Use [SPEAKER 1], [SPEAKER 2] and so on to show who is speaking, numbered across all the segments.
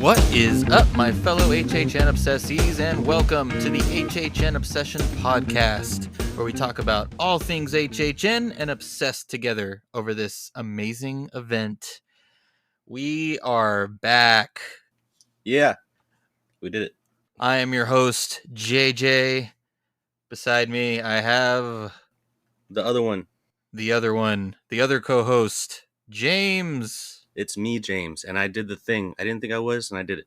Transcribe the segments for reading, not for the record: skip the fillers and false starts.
[SPEAKER 1] What is up, my fellow HHN obsessees, and welcome to the HHN Obsession Podcast, where we talk about all things HHN and obsess together over this amazing event. We are back.
[SPEAKER 2] Yeah, we did it.
[SPEAKER 1] I am your host, JJ. Beside me, I have
[SPEAKER 2] The other one.
[SPEAKER 1] the other co-host, James.
[SPEAKER 2] It's me, James, and I did the thing. I didn't think I was, and I did it.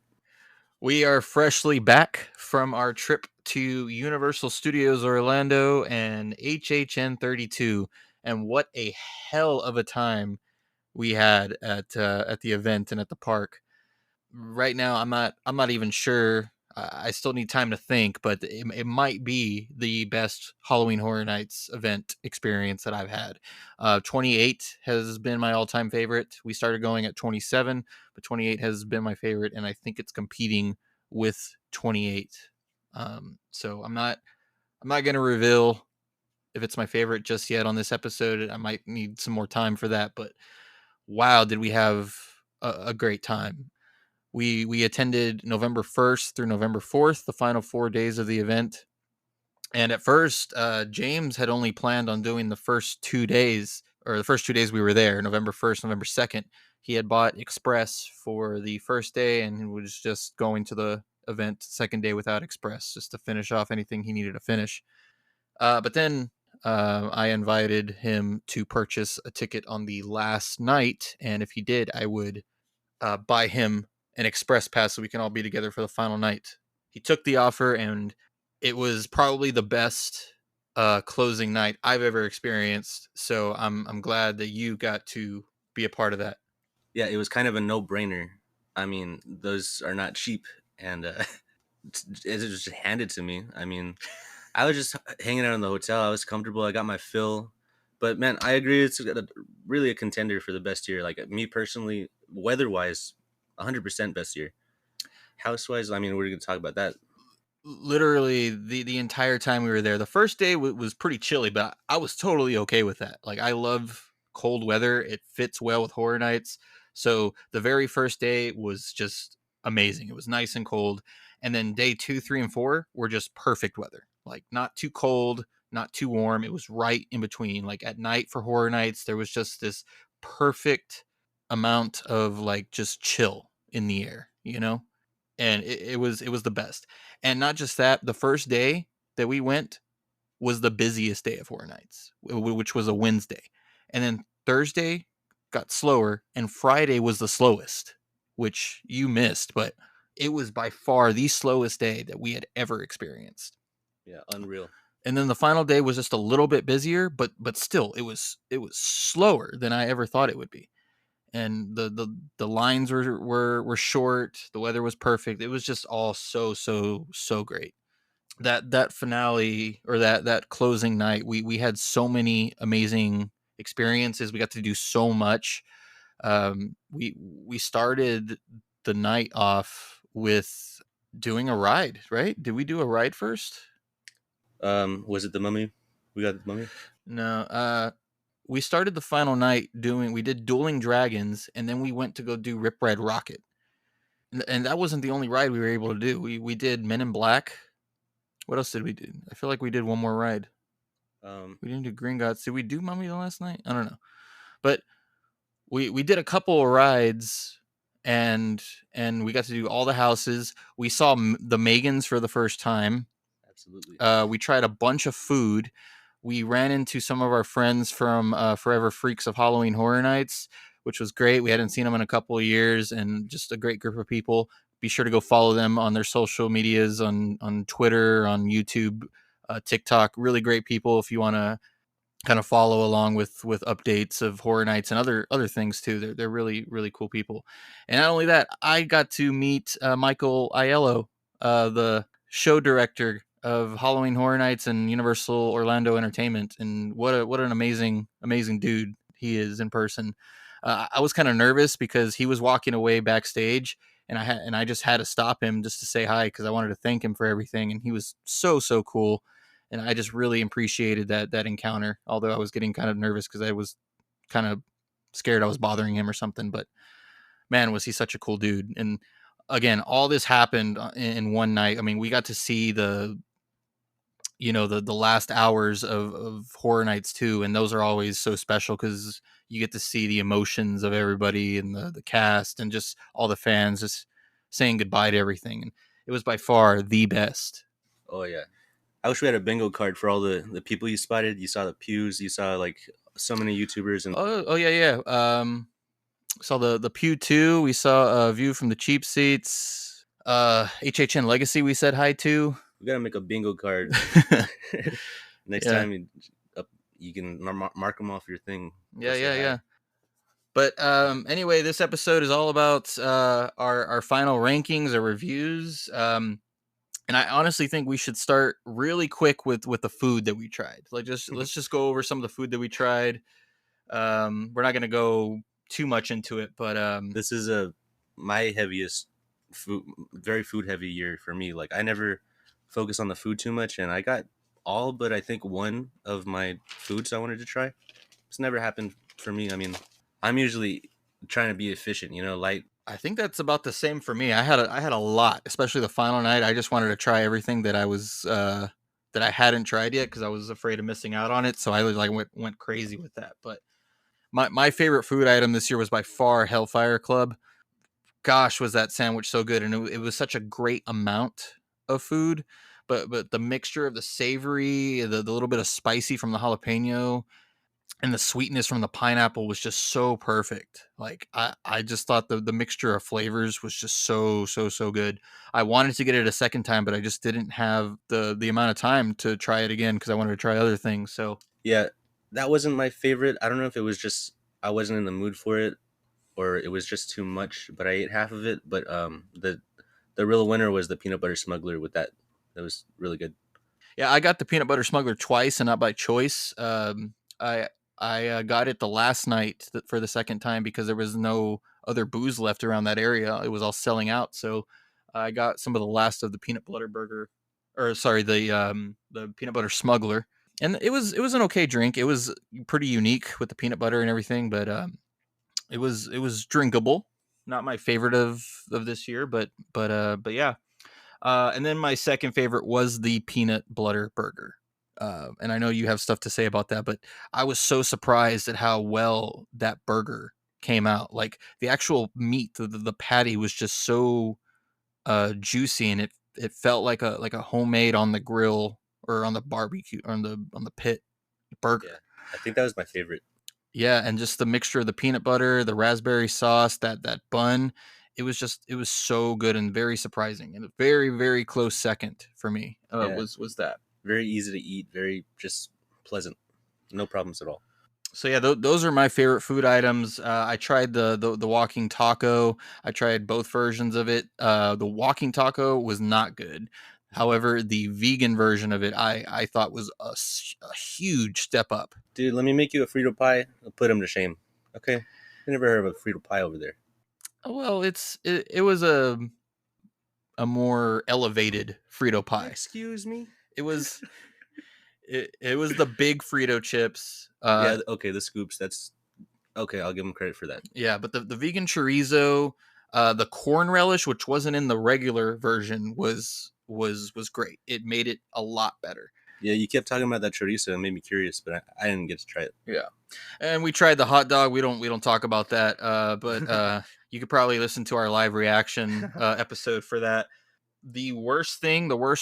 [SPEAKER 1] We are freshly back from our trip to Universal Studios Orlando and HHN32, and what a hell of a time we had at the event and at the park. Right now, I'm not even sure. I still need time to think, but it might be the best Halloween Horror Nights event experience that I've had. 28 has been my all-time favorite. We started going at 27, but 28 has been my favorite, and I think it's competing with 28. So I'm not going to reveal if it's my favorite just yet on this episode. I might need some more time for that, but wow, did we have a great time. We attended November 1st through November 4th, the final 4 days of the event. And at first, James had only planned on doing the first 2 days, or the first 2 days we were there, November 1st, November 2nd. He had bought Express for the first day and was just going to the event second day without Express, just to finish off anything he needed to finish. But then I invited him to purchase a ticket on the last night, and if he did, I would buy him an express pass so we can all be together for the final night. He took the offer, and it was probably the best closing night I've ever experienced. So I'm glad that you got to be a part of that.
[SPEAKER 2] Yeah, it was kind of a no-brainer. I mean, those are not cheap, and it was just handed to me. I mean, I was just hanging out in the hotel. I was comfortable. I got my fill. But man, I agree. It's really a contender for the best year. Like me personally, weather-wise, 100% best year. House-wise, I mean, we're going to talk about that.
[SPEAKER 1] Literally the entire time we were there. The first day was pretty chilly, but I was totally okay with that. Like, I love cold weather. It fits well with Horror Nights. So the very first day was just amazing. It was nice and cold. And then day 2, 3, and 4 were just perfect weather. Like, not too cold, not too warm. It was right in between. Like, at night for Horror Nights, there was just this perfect amount of like just chill in the air, and it was the best. And not just that, the first day that we went was the busiest day of Horror Nights, which was a Wednesday. And then Thursday got slower, and Friday was the slowest, which you missed, but it was by far the slowest day that we had ever experienced.
[SPEAKER 2] Yeah, unreal.
[SPEAKER 1] And then the final day was just a little bit busier, but still it was slower than I ever thought it would be. And the lines were short. The weather was perfect. It was just all so great. That finale, or that closing night, we had so many amazing experiences. We got to do so much. We started the night off with doing a ride, right? Did we do a ride first?
[SPEAKER 2] Was it the Mummy? We got the Mummy?
[SPEAKER 1] No. We started the final night we did Dueling Dragons, and then we went to go do Rip Red Rocket. And that wasn't the only ride we were able to do. We did Men in Black. What else did we do? I feel like we did one more ride. We didn't do Gringotts. Did we do Mummy the last night? I don't know. But we did a couple of rides, and we got to do all the houses. We saw the Megans for the first time.
[SPEAKER 2] Absolutely.
[SPEAKER 1] We tried a bunch of food. We ran into some of our friends from Forever Freaks of Halloween Horror Nights, which was great. We hadn't seen them in a couple of years, and just a great group of people. Be sure to go follow them on their social medias, on Twitter, on YouTube, TikTok. Really great people if you want to kind of follow along with updates of Horror Nights and other things too. They're really, really cool people. And not only that, I got to meet Michael Aiello, the show director of Halloween Horror Nights and Universal Orlando Entertainment, and what an amazing dude he is in person. I was kind of nervous because he was walking away backstage, and I just had to stop him just to say hi because I wanted to thank him for everything, and he was so cool, and I just really appreciated that encounter. Although I was getting kind of nervous because I was kind of scared I was bothering him or something, but man, was he such a cool dude. And again, all this happened in one night. I mean, we got to see the last hours of Horror Nights too, and those are always so special because you get to see the emotions of everybody and the cast and just all the fans just saying goodbye to everything. And it was by far the best.
[SPEAKER 2] Oh yeah. I wish we had a bingo card for all the people you spotted. You saw the pews. You saw like so many YouTubers, and
[SPEAKER 1] Oh yeah, yeah. Saw the Pew 2. We saw a view from the cheap seats. HHN Legacy we said hi to.
[SPEAKER 2] we gotta make a bingo card. Next
[SPEAKER 1] Yeah.
[SPEAKER 2] time you can mark them off your thing. Go
[SPEAKER 1] Yeah,
[SPEAKER 2] say
[SPEAKER 1] yeah,
[SPEAKER 2] hi.
[SPEAKER 1] yeah. But anyway, this episode is all about our final rankings or reviews. And I honestly think we should start really quick with the food that we tried. Like, let's just go over some of the food that we tried. We're not gonna go too much into it, but
[SPEAKER 2] This is my heaviest food, very food heavy year for me. Like I never focus on the food too much, and I got all but I think one of my foods I wanted to try. It's never happened for me. I mean, I'm usually trying to be efficient, light.
[SPEAKER 1] I think that's about the same for me. I had a lot, especially the final night. I just wanted to try everything that I hadn't tried yet because I was afraid of missing out on it. So I like went crazy with that. But my favorite food item this year was by far Hellfire Club. Gosh, was that sandwich so good, and it was such a great amount of food. But the mixture of the savory, the little bit of spicy from the jalapeno, and the sweetness from the pineapple was just so perfect. Like I just thought the mixture of flavors was just so good. I wanted to get it a second time, but I just didn't have the amount of time to try it again because I wanted to try other things. So
[SPEAKER 2] Yeah, that wasn't my favorite. I don't know if it was just I wasn't in the mood for it or it was just too much, but I ate half of it. But the real winner was the peanut butter smuggler with that. That was really good.
[SPEAKER 1] yeah, I got the peanut butter smuggler twice and not by choice. I got it the last night for the second time because there was no other booze left around that area. It was all selling out, so I got some of the last of the peanut butter burger, or sorry, the peanut butter smuggler, and it was an okay drink. It was pretty unique with the peanut butter and everything, but it was drinkable. Not my favorite of this year, but yeah. And then my second favorite was the peanut butter burger. And I know you have stuff to say about that, but I was so surprised at how well that burger came out. Like the actual meat, the patty was just so juicy, and it felt like a homemade on the grill or on the barbecue or on the pit burger.
[SPEAKER 2] Yeah, I think that was my favorite.
[SPEAKER 1] Yeah, and just the mixture of the peanut butter, the raspberry sauce, that bun, it was so good and very surprising, and a very, very close second for me,
[SPEAKER 2] Yeah,
[SPEAKER 1] was that.
[SPEAKER 2] very easy to eat, very just pleasant, no problems at all.
[SPEAKER 1] So yeah, those are my favorite food items. I tried the walking taco. I tried both versions of it. The walking taco was not good. However, the vegan version of it, I thought was a huge step up.
[SPEAKER 2] Dude, let me make you a Frito pie. I'll put him to shame. Okay, I never heard of a Frito pie over there.
[SPEAKER 1] Well, it was a more elevated Frito pie.
[SPEAKER 2] Excuse me.
[SPEAKER 1] It was it was the big Frito chips.
[SPEAKER 2] Yeah, okay, the scoops. That's okay. I'll give him credit for that.
[SPEAKER 1] Yeah, but the vegan chorizo, the corn relish, which wasn't in the regular version, was great. It made it a lot better.
[SPEAKER 2] Yeah, you kept talking about that chorizo and made me curious, but I didn't get to try it.
[SPEAKER 1] Yeah, and we tried the hot dog. We don't talk about that. But you could probably listen to our live reaction episode for that. The worst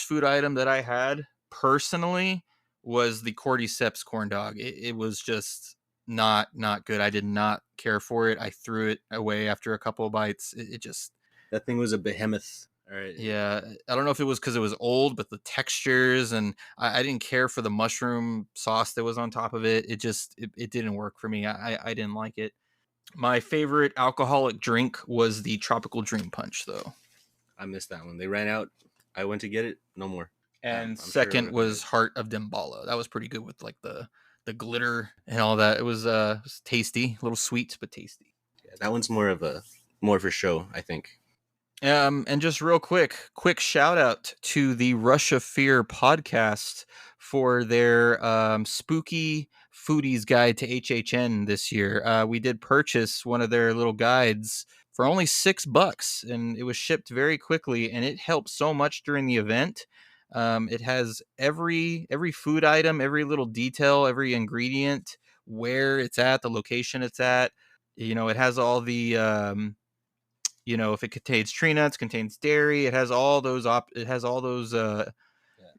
[SPEAKER 1] food item that I had personally was the cordyceps corn dog. It was just not good. I did not care for it. I threw it away after a couple of bites. It just
[SPEAKER 2] That thing was a behemoth. All right.
[SPEAKER 1] yeah. I don't know if it was because it was old, but the textures and I didn't care for the mushroom sauce that was on top of it. It didn't work for me. I didn't like it. My favorite alcoholic drink was the tropical dream punch though.
[SPEAKER 2] I missed that one. They ran out. I went to get it. No more.
[SPEAKER 1] And
[SPEAKER 2] I'm sure I would
[SPEAKER 1] second
[SPEAKER 2] have been
[SPEAKER 1] was
[SPEAKER 2] good.
[SPEAKER 1] Heart of Dembala. That was pretty good with like the glitter and all that. It was tasty, a little sweet but tasty.
[SPEAKER 2] Yeah, that one's more for show, I think.
[SPEAKER 1] And just real quick shout out to the Rush of Fear podcast for their spooky foodies guide to HHN this year. We did purchase one of their little guides for only $6, and it was shipped very quickly, and it helped so much during the event. It has every food item, every little detail, every ingredient, where it's at, the location it's at. It has all the if it contains tree nuts, contains dairy, it has all those
[SPEAKER 2] Yeah.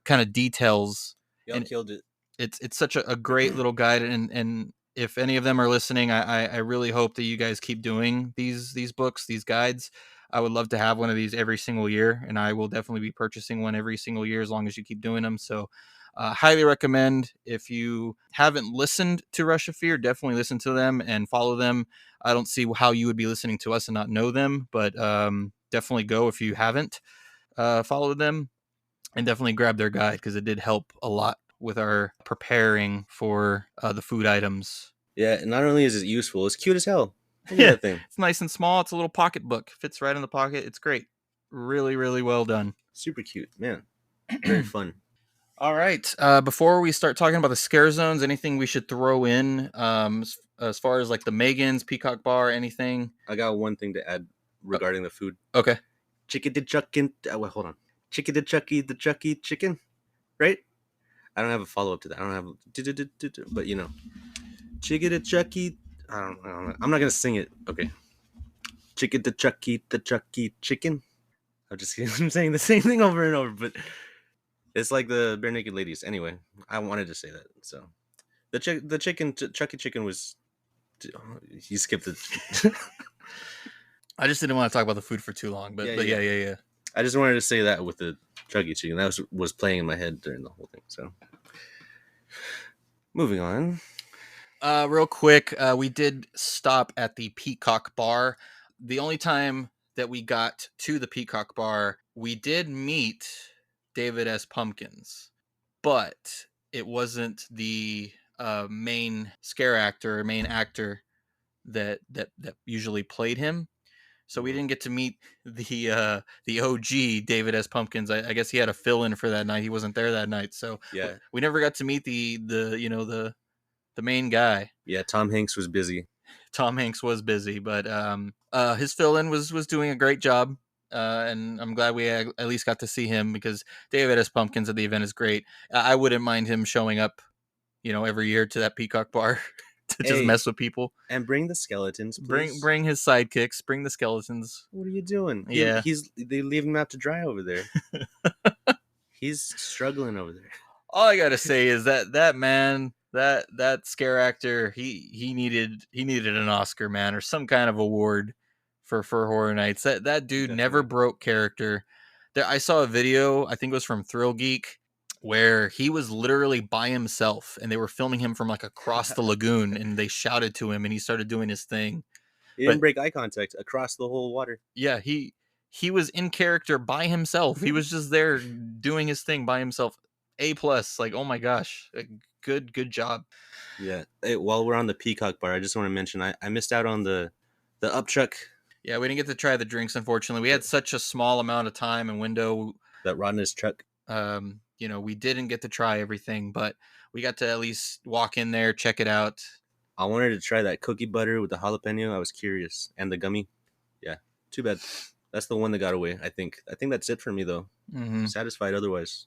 [SPEAKER 1] kind of details,
[SPEAKER 2] Y'all
[SPEAKER 1] and
[SPEAKER 2] killed it.
[SPEAKER 1] it's such a great little guide. And if any of them are listening, I really hope that you guys keep doing these books, these guides. I would love to have one of these every single year, and I will definitely be purchasing one every single year as long as you keep doing them. So highly recommend. If you haven't listened to Rush of Fear, definitely listen to them and follow them. I don't see how you would be listening to us and not know them, but definitely go if you haven't followed them, and definitely grab their guide because it did help a lot with our preparing for the food items.
[SPEAKER 2] Yeah, and not only is it useful, it's cute as hell. Look at
[SPEAKER 1] Yeah,
[SPEAKER 2] that thing.
[SPEAKER 1] it's nice and small. It's a little pocket book. Fits right in the pocket. It's great. Really, really well done.
[SPEAKER 2] Super cute, man. Very fun.
[SPEAKER 1] All right. Before we start talking about the scare zones, anything we should throw in as far as like the Megan's, Peacock Bar, anything?
[SPEAKER 2] I got one thing to add regarding the food.
[SPEAKER 1] Okay.
[SPEAKER 2] Chicken the chuckin. Wait, hold on. Chicken the chucky chicken, right? I don't have a follow up to that. I don't have, but chicken the chucky. I don't know. I'm not gonna sing it. Okay. Chicken the chucky chicken. I'm just kidding. I'm saying the same thing over and over, but it's like the bare naked ladies. Anyway, I wanted to say that. So the chicken Chucky chicken was. You skipped it.
[SPEAKER 1] I just didn't want to talk about the food for too long, but yeah.
[SPEAKER 2] I just wanted to say that with the Chucky chicken. That was playing in my head during the whole thing. So moving on.
[SPEAKER 1] Real quick, we did stop at the Peacock Bar. The only time that we got to the Peacock Bar, we did meet David S. Pumpkins, but it wasn't the main scare actor or main actor that usually played him. So we didn't get to meet the OG David S. Pumpkins. I guess he had a fill in for that night. He wasn't there that night, so
[SPEAKER 2] Yeah,
[SPEAKER 1] we never got to meet the main guy.
[SPEAKER 2] yeah. Tom Hanks was busy.
[SPEAKER 1] Tom Hanks was busy, but his fill-in was doing a great job, and I'm glad we at least got to see him because David S. Pumpkins at the event is great. I wouldn't mind him showing up, every year to that Peacock Bar to just
[SPEAKER 2] Hey,
[SPEAKER 1] mess with people.
[SPEAKER 2] and bring the skeletons, please.
[SPEAKER 1] Bring his sidekicks, bring the skeletons.
[SPEAKER 2] What are you doing?
[SPEAKER 1] Yeah.
[SPEAKER 2] They leave him out to dry over there. He's struggling over there.
[SPEAKER 1] All I gotta say is that man, that scare actor, he needed an Oscar, man, or some kind of award for Horror Nights. That dude never
[SPEAKER 2] Definitely.
[SPEAKER 1] broke character. I saw a video, I think it was from Thrill Geek, where he was literally by himself, and they were filming him from like across the lagoon, and they shouted to him, and he started doing his thing.
[SPEAKER 2] He
[SPEAKER 1] But
[SPEAKER 2] didn't break eye contact across the whole water.
[SPEAKER 1] yeah, he was in character by himself. He was just there doing his thing by himself. A plus, like, oh my gosh, good job.
[SPEAKER 2] Yeah. Hey, while we're on the Peacock Bar, I just want to mention I missed out on the up truck.
[SPEAKER 1] Yeah, we didn't get to try the drinks, unfortunately. We had such a small amount of time and window.
[SPEAKER 2] That Rodney's truck.
[SPEAKER 1] We didn't get to try everything, but we got to at least walk in there, check it out.
[SPEAKER 2] I wanted to try that cookie butter with the jalapeno. I was curious, and the gummy. Yeah, too bad. That's the one that got away. I think that's it for me though.
[SPEAKER 1] Mm-hmm.
[SPEAKER 2] Satisfied otherwise.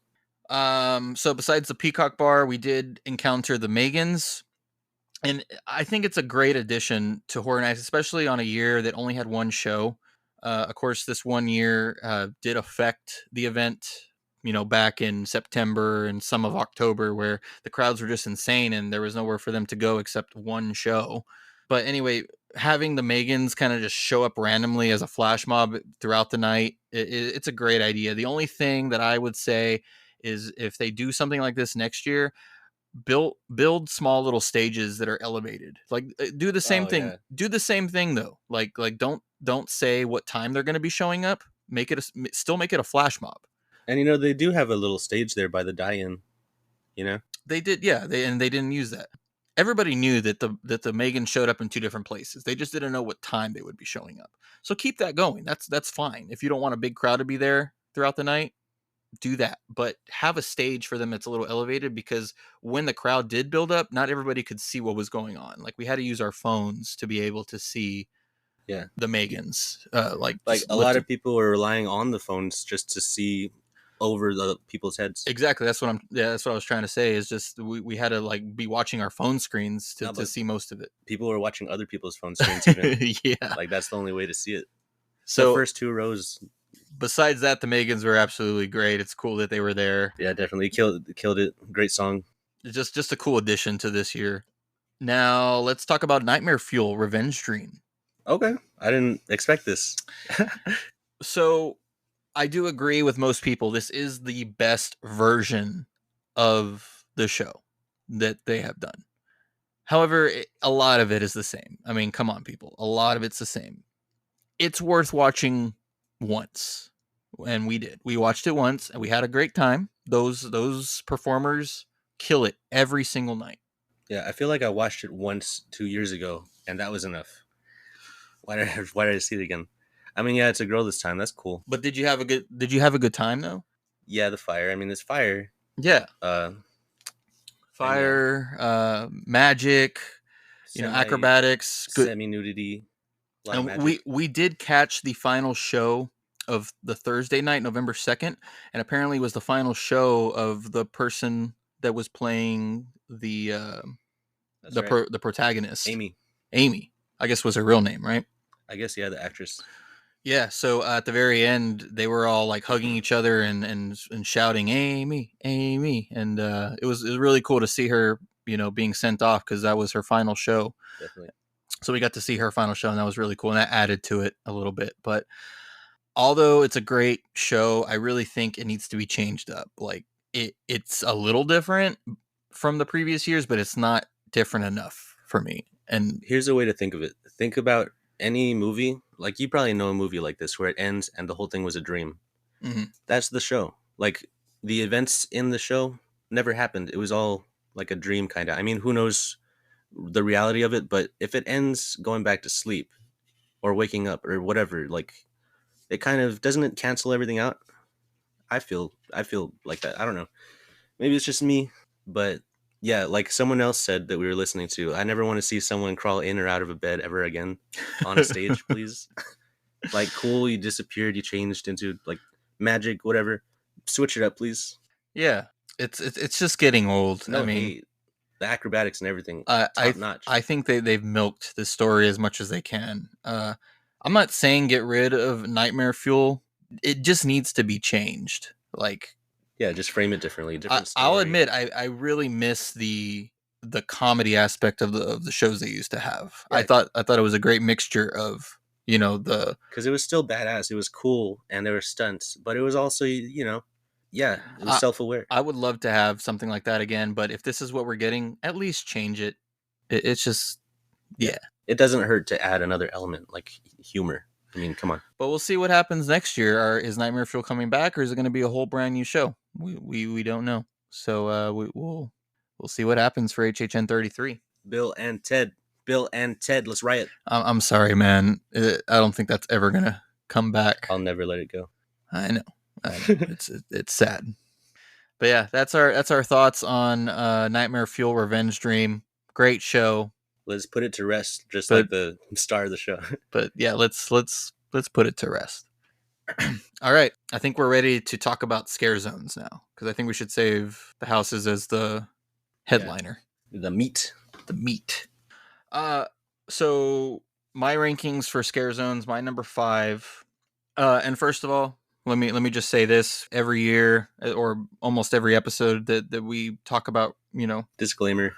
[SPEAKER 1] So besides the Peacock Bar, we did encounter the Megans. And I think it's a great addition to Horror Nights, especially on a year that only had one show. Of course, this one year did affect the event, back in September and some of October, where the crowds were just insane and there was nowhere for them to go except one show. But anyway, having the Megans kind of just show up randomly as a flash mob throughout the night, it's a great idea. The only thing that I would say is if they do something like this next year, build small little stages that are elevated. Like do the same thing.
[SPEAKER 2] Yeah.
[SPEAKER 1] Do the same thing though. Like don't say what time they're going to be showing up. Still make it a flash mob.
[SPEAKER 2] And they do have a little stage there by the die-in.
[SPEAKER 1] They did, yeah. They didn't use that. Everybody knew that the Megan showed up in two different places. They just didn't know what time they would be showing up. So keep that going. That's fine. If you don't want a big crowd to be there throughout the night, do that, but have a stage for them that's a little elevated, because when the crowd did build up, not everybody could see what was going on. Like we had to use our phones to be able to see
[SPEAKER 2] Yeah.
[SPEAKER 1] the Megans, like
[SPEAKER 2] Like
[SPEAKER 1] just
[SPEAKER 2] a lot
[SPEAKER 1] lifted.
[SPEAKER 2] of people were relying on the phones just to see over the people's heads.
[SPEAKER 1] Exactly. That's what I was trying to say. Is just we had to like be watching our phone screens
[SPEAKER 2] No,
[SPEAKER 1] to
[SPEAKER 2] but
[SPEAKER 1] see most of it.
[SPEAKER 2] people were watching other people's phone screens even.
[SPEAKER 1] Yeah.
[SPEAKER 2] Like that's the only way to see it. The
[SPEAKER 1] So
[SPEAKER 2] first two rows,
[SPEAKER 1] besides that, the Megans were absolutely great. It's cool that they were there.
[SPEAKER 2] yeah, definitely killed it. Great song.
[SPEAKER 1] Just a cool addition to this year. Now let's talk about Nightmare Fuel Revenge Dream.
[SPEAKER 2] Okay, I didn't expect this.
[SPEAKER 1] So I do agree with most people. This is the best version of the show that they have done. However, a lot of it is the same. I mean, come on, people. A lot of it's the same. It's worth watching once. And we did. We watched it once and we had a great time. Those performers kill it every single night.
[SPEAKER 2] Yeah, I feel like I watched it once 2 years ago, and that was enough. Why did I see it again? I mean, yeah, it's a girl this time. That's cool.
[SPEAKER 1] But did you have a good time though?
[SPEAKER 2] Yeah, the fire. I mean, it's fire.
[SPEAKER 1] Yeah.
[SPEAKER 2] Uh, and yeah,
[SPEAKER 1] Fire, magic, acrobatics, good.
[SPEAKER 2] semi nudity, a lot of
[SPEAKER 1] And
[SPEAKER 2] magic.
[SPEAKER 1] we did catch the final show of the Thursday night, November 2nd, and apparently it was the final show of the person that was playing
[SPEAKER 2] That's right.
[SPEAKER 1] the protagonist.
[SPEAKER 2] Amy.
[SPEAKER 1] Amy, I guess was her real name, right?
[SPEAKER 2] I guess yeah, the actress.
[SPEAKER 1] Yeah, so at the very end they were all like hugging each other and shouting Amy, Amy, and it was really cool to see her, being sent off because that was her final show.
[SPEAKER 2] Definitely.
[SPEAKER 1] So we got to see her final show, and that was really cool, and that added to it a little bit. But although it's a great show, I really think it needs to be changed up. Like it's a little different from the previous years, but it's not different enough for me. And
[SPEAKER 2] Here's a way to think of it. Think about any movie. Like you probably know a movie like this where it ends and the whole thing was a dream.
[SPEAKER 1] mhm.
[SPEAKER 2] That's the show. Like the events in the show never happened. It was all like a dream kind of. I mean, who knows the reality of it, but if it ends going back to sleep or waking up or whatever, like it kind of doesn't it cancel everything out? I feel like that. I don't know. Maybe it's just me, but yeah, like someone else said that we were listening to, I never want to see someone crawl in or out of a bed ever again on a stage, please. Like cool, you disappeared, you changed into like magic, whatever. Switch it up, please.
[SPEAKER 1] Yeah, it's just getting old. I
[SPEAKER 2] No
[SPEAKER 1] mean,
[SPEAKER 2] hate. The acrobatics and everything,
[SPEAKER 1] I I
[SPEAKER 2] top
[SPEAKER 1] th-
[SPEAKER 2] notch.
[SPEAKER 1] I think they've milked the story as much as they can. I'm not saying get rid of Nightmare Fuel. It just needs to be changed. Like
[SPEAKER 2] Yeah, just frame it differently, different
[SPEAKER 1] I'll
[SPEAKER 2] story.
[SPEAKER 1] admit I really miss the comedy aspect of the shows they used to have. I
[SPEAKER 2] Yeah,
[SPEAKER 1] thought it was a great mixture of the
[SPEAKER 2] because it was still badass. It was cool, and there were stunts, but it was also, yeah, it was self-aware.
[SPEAKER 1] I would love to have something like that again, but if this is what we're getting, at least change it. It's just
[SPEAKER 2] Yeah,
[SPEAKER 1] yeah.
[SPEAKER 2] it doesn't hurt to add another element like humor. I mean, come on.
[SPEAKER 1] But we'll see what happens next year. Is Nightmare Fuel coming back, or is it going to be a whole brand new show? We don't know. So we'll see what happens for HHN33.
[SPEAKER 2] Bill and Ted. Bill and Ted, let's riot.
[SPEAKER 1] I'm sorry, man. I don't think that's ever gonna come back.
[SPEAKER 2] I'll never let it go.
[SPEAKER 1] I know. It's sad. But yeah, that's our thoughts on Nightmare Fuel Revenge Dream. Great show.
[SPEAKER 2] Let's put it to rest, just
[SPEAKER 1] But
[SPEAKER 2] like the star of the show.
[SPEAKER 1] but yeah, let's put it to rest. All right, I think we're ready to talk about scare zones now because I think we should save the houses as the headliner,
[SPEAKER 2] The meat.
[SPEAKER 1] the meat. Uh, so my rankings for scare zones, my number 5. And first of all, let me just say this: every year or almost every episode that we talk about,
[SPEAKER 2] Disclaimer.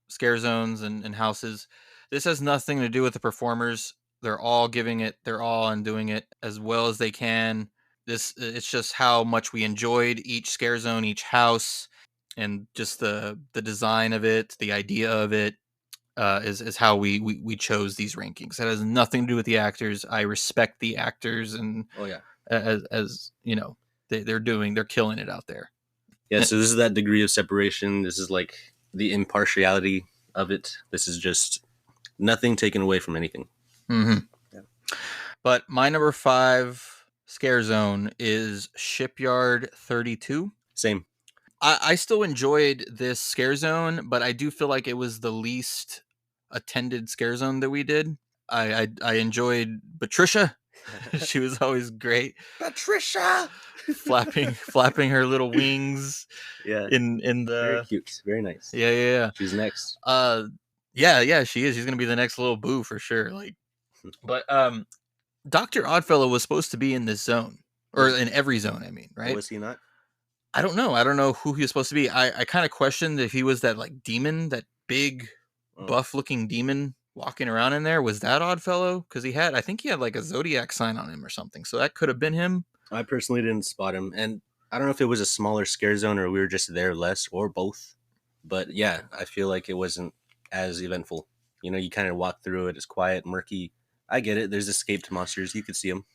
[SPEAKER 1] scare zones and houses, this has nothing to do with the performers. They're all giving it their all and doing it as well as they can. It's just how much we enjoyed each scare zone, each house, and just the design of it, the idea of it. Is how we chose these rankings. That has nothing to do with the actors. I respect the actors, and
[SPEAKER 2] Oh yeah.
[SPEAKER 1] as they're killing it out there.
[SPEAKER 2] Yeah, so this is that degree of separation. This is like the impartiality of it. This is just nothing taken away from anything.
[SPEAKER 1] Mm-hmm.
[SPEAKER 2] Yeah.
[SPEAKER 1] But my number 5 scare zone is Shipyard 32.
[SPEAKER 2] Same.
[SPEAKER 1] I still enjoyed this scare zone, but I do feel like it was the least attended scare zone that we did. I enjoyed Patricia. She was always great,
[SPEAKER 2] Patricia.
[SPEAKER 1] flapping her little wings
[SPEAKER 2] Yeah,
[SPEAKER 1] in
[SPEAKER 2] very
[SPEAKER 1] the
[SPEAKER 2] cute, very nice.
[SPEAKER 1] yeah.
[SPEAKER 2] She's next.
[SPEAKER 1] Yeah, she is. She's gonna be the next little boo for sure. Like, but Dr. Oddfellow was supposed to be in this zone, or
[SPEAKER 2] Was
[SPEAKER 1] in every zone, I mean, right?
[SPEAKER 2] was he not?
[SPEAKER 1] I don't know. I don't know who he was supposed to be. I kind of questioned if he was that like demon, that big
[SPEAKER 2] Oh,
[SPEAKER 1] buff looking demon walking around in there. Was that Oddfellow? Because I think he had like a zodiac sign on him or something. So that could have been him.
[SPEAKER 2] I personally didn't spot him, and I don't know if it was a smaller scare zone or we were just there less or both. But yeah, I feel like it wasn't as eventful. You know, you kind of walk through it. It's quiet, murky. I get it. There's escaped monsters. You could see them.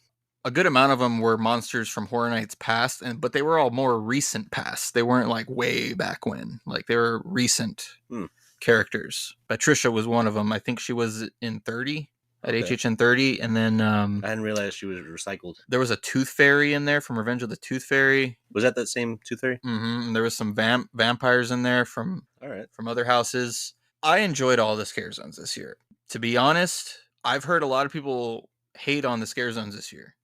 [SPEAKER 1] A good amount of them were monsters from Horror Nights past, but they were all more recent past. They weren't like way back when. Like they were recent
[SPEAKER 2] Hmm.
[SPEAKER 1] characters. Patricia was one of them. I think she was in 30 at
[SPEAKER 2] Okay.
[SPEAKER 1] HHN30, and then
[SPEAKER 2] I hadn't realized she was recycled.
[SPEAKER 1] there was a Tooth Fairy in there from Revenge of the Tooth Fairy.
[SPEAKER 2] Was that same Tooth Fairy?
[SPEAKER 1] And there was some vampires in there
[SPEAKER 2] All right.
[SPEAKER 1] from other houses. I enjoyed all the scare zones this year. To be honest, I've heard a lot of people hate on the scare zones this year.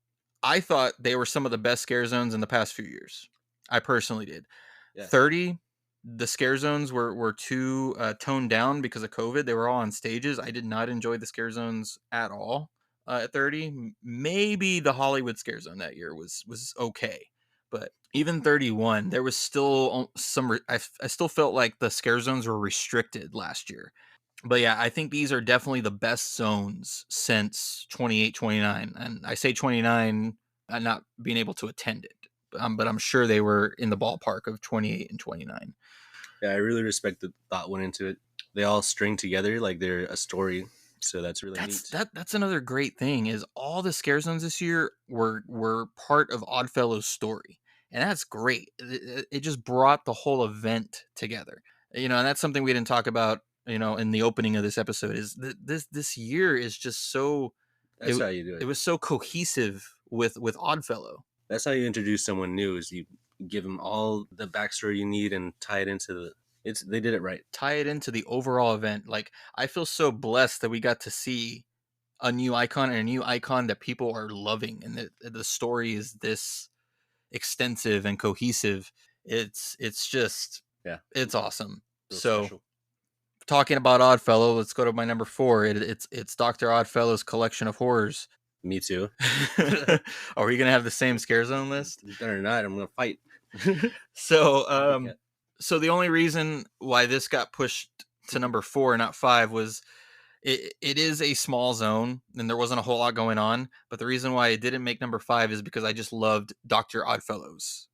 [SPEAKER 1] I thought they were some of the best scare zones in the past few years. I personally did.
[SPEAKER 2] Yeah.
[SPEAKER 1] 30, the scare zones were too toned down because of COVID. They were all on stages. I did not enjoy the scare zones at all at 30. Maybe the Hollywood scare zone that year was okay, but even 31, there was still some. I still felt like the scare zones were restricted last year. But yeah, I think these are definitely the best zones since 28, 29. And I say 29, not being able to attend it, but I'm sure they were in the ballpark of 28 and 29.
[SPEAKER 2] Yeah, I really respect the thought went into it. They all string together like they're a story, so that's really neat.
[SPEAKER 1] That's another great thing is all the scare zones this year were part of Oddfellow's story. And that's great. It just brought the whole event together. And that's something we didn't talk about, in the opening of this episode is this year is just so
[SPEAKER 2] That's how you do
[SPEAKER 1] it
[SPEAKER 2] it.
[SPEAKER 1] was so cohesive with Oddfellow.
[SPEAKER 2] That's how you introduce someone new. Is you give them all the backstory you need and tie it into the. It's they did it right.
[SPEAKER 1] Tie it into the overall event. Like I feel so blessed that we got to see a new icon and a new icon that people are loving, and the story is this extensive and cohesive. It's just
[SPEAKER 2] Yeah,
[SPEAKER 1] it's awesome.
[SPEAKER 2] real
[SPEAKER 1] So
[SPEAKER 2] special.
[SPEAKER 1] talking about Oddfellow, let's go to my number 4. It's Dr. Oddfellow's Collection of Horrors.
[SPEAKER 2] Me too.
[SPEAKER 1] Are we gonna have the same scare zone list?
[SPEAKER 2] Better not. I'm gonna fight.
[SPEAKER 1] So so the only reason why this got pushed to number 4, not 5, was it is a small zone and there wasn't a whole lot going on. But the reason why it didn't make number 5 is because I just loved Dr. Oddfellow's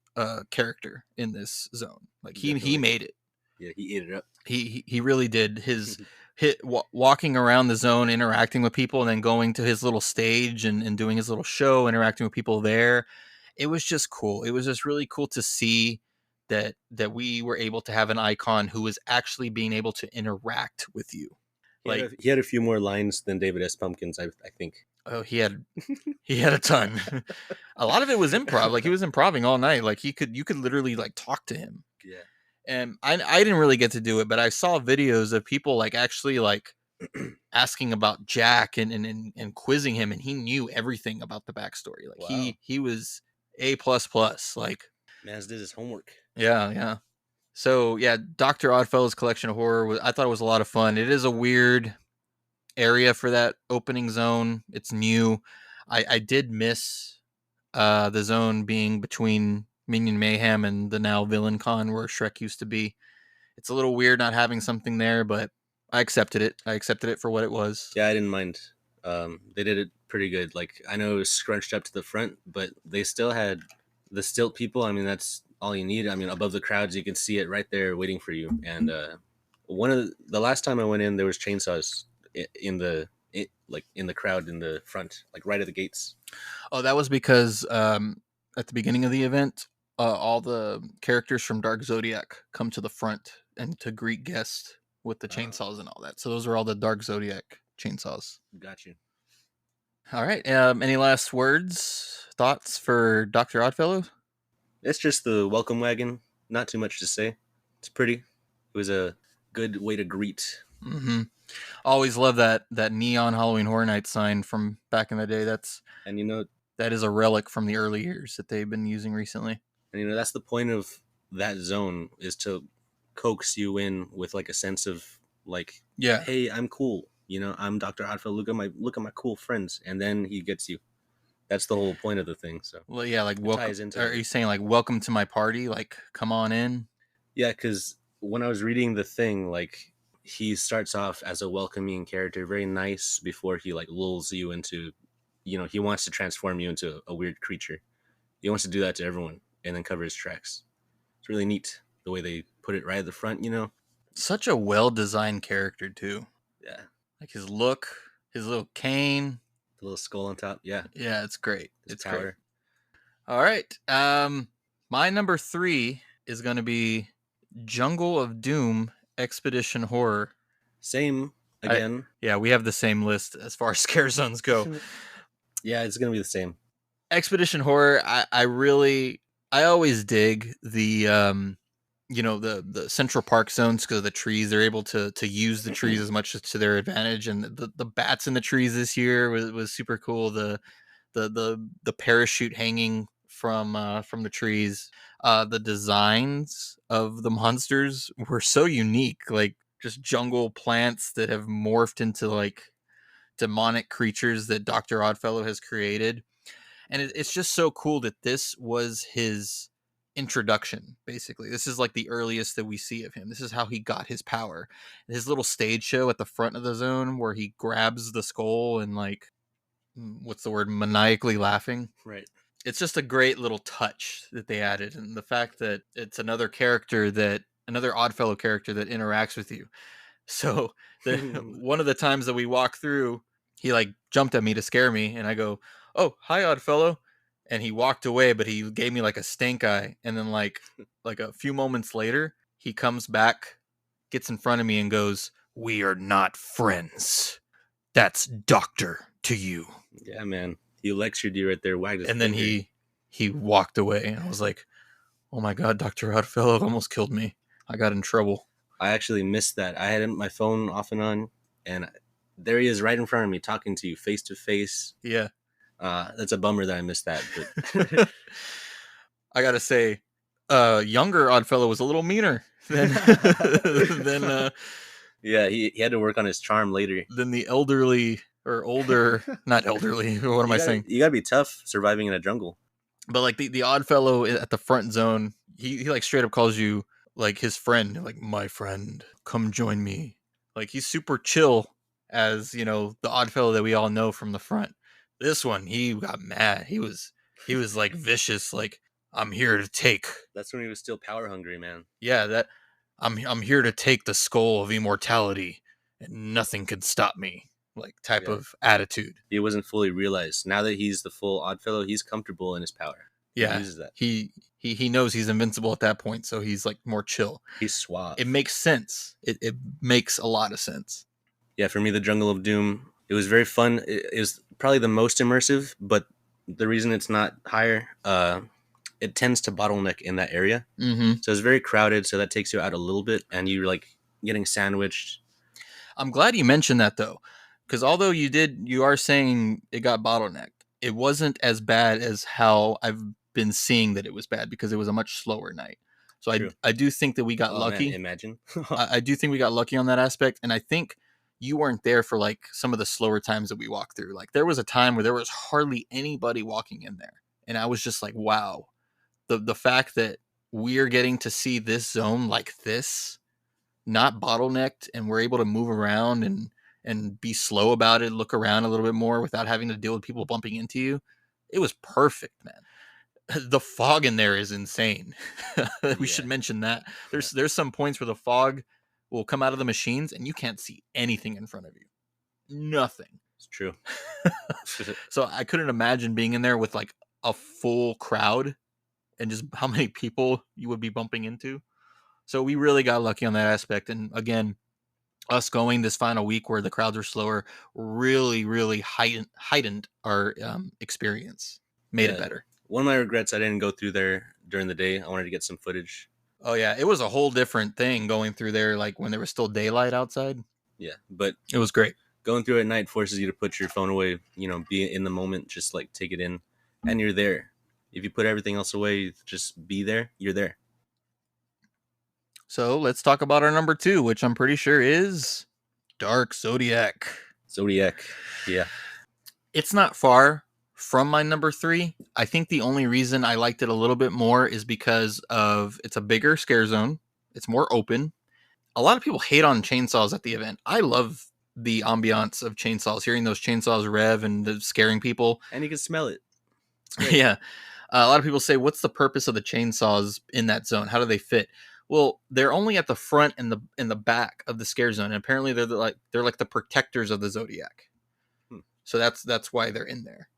[SPEAKER 1] character in this zone. Like he made it.
[SPEAKER 2] Yeah, he ate it up.
[SPEAKER 1] He really did. His walking around the zone, interacting with people, and then going to his little stage and doing his little show, interacting with people there. It was just cool. It was just really cool to see that we were able to have an icon who was actually being able to interact with you.
[SPEAKER 2] He had a few more lines than David S. Pumpkins, I think.
[SPEAKER 1] Oh, he had a ton. A lot of it was improv. Like he was improvising all night. Like you could literally like talk to him.
[SPEAKER 2] Yeah.
[SPEAKER 1] And I didn't really get to do it, but I saw videos of people like actually like asking about Jack and quizzing him, and he knew everything about the backstory. Like
[SPEAKER 2] Wow.
[SPEAKER 1] he was A plus plus. Like
[SPEAKER 2] Mans did his homework.
[SPEAKER 1] yeah. So yeah, Dr. Oddfellow's Collection of Horror I thought it was a lot of fun. It is a weird area for that opening zone. It's new. I did miss the zone being between Minion Mayhem and the now Villain Con where Shrek used to be. It's a little weird not having something there, but I accepted it. I accepted it for what it was.
[SPEAKER 2] Yeah, I didn't mind. They did it pretty good. Like I know it was scrunched up to the front, but they still had the stilt people. I mean, that's all you need. I mean, above the crowds, you can see it right there waiting for you. And the last time I went in, there was chainsaws in the crowd in the front, like right at the gates.
[SPEAKER 1] Oh, that was because at the beginning of the event, all the characters from Dark Zodiac come to the front and to greet guests with the chainsaws and all that. So those are all the Dark Zodiac chainsaws.
[SPEAKER 2] Got you.
[SPEAKER 1] All right. Any last words, thoughts for Dr. Oddfellow?
[SPEAKER 2] It's just the welcome wagon. Not too much to say. It's pretty. It was a good way to greet
[SPEAKER 1] Mm-hmm. Always love that neon Halloween Horror Night sign from back in the day.
[SPEAKER 2] And you know,
[SPEAKER 1] That is a relic from the early years that they've been using recently.
[SPEAKER 2] that's the point of that zone, is to coax you in with like a sense of like,
[SPEAKER 1] Yeah.
[SPEAKER 2] hey, I'm cool. I'm Dr. Oddfellow. Look at my cool friends, and then he gets you. That's the whole point of the thing. So
[SPEAKER 1] Well, yeah, like
[SPEAKER 2] it
[SPEAKER 1] welcome.
[SPEAKER 2] ties into
[SPEAKER 1] Are
[SPEAKER 2] that.
[SPEAKER 1] you saying like welcome to my party? Like, come on in.
[SPEAKER 2] Yeah, because when I was reading the thing, like he starts off as a welcoming character, very nice, before he like lulls you into, he wants to transform you into a weird creature. He wants to do that to everyone and then cover his tracks. It's really neat the way they put it right at the front.
[SPEAKER 1] Such a well designed character too.
[SPEAKER 2] Yeah,
[SPEAKER 1] Like his look, his little cane.
[SPEAKER 2] the little skull on top. Yeah,
[SPEAKER 1] Yeah, it's great.
[SPEAKER 2] his
[SPEAKER 1] It's great.
[SPEAKER 2] power.
[SPEAKER 1] All right. My number 3 is going to be Jungle of Doom Expedition Horror.
[SPEAKER 2] Same
[SPEAKER 1] I
[SPEAKER 2] again.
[SPEAKER 1] Yeah, we have the same list as far as scare zones go.
[SPEAKER 2] Yeah, it's gonna be the same.
[SPEAKER 1] Expedition Horror, I always dig the the Central Park zones because of the trees. They're able to use the trees as much to their advantage, and the bats in the trees this year was super cool. The parachute hanging from the trees. The designs of the monsters were so unique, like just jungle plants that have morphed into like demonic creatures that Dr. Oddfellow has created. And it's just so cool that this was his introduction. Basically, this is like the earliest that we see of him. This is how he got his power. His little stage show at the front of the zone where he grabs the skull and like, what's the word, maniacally laughing.
[SPEAKER 2] Right.
[SPEAKER 1] It's just a great little touch that they added, and the fact that it's another Oddfellow character that interacts with you. So one of the times that we walk through, he like jumped at me to scare me, and I go, "Oh, hi, Oddfellow," and he walked away, but he gave me like a stink eye, and then like a few moments later, he comes back, gets in front of me, and goes, "We are not friends. That's doctor to you."
[SPEAKER 2] Yeah, man. He lectured you right there, wagged his
[SPEAKER 1] And then
[SPEAKER 2] finger.
[SPEAKER 1] he walked away, and I was like, "Oh my god, Doctor Oddfellow almost killed me. I got in trouble."
[SPEAKER 2] I actually missed that. I had my phone off and on, and there he is right in front of me, talking to you face to face.
[SPEAKER 1] Yeah.
[SPEAKER 2] That's a bummer that I missed that, but
[SPEAKER 1] I gotta say, younger Oddfellow was a little meaner than than
[SPEAKER 2] yeah, he had to work on his charm later.
[SPEAKER 1] than the elderly or older, not elderly. What am
[SPEAKER 2] You
[SPEAKER 1] I
[SPEAKER 2] gotta
[SPEAKER 1] saying?
[SPEAKER 2] you gotta be tough surviving in a jungle.
[SPEAKER 1] But like the Oddfellow at the front zone, he like straight up calls you like his friend, like my friend, come join me. Like he's super chill as the Oddfellow that we all know from the front. This one, he got mad. He was like vicious, like I'm here to take.
[SPEAKER 2] That's when he was still power hungry, man.
[SPEAKER 1] Yeah, that I'm here to take the skull of immortality and nothing can stop me. Like type
[SPEAKER 2] Yeah,
[SPEAKER 1] of attitude.
[SPEAKER 2] he wasn't fully realized. Now that he's the full Oddfellow, he's comfortable in his power. He
[SPEAKER 1] Yeah.
[SPEAKER 2] uses that.
[SPEAKER 1] He knows he's invincible at that point, so he's like more chill.
[SPEAKER 2] He's suave.
[SPEAKER 1] It makes sense. It makes a lot of sense.
[SPEAKER 2] Yeah, for me, the Jungle of Doom, it was very fun. It was probably the most immersive, but the reason it's not higher, it tends to bottleneck in that area.
[SPEAKER 1] Mm-hmm.
[SPEAKER 2] So it's very crowded, so that takes you out a little bit, and you're like getting sandwiched.
[SPEAKER 1] I'm glad you mentioned that though, because although you are saying it got bottlenecked, it wasn't as bad as how I've been seeing that it was bad because it was a much slower night. So
[SPEAKER 2] True.
[SPEAKER 1] I do think that we got
[SPEAKER 2] Oh man,
[SPEAKER 1] lucky.
[SPEAKER 2] imagine.
[SPEAKER 1] I do think we got lucky on that aspect, and I think you weren't there for like some of the slower times that we walked through. Like there was a time where there was hardly anybody walking in there, and I was just like, wow, the fact that we're getting to see this zone like this, not bottlenecked, and we're able to move around and be slow about it, look around a little bit more without having to deal with people bumping into you. It was perfect, man. The fog in there is insane. We should
[SPEAKER 2] Yeah,
[SPEAKER 1] mention that. There's some points where the fog will come out of the machines and you can't see anything in front of you. Nothing.
[SPEAKER 2] it's true.
[SPEAKER 1] So I couldn't imagine being in there with like a full crowd and just how many people you would be bumping into. So we really got lucky on that aspect. And again, us going this final week where the crowds are slower really, really heightened our experience, made it
[SPEAKER 2] Yeah,
[SPEAKER 1] better.
[SPEAKER 2] one of my regrets, I didn't go through there during the day. I wanted to get some footage.
[SPEAKER 1] Oh yeah, it was a whole different thing going through there, like when there was still daylight outside.
[SPEAKER 2] Yeah, but
[SPEAKER 1] It was great.
[SPEAKER 2] going through it at night forces you to put your phone away. Be in the moment, just like take it in, and you're there. If you put everything else away, just be there. You're there.
[SPEAKER 1] So let's talk about our number 2, which I'm pretty sure is Dark Zodiac.
[SPEAKER 2] Zodiac. Yeah.
[SPEAKER 1] It's not far from my number 3. I think the only reason I liked it a little bit more is because of it's a bigger scare zone. It's more open. A lot of people hate on chainsaws at the event. I love the ambiance of chainsaws, hearing those chainsaws rev and the scaring people.
[SPEAKER 2] And you can smell it.
[SPEAKER 1] Yeah. A lot of people say, what's the purpose of the chainsaws in that zone? How do they fit? Well, they're only at the front and the back of the scare zone. And apparently they're like the protectors of the Zodiac. So that's why they're in there.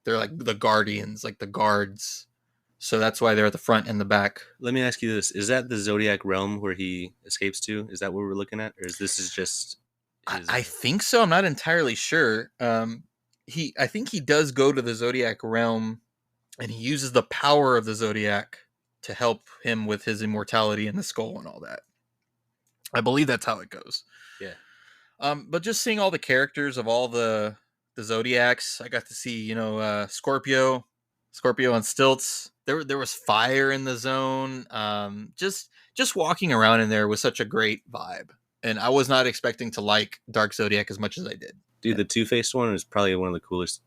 [SPEAKER 1] They're like the guardians, like the guards. So that's why they're at the front and the back.
[SPEAKER 2] Let me ask you this: is that the Zodiac realm where he escapes to? Is that what we're looking at, or is this just?
[SPEAKER 1] I think so. I'm not entirely sure. I think he does go to the Zodiac realm, and he uses the power of the Zodiac to help him with his immortality and the skull and all that. I believe that's how it goes.
[SPEAKER 2] Yeah.
[SPEAKER 1] But just seeing all the characters of all the Zodiacs, I got to see, Scorpio on stilts. There was fire in the zone. Just walking around in there was such a great vibe, and I was not expecting to like Dark Zodiac as much as I did.
[SPEAKER 2] Dude, the Two-Faced one is probably one of the coolest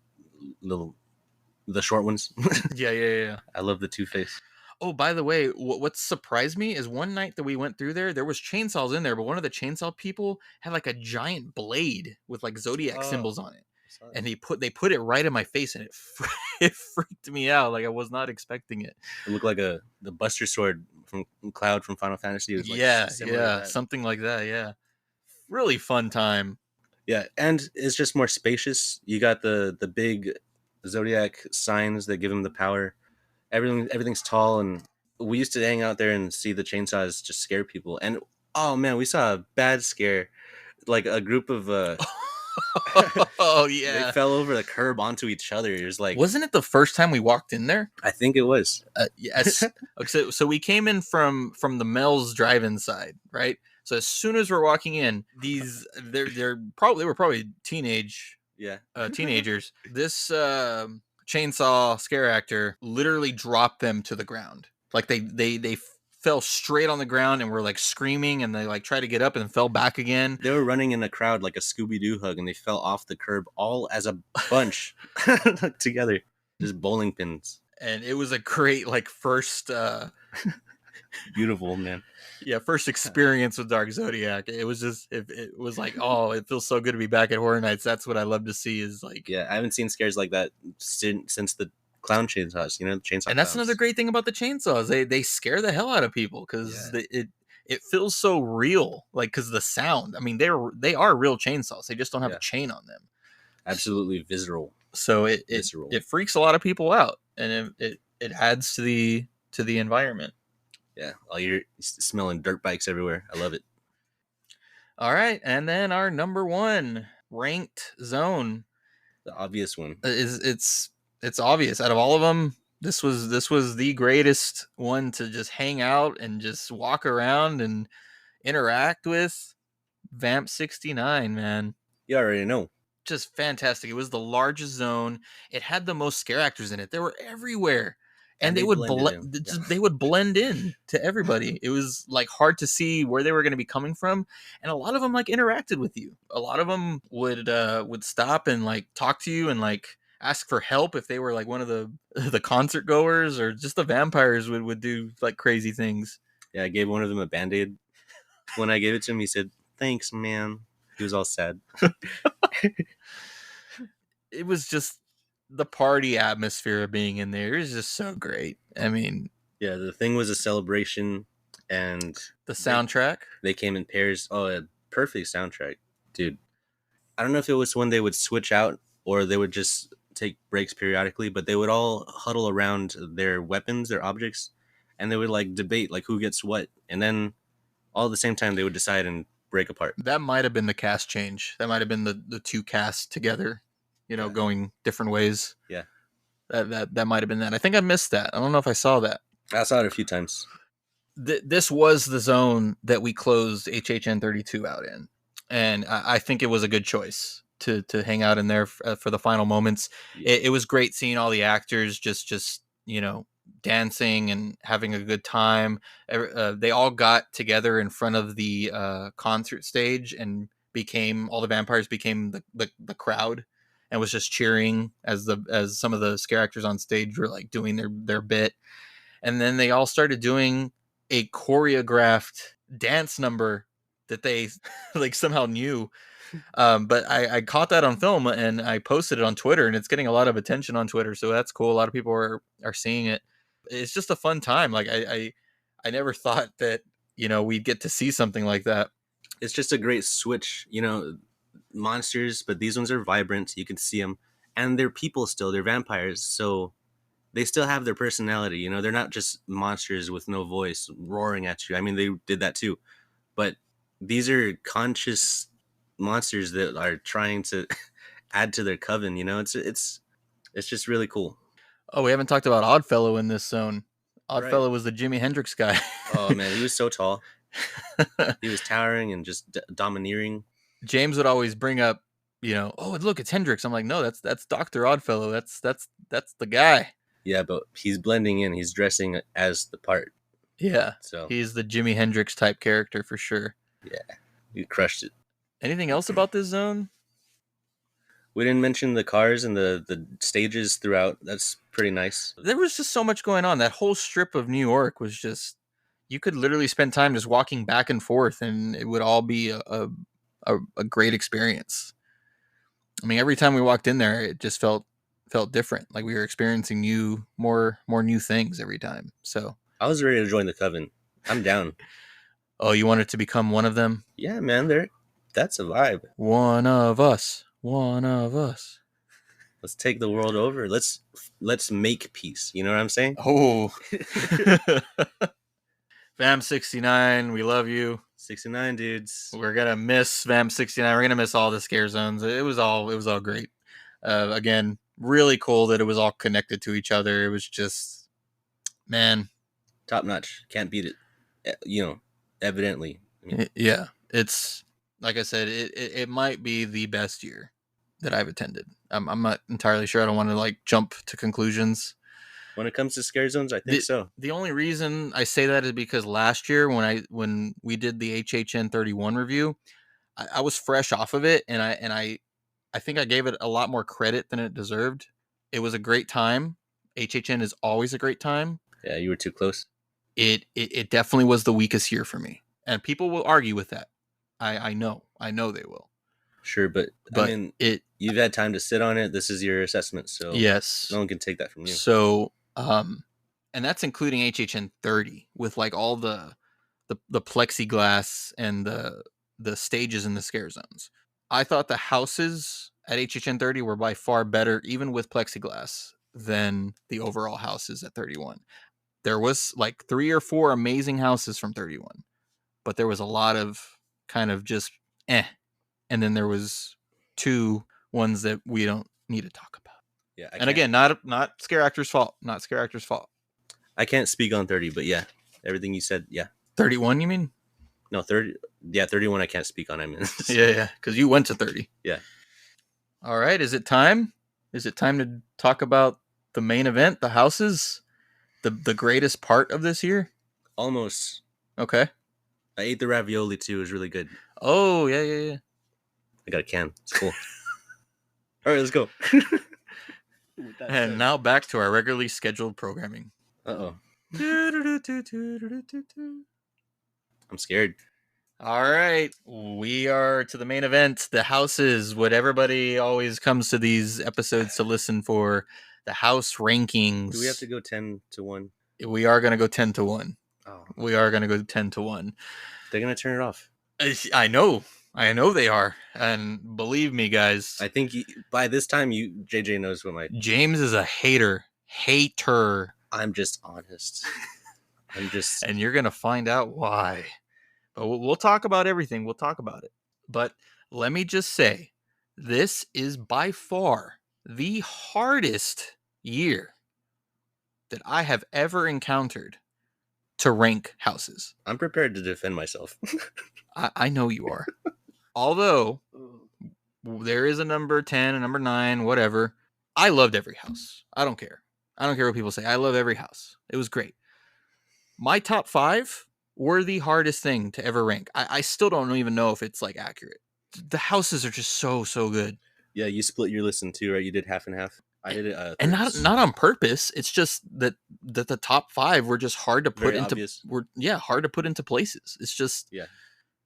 [SPEAKER 2] the short ones.
[SPEAKER 1] Yeah.
[SPEAKER 2] I love the Two-Face.
[SPEAKER 1] Oh, by the way, what surprised me is one night that we went through there was chainsaws in there, but one of the chainsaw people had like a giant blade with like Zodiac symbols on it. And they put it right in my face, and it freaked me out. Like I was not expecting it.
[SPEAKER 2] It looked like the Buster Sword from Cloud from Final Fantasy. It was like
[SPEAKER 1] yeah, something like that. Yeah, really fun time.
[SPEAKER 2] Yeah, and it's just more spacious. You got the big Zodiac signs that give him the power. Everything's tall, and we used to hang out there and see the chainsaws just scare people. And oh man, we saw a bad scare. Like a group of
[SPEAKER 1] oh yeah,
[SPEAKER 2] they fell over the curb onto each other. It was like,
[SPEAKER 1] wasn't it the first time we walked in there?
[SPEAKER 2] I think it was.
[SPEAKER 1] Yes. Okay, so we came in from the Mel's drive-in side, right? So as soon as we're walking in, they were probably teenagers. This chainsaw scare actor literally dropped them to the ground. Like they fell straight on the ground and were like screaming, and they like tried to get up and fell back again.
[SPEAKER 2] They were running in a crowd like a Scooby-Doo hug, and they fell off the curb all as a bunch together, just bowling pins.
[SPEAKER 1] And it was a great like first
[SPEAKER 2] beautiful, man.
[SPEAKER 1] Yeah, first experience with Dark Zodiac. It was just it was like, oh, it feels so good to be back at Horror Nights. That's what I love to see is like,
[SPEAKER 2] yeah, I haven't seen scares like that since the clown chainsaws, the chainsaw.
[SPEAKER 1] And that's another great thing about the chainsaws. They scare the hell out of people because it feels so real, like because the sound. I mean, they are real chainsaws. They just don't have a chain on them.
[SPEAKER 2] Absolutely visceral.
[SPEAKER 1] So it freaks a lot of people out, and it adds to the environment.
[SPEAKER 2] Yeah, all you're smelling dirt bikes everywhere. I love it.
[SPEAKER 1] All right, and then our number 1 ranked zone,
[SPEAKER 2] the obvious one,
[SPEAKER 1] is it's obvious. Out of all of them, this was the greatest one to just hang out and just walk around and interact with. Vamp 69, man.
[SPEAKER 2] You already know.
[SPEAKER 1] Just fantastic. It was the largest zone. It had the most scare actors in it. They were everywhere. And they would blend in to everybody. It was like hard to see where they were going to be coming from, and a lot of them like interacted with you. A lot of them would stop and like talk to you and like ask for help if they were like one of the concert goers, or just the vampires would do like crazy things.
[SPEAKER 2] Yeah, I gave one of them a Band-Aid. When I gave it to him, he said, "Thanks, man." He was all sad.
[SPEAKER 1] It was just the party atmosphere of being in there is just so great. I mean,
[SPEAKER 2] yeah, the thing was a celebration, and
[SPEAKER 1] the soundtrack.
[SPEAKER 2] They came in pairs. Oh, a perfect soundtrack, dude. I don't know if it was when they would switch out or they would just take breaks periodically, but they would all huddle around their weapons, their objects, and they would like debate like who gets what, and then all at the same time they would decide and break apart.
[SPEAKER 1] That might have been the cast change. That might have been the two casts together, going different ways.
[SPEAKER 2] Yeah.
[SPEAKER 1] That might have been that. I think I missed that. I don't know if I saw that.
[SPEAKER 2] I saw it a few times.
[SPEAKER 1] This was the zone that we closed HHN32 out in. and I think it was a good choice to hang out in there for the final moments.
[SPEAKER 2] Yeah.
[SPEAKER 1] It was great seeing all the actors just dancing and having a good time. They all got together in front of the concert stage and became all the vampires became the crowd and was just cheering as some of the scare actors on stage were like doing their bit, and then they all started doing a choreographed dance number that they like somehow knew. But I caught that on film and I posted it on Twitter, and it's getting a lot of attention on Twitter, so that's cool. A lot of people are seeing it. It's just a fun time. Like I never thought that we'd get to see something like that.
[SPEAKER 2] It's just a great switch, monsters, but these ones are vibrant. You can see them, and they're people still. They're vampires, so they still have their personality. They're not just monsters with no voice roaring at you. I mean, they did that too, but these are conscious monsters that are trying to add to their coven. It's just really cool.
[SPEAKER 1] Oh, we haven't talked about Oddfellow in this zone.
[SPEAKER 2] Right.
[SPEAKER 1] Oddfellow was the Jimi Hendrix guy.
[SPEAKER 2] Oh man, he was so tall. He was towering and just domineering.
[SPEAKER 1] James would always bring up, oh look, it's Hendrix. I'm like, no, that's Dr. Oddfellow. That's the guy.
[SPEAKER 2] Yeah, but he's blending in. He's dressing as the part.
[SPEAKER 1] Yeah.
[SPEAKER 2] So
[SPEAKER 1] He's the Jimi Hendrix type character for sure.
[SPEAKER 2] yeah, he crushed it.
[SPEAKER 1] Anything else about this zone?
[SPEAKER 2] We didn't mention the cars and the stages throughout. That's pretty nice.
[SPEAKER 1] There was just so much going on. That whole strip of New York was just, you could literally spend time just walking back and forth, and it would all be a great experience. I mean, every time we walked in there, it just felt different. Like we were experiencing more new things every time. So
[SPEAKER 2] I was ready to join the coven. I'm down.
[SPEAKER 1] oh, you wanted to become one of them?
[SPEAKER 2] Yeah, man, that's a vibe.
[SPEAKER 1] One of us. One of us.
[SPEAKER 2] Let's take the world over. Let's make peace. You know what I'm saying?
[SPEAKER 1] Oh. Vam69, we love you.
[SPEAKER 2] 69 dudes.
[SPEAKER 1] We're gonna miss Vam69. We're gonna miss all the scare zones. It was all great. Again, really cool that it was all connected to each other. It was just, man,
[SPEAKER 2] Top notch. Can't beat it. Evidently.
[SPEAKER 1] yeah. It's like I said, it might be the best year that I've attended. I'm not entirely sure. I don't want to like jump to conclusions.
[SPEAKER 2] When it comes to scare zones, I think so.
[SPEAKER 1] The only reason I say that is because last year when we did the HHN31 review, I was fresh off of it, and I think I gave it a lot more credit than it deserved. It was a great time. HHN is always a great time.
[SPEAKER 2] Yeah, you were too close.
[SPEAKER 1] It definitely was the weakest year for me, and people will argue with that. I know they will.
[SPEAKER 2] Sure, but I mean, you've had time to sit on it. This is your assessment, so
[SPEAKER 1] yes,
[SPEAKER 2] no one can take that from you.
[SPEAKER 1] So, and that's including HHN30 with like all the plexiglass and the stages in the scare zones. I thought the houses at HHN30 were by far better, even with plexiglass, than the overall houses at 31. There was like 3 or 4 amazing houses from 31, but there was a lot of kind of just and then there was 2 ones that we don't need to talk about.
[SPEAKER 2] Yeah,
[SPEAKER 1] and again, not scare actors' fault. Not scare actors' fault.
[SPEAKER 2] I can't speak on 30, but yeah, everything you said, yeah.
[SPEAKER 1] 31, you mean?
[SPEAKER 2] No, 30. Yeah, 31 I can't speak on. I mean,
[SPEAKER 1] yeah, because you went to 30.
[SPEAKER 2] Yeah.
[SPEAKER 1] All right, is it time? Is it time to talk about the main event, the houses, the greatest part of this year?
[SPEAKER 2] Almost.
[SPEAKER 1] Okay.
[SPEAKER 2] I ate the ravioli too. It was really good.
[SPEAKER 1] Oh, yeah.
[SPEAKER 2] I got a can. It's cool. All right, let's go.
[SPEAKER 1] And now back to our regularly scheduled programming.
[SPEAKER 2] Uh-oh. I'm scared.
[SPEAKER 1] All right, we are to the main event, the houses, what everybody always comes to these episodes to listen for, the house rankings.
[SPEAKER 2] Do we have to go 10-1?
[SPEAKER 1] We are going to go 10-1.
[SPEAKER 2] Oh.
[SPEAKER 1] We are going to go 10-1.
[SPEAKER 2] They're going to turn it off.
[SPEAKER 1] I know they are. And believe me, guys.
[SPEAKER 2] I think by this time, JJ knows what
[SPEAKER 1] James is a hater.
[SPEAKER 2] I'm just honest.
[SPEAKER 1] And you're going to find out why. But we'll talk about everything. We'll talk about it. But let me just say, this is by far the hardest year that I have ever encountered to rank houses.
[SPEAKER 2] I'm prepared to defend myself.
[SPEAKER 1] I know you are. Although there is a number 10, a number 9, whatever. I loved every house. I don't care. I don't care what people say. I love every house. It was great. My top 5 were the hardest thing to ever rank. I still don't even know if it's like accurate. The houses are just so good.
[SPEAKER 2] Yeah, you split your list in two, right? You did half and half. I did it
[SPEAKER 1] And
[SPEAKER 2] thirds.
[SPEAKER 1] not on purpose. It's just that the top 5 were just hard to put
[SPEAKER 2] Very
[SPEAKER 1] into
[SPEAKER 2] obvious.
[SPEAKER 1] hard to put into places. It's just
[SPEAKER 2] Yeah.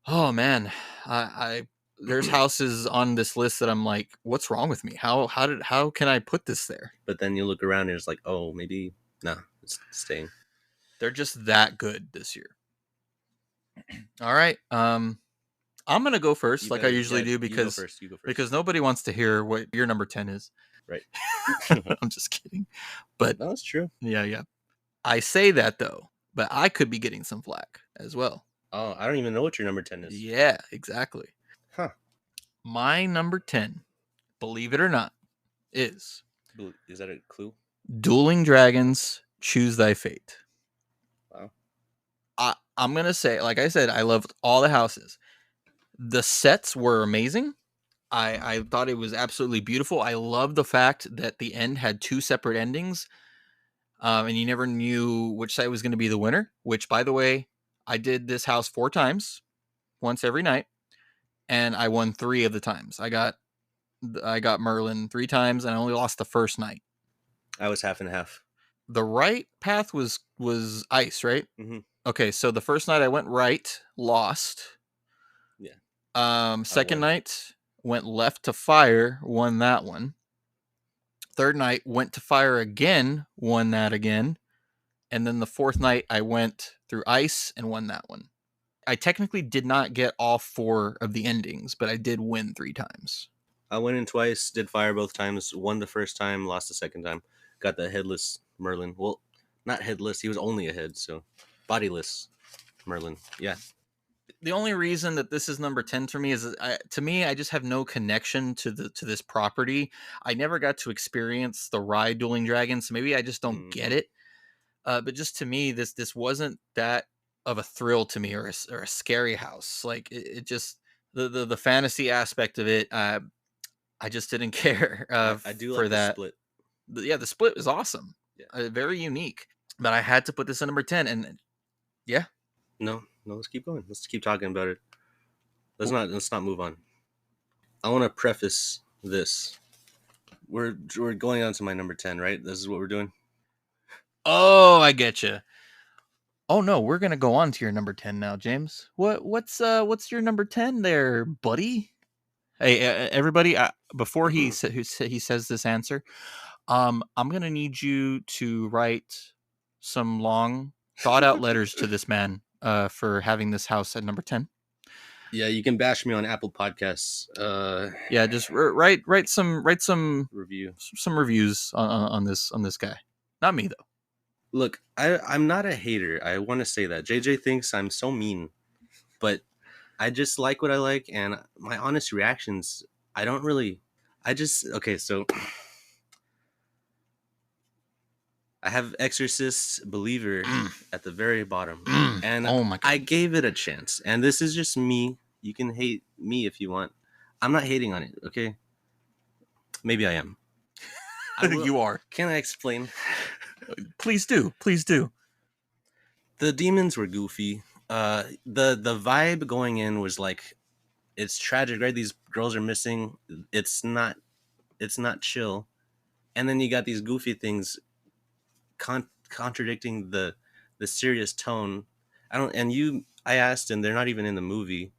[SPEAKER 1] oh man. I there's houses on this list that I'm like, what's wrong with me? How can I put this there?
[SPEAKER 2] But then you look around and it's like, oh, maybe no, it's staying.
[SPEAKER 1] They're just that good this year. All right. I'm gonna go first, like I usually do, because
[SPEAKER 2] you go first.
[SPEAKER 1] because nobody wants to hear what your number 10 is.
[SPEAKER 2] Right.
[SPEAKER 1] I'm just kidding. But
[SPEAKER 2] no, that's true.
[SPEAKER 1] Yeah. I say that though, but I could be getting some flack as well.
[SPEAKER 2] Oh, I don't even know what your number 10 is.
[SPEAKER 1] Yeah, exactly.
[SPEAKER 2] Huh.
[SPEAKER 1] My number 10, believe it or not, is
[SPEAKER 2] that a clue?
[SPEAKER 1] Dueling Dragons, Choose Thy Fate.
[SPEAKER 2] Wow.
[SPEAKER 1] I'm gonna say, like I said, I loved all the houses. The sets were amazing. I thought it was absolutely beautiful. I love the fact that the end had 2 separate endings, and you never knew which side was going to be the winner. Which, by the way, I did this house 4 times, once every night, and I won 3 of the times. I got Merlin 3 times, and I only lost the first night.
[SPEAKER 2] I was half and half.
[SPEAKER 1] The right path was ice, right?
[SPEAKER 2] Mm-hmm.
[SPEAKER 1] Okay, so the first night I went right, lost.
[SPEAKER 2] Yeah.
[SPEAKER 1] Second night went left to fire, won that one. Third night went to fire again, won that again. And then the fourth night I went through ice and won that one. I technically did not get all 4 of the endings, but I did win 3 times.
[SPEAKER 2] I went in twice, did fire both times, won the first time, lost the second time. Got the headless Merlin. Well, not headless, he was only a head, so bodiless Merlin. Yeah.
[SPEAKER 1] The only reason that this is number 10 for me is to me, I just have no connection to this property. I never got to experience the ride Dueling Dragons, so maybe I just don't get it. But just to me, this wasn't that of a thrill to me, or a scary house. Like it just the fantasy aspect of it. I just didn't care
[SPEAKER 2] I do
[SPEAKER 1] for
[SPEAKER 2] like
[SPEAKER 1] that.
[SPEAKER 2] the split.
[SPEAKER 1] The split was awesome.
[SPEAKER 2] Yeah.
[SPEAKER 1] Very unique. But I had to put this at number 10, and yeah.
[SPEAKER 2] No, let's keep going. Let's keep talking about it. Let's not move on. I want to preface this. We're going on to my number 10, right? This is what we're doing.
[SPEAKER 1] Oh, I get you. Oh no, we're gonna go on to your number 10 now, James. What's your number 10 there, buddy? Hey, everybody! Before he says this answer, I'm gonna need you to write some long, thought out letters to this man for having this house at number 10.
[SPEAKER 2] Yeah, you can bash me on Apple Podcasts.
[SPEAKER 1] Yeah, just write some reviews on this guy. Not me though.
[SPEAKER 2] Look, I'm not a hater. I want to say that JJ thinks I'm so mean, but I just like what I like, and my honest reactions. I don't really. Okay. So I have Exorcist Believer at the very bottom, and
[SPEAKER 1] oh my God.
[SPEAKER 2] I gave it a chance. And this is just me. You can hate me if you want. I'm not hating on it. Okay. Maybe I am.
[SPEAKER 1] You are.
[SPEAKER 2] Can I explain?
[SPEAKER 1] Please do.
[SPEAKER 2] The demons were goofy. The vibe going in was like, it's tragic, right? These girls are missing. It's not chill. And then you got these goofy things contradicting the serious tone. I asked, and they're not even in the movie.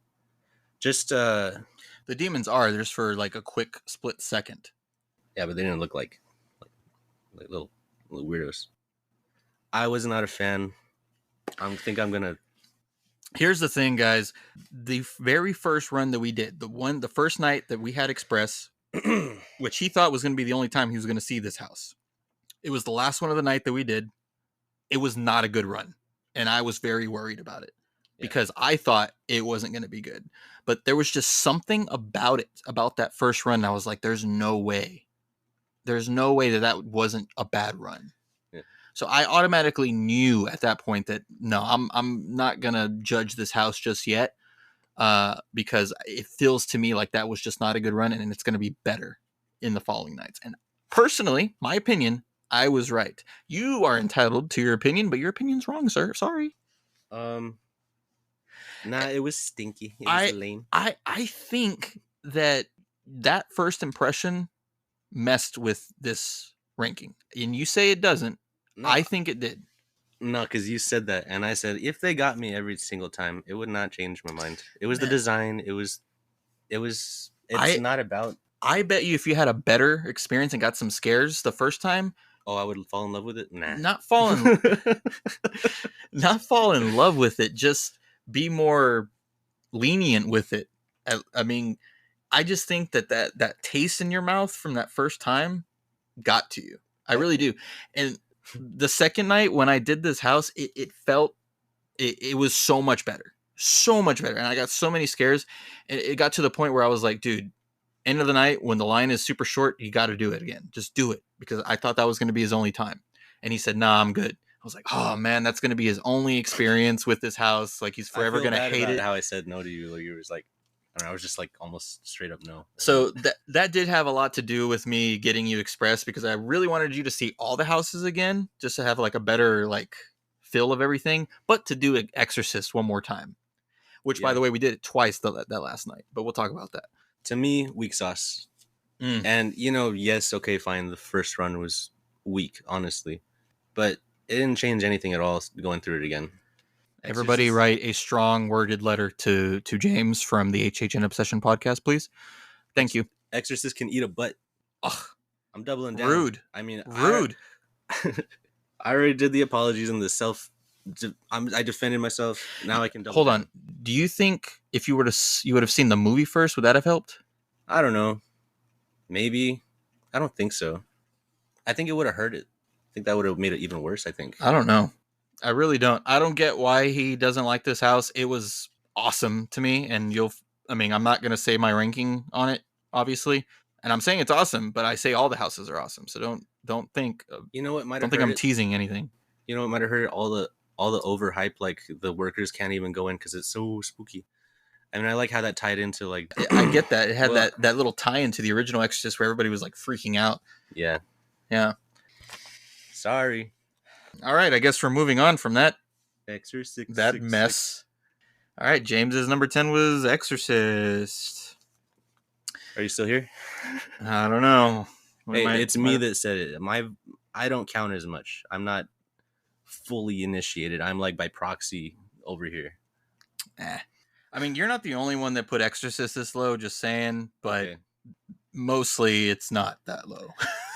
[SPEAKER 2] Just
[SPEAKER 1] the demons are just for like a quick split second.
[SPEAKER 2] Yeah, but they didn't look like little weirdos. I was not a fan. I think I'm gonna.
[SPEAKER 1] Here's the thing, guys. The very first run that we did, the first night that we had Express, which he thought was going to be the only time he was going to see this house. It was the last one of the night that we did. It was not a good run, and I was very worried about it because I thought it wasn't going to be good. But there was just something about it, about that first run. I was like, there's no way that wasn't a bad run.
[SPEAKER 2] Yeah.
[SPEAKER 1] So I automatically knew at that point that no, I'm not gonna judge this house just yet. because it feels to me like that was just not a good run, and it's going to be better in the following nights. And personally, my opinion, I was right. You are entitled to your opinion, but your opinion's wrong, sir. Sorry.
[SPEAKER 2] Um, nah, it was stinky. It was
[SPEAKER 1] I
[SPEAKER 2] lame.
[SPEAKER 1] I think that that first impression messed with this ranking. And you say it doesn't.
[SPEAKER 2] No,
[SPEAKER 1] I think it did.
[SPEAKER 2] no, because you said that, and I said if they got me every single time, it would not change my mind. It was the
[SPEAKER 1] Man,
[SPEAKER 2] design. It was. It was. It's
[SPEAKER 1] I
[SPEAKER 2] not about.
[SPEAKER 1] I bet you if you had a better experience and got some scares the first time,
[SPEAKER 2] Oh, I would fall in love with it. Nah.
[SPEAKER 1] not fall in not fall in love with it, just be more lenient with it. I mean, I just think that taste in your mouth from that first time got to you. I really
[SPEAKER 2] Okay.
[SPEAKER 1] do. And the second night when I did this house, it felt it was so much better. So much better. And I got so many scares. And it got to the point where I was like, dude, end of the night when the line is super short, you got to do it again. Just do it, because I thought that was going to be his only time. And he said, "Nah, I'm good." I was like, "Oh man, that's going to be his only experience with this house. Like he's
[SPEAKER 2] I
[SPEAKER 1] forever
[SPEAKER 2] feel
[SPEAKER 1] going to
[SPEAKER 2] bad
[SPEAKER 1] hate
[SPEAKER 2] about
[SPEAKER 1] it."
[SPEAKER 2] how I said no to you. Like you was like, I don't know, I was just like almost straight up no.
[SPEAKER 1] So that did have a lot to do with me getting you Express, because I really wanted you to see all the houses again, just to have like a better like feel of everything, but to do Exorcist one more time. Which, by
[SPEAKER 2] Yeah.
[SPEAKER 1] the way, we did it twice that last night, but we'll talk about that.
[SPEAKER 2] To me, weak sauce.
[SPEAKER 1] Mm.
[SPEAKER 2] And yes, okay, fine. The first run was weak, honestly, but it didn't change anything at all going through it again.
[SPEAKER 1] Everybody
[SPEAKER 2] Exorcist,
[SPEAKER 1] write a strong worded letter to James from the HHN Obsession podcast, please. Thank
[SPEAKER 2] Ex-
[SPEAKER 1] you.
[SPEAKER 2] Exorcist can eat a butt.
[SPEAKER 1] Ugh,
[SPEAKER 2] I'm doubling down.
[SPEAKER 1] rude.
[SPEAKER 2] I mean,
[SPEAKER 1] Rude.
[SPEAKER 2] I already did the apologies and the self. I defended myself. Now I can double
[SPEAKER 1] Hold on.
[SPEAKER 2] down.
[SPEAKER 1] Do you think if you were to you would have seen the movie first, would that have helped?
[SPEAKER 2] I don't know. Maybe. I don't think so. I think it would have hurt it. I think that would have made it even worse. I think.
[SPEAKER 1] I don't know. I really don't. I don't get why he doesn't like this house. It was awesome to me, and I mean, I'm not gonna say my ranking on it, obviously, and I'm saying it's awesome, but I say all the houses are awesome. So
[SPEAKER 2] You know what might
[SPEAKER 1] don't
[SPEAKER 2] have
[SPEAKER 1] think
[SPEAKER 2] hurt
[SPEAKER 1] I'm
[SPEAKER 2] it?
[SPEAKER 1] teasing anything.
[SPEAKER 2] You know what might have hurt it? All the overhype. Like the workers can't even go in because it's so spooky. I mean, I like how that tied into like.
[SPEAKER 1] I get that. It had
[SPEAKER 2] Well,
[SPEAKER 1] that little tie into the original Exorcist where everybody was like freaking out.
[SPEAKER 2] yeah.
[SPEAKER 1] Yeah.
[SPEAKER 2] Sorry.
[SPEAKER 1] All right. I guess we're moving on from that
[SPEAKER 2] Exorcist 666.
[SPEAKER 1] mess. All right. James's number 10 was Exorcist.
[SPEAKER 2] Are you still here?
[SPEAKER 1] I don't know.
[SPEAKER 2] Hey, it's me that said it. I don't count as much. I'm not fully initiated. I'm like by proxy over here.
[SPEAKER 1] I mean, you're not the only one that put Exorcist this low, just saying, but
[SPEAKER 2] Okay.
[SPEAKER 1] mostly it's not that low.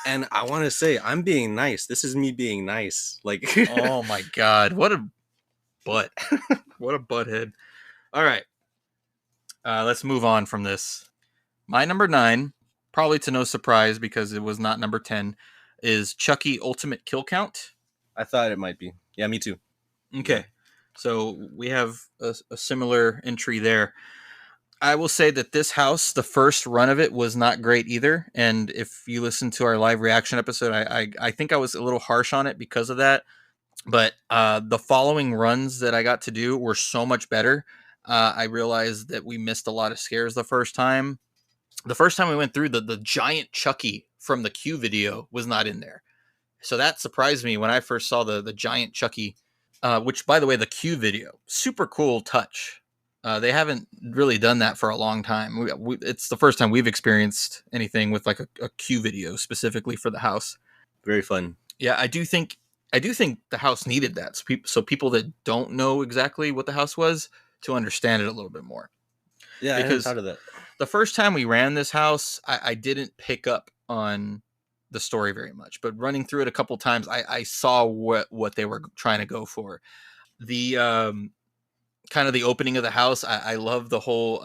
[SPEAKER 2] And I want to say I'm being nice. This is me being nice. Like,
[SPEAKER 1] Oh my God. What a butt. What a butthead. All right. Let's move on from this. My number 9, probably to no surprise because it was not number 10, is Chucky Ultimate Kill Count.
[SPEAKER 2] I thought it might be. Yeah, me too.
[SPEAKER 1] Okay. So we have a similar entry there. I will say that this house, the first run of it was not great either. And if you listen to our live reaction episode, I think I was a little harsh on it because of that. But the following runs that I got to do were so much better. I realized that we missed a lot of scares the first time. The first time we went through, the giant Chucky from the Q video was not in there. So that surprised me when I first saw the giant Chucky, which, by the way, the Q video, super cool touch. They haven't really done that for a long time. It's the first time we've experienced anything with like a Q video specifically for the house.
[SPEAKER 2] Very fun.
[SPEAKER 1] Yeah, I do think the house needed that, so people that don't know exactly what the house was to understand it a little bit more.
[SPEAKER 2] Yeah, I hadn't
[SPEAKER 1] Because
[SPEAKER 2] thought of that.
[SPEAKER 1] the first time we ran this house, I didn't pick up on the story very much, but running through it a couple times, I saw what they were trying to go for. The kind of the opening of the house, I love the whole.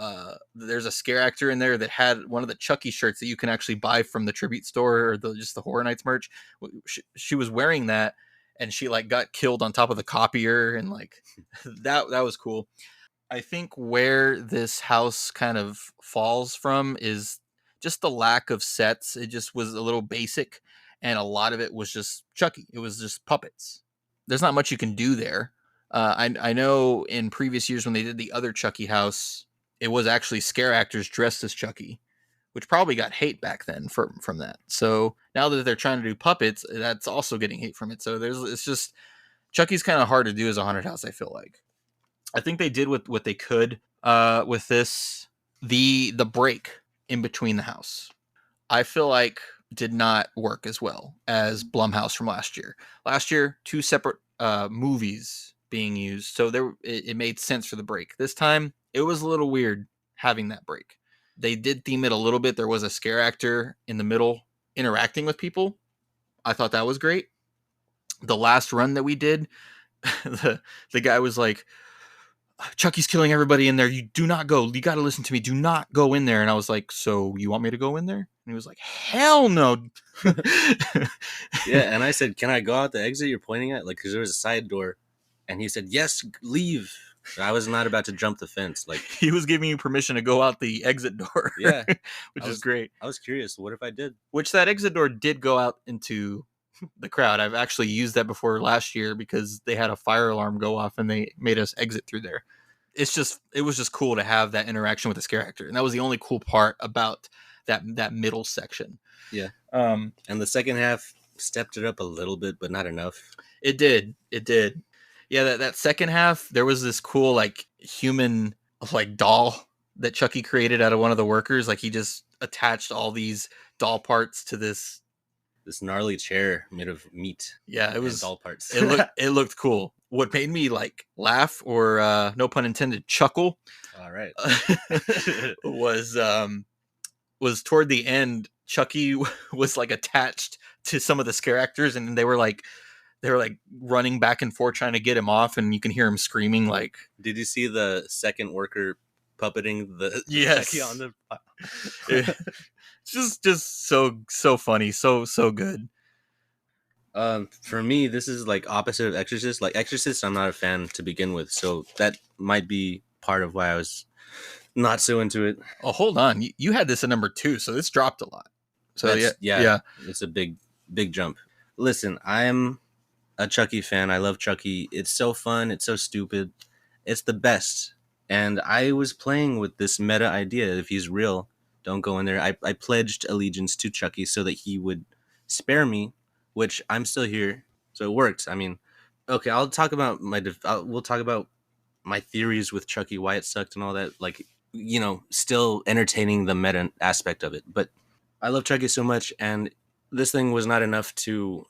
[SPEAKER 1] There's a scare actor in there that had one of the Chucky shirts that you can actually buy from the Tribute store or just the Horror Nights merch. She was wearing that, and she like got killed on top of the copier, and like that was cool. I think where this house kind of falls from is just the lack of sets. It just was a little basic, and a lot of it was just Chucky. It was just puppets. There's not much you can do there. I know in previous years when they did the other Chucky house, it was actually scare actors dressed as Chucky, which probably got hate back then from that. So now that they're trying to do puppets, that's also getting hate from it. So it's just Chucky's kind of hard to do as a haunted house. I feel like I think they did what they could with this. The break in between the house, I feel like did not work as well as Blumhouse from last year. Last year, two separate movies being used, so it made sense for the break. This time, it was a little weird having that break. They did theme it a little bit. There was a scare actor in the middle interacting with people. I thought that was great. The last run that we did, the guy was like, Chucky's killing everybody in there. You do not go. You got to listen to me. Do not go in there. And I was like, so you want me to go in there? And he was like, hell no.
[SPEAKER 2] Yeah. And I said, can I go out the exit you're pointing at? Like, because there was a side door. And he said, yes, leave. I was not about to jump the fence. Like,
[SPEAKER 1] he was giving you permission to go out the exit door.
[SPEAKER 2] Yeah.
[SPEAKER 1] Which is great.
[SPEAKER 2] I was curious. What if I did?
[SPEAKER 1] Which that exit door did go out into the crowd. I've actually used that before last year because they had a fire alarm go off and they made us exit through there. It was just cool to have that interaction with the scare actor. And that was the only cool part about that middle section.
[SPEAKER 2] Yeah. And the second half stepped it up a little bit, but not enough.
[SPEAKER 1] It did. Yeah, that second half, there was this cool like human like doll that Chucky created out of one of the workers. Like he just attached all these doll parts to this
[SPEAKER 2] gnarly chair made of meat.
[SPEAKER 1] Yeah, it was
[SPEAKER 2] doll parts.
[SPEAKER 1] it looked cool. What made me like laugh or no pun intended chuckle.
[SPEAKER 2] All right.
[SPEAKER 1] was toward the end. Chucky was like attached to some of the scare actors, and they were like running back and forth trying to get him off, and you can hear him screaming. Like,
[SPEAKER 2] did you see the second worker puppeting the
[SPEAKER 1] Chucky on the? just so funny, so good.
[SPEAKER 2] For me, this is like opposite of Exorcist. Like Exorcist, I'm not a fan to begin with, so that might be part of why I was not so into it.
[SPEAKER 1] Oh, hold on, you had this at number 2, so this dropped a lot. So yeah,
[SPEAKER 2] it's a big jump. Listen, I'm a Chucky fan. I love Chucky. It's so fun. It's so stupid. It's the best. And I was playing with this meta idea. If he's real, don't go in there. I pledged allegiance to Chucky so that he would spare me, which I'm still here. So it worked. I mean, okay, I'll talk about we'll talk about my theories with Chucky, why it sucked and all that. Like, you know, still entertaining the meta aspect of it. But I love Chucky so much, and this thing was not enough to.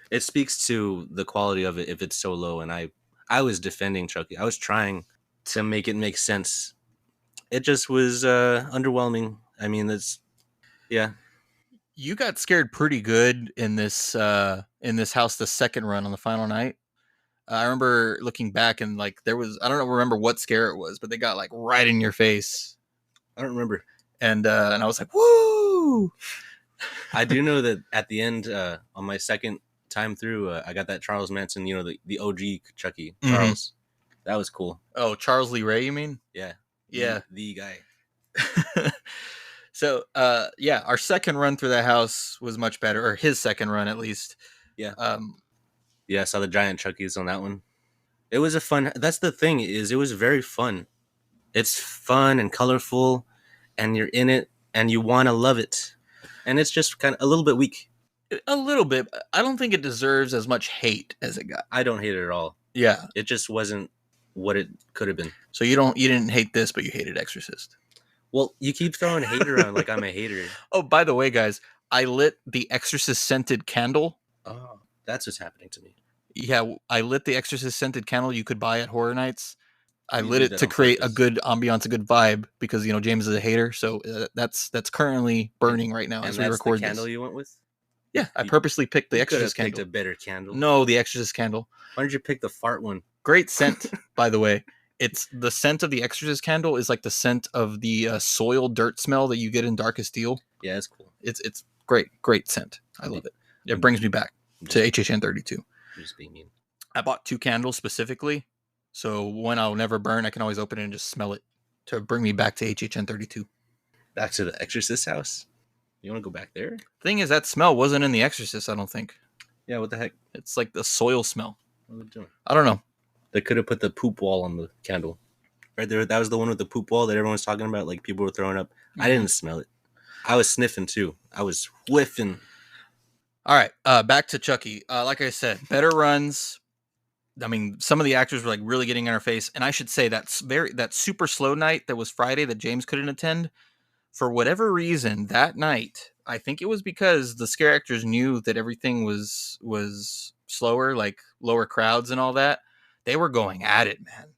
[SPEAKER 2] It speaks to the quality of it if it's so low. And I was defending Chucky. I was trying to make it make sense. It just was underwhelming. I mean, yeah.
[SPEAKER 1] You got scared pretty good in this house the second run on the final night. I remember looking back and like there was, I don't remember what scare it was, but they got like right in your face.
[SPEAKER 2] I don't remember.
[SPEAKER 1] And I was like, woo!
[SPEAKER 2] I do know that at the end on my second time through, I got that Charles Manson, you know, the OG Chucky, Charles. Mm-hmm. That was cool.
[SPEAKER 1] Oh, Charles Lee Ray, you mean?
[SPEAKER 2] Yeah.
[SPEAKER 1] Yeah.
[SPEAKER 2] The guy.
[SPEAKER 1] So, yeah, our second run through that house was much better, or his second run at least.
[SPEAKER 2] Yeah. Yeah, I saw the giant Chuckies on that one. It was a fun. That's the thing is, it was very fun. It's fun and colorful, and you're in it, and you want to love it. And it's just kind of a little bit weak.
[SPEAKER 1] A little bit. I don't think it deserves as much hate as it got.
[SPEAKER 2] I don't hate it at all.
[SPEAKER 1] Yeah.
[SPEAKER 2] It just wasn't what it could have been.
[SPEAKER 1] So you didn't hate this, but you hated Exorcist.
[SPEAKER 2] Well, you keep throwing hate around like I'm a hater.
[SPEAKER 1] Oh, by the way, guys, I lit the Exorcist scented candle.
[SPEAKER 2] Oh, that's what's happening to me.
[SPEAKER 1] Yeah, I lit the Exorcist scented candle you could buy at Horror Nights. I lit it to create a good ambiance, a good vibe, because you know James is a hater. So that's currently burning right now as we record
[SPEAKER 2] the candle
[SPEAKER 1] this.
[SPEAKER 2] You went with?
[SPEAKER 1] Yeah, I purposely picked the Exorcist candle.
[SPEAKER 2] Picked a better candle.
[SPEAKER 1] No, the Exorcist candle.
[SPEAKER 2] Why did you pick the fart one?
[SPEAKER 1] Great scent, by the way. It's the scent of the Exorcist candle is like the scent of the soil dirt smell that you get in Darkest Steel.
[SPEAKER 2] Yeah, it's cool.
[SPEAKER 1] It's great scent. I love it. It brings me back to HHN32.
[SPEAKER 2] Just being mean.
[SPEAKER 1] I bought 2 candles specifically, so one I'll never burn. I can always open it and just smell it to bring me back to HHN32.
[SPEAKER 2] Back to the Exorcist house. You want to go back there?
[SPEAKER 1] Thing is, that smell wasn't in the Exorcist. I don't think.
[SPEAKER 2] Yeah, what the heck?
[SPEAKER 1] It's like the soil smell.
[SPEAKER 2] What are they doing?
[SPEAKER 1] I don't know.
[SPEAKER 2] They could have put the poop wall on the candle. right there. That was the one with the poop wall that everyone was talking about. Like people were throwing up. I
[SPEAKER 1] Mhm.
[SPEAKER 2] didn't smell it. I was sniffing too. I was whiffing.
[SPEAKER 1] All right, back to Chucky. Like I said, better runs. I mean, some of the actors were like really getting in our face, and I should say that super slow night that was Friday that James couldn't attend for whatever reason that night. I think it was because the scare actors knew that everything was slower, like lower crowds and all that. They were going at it, man.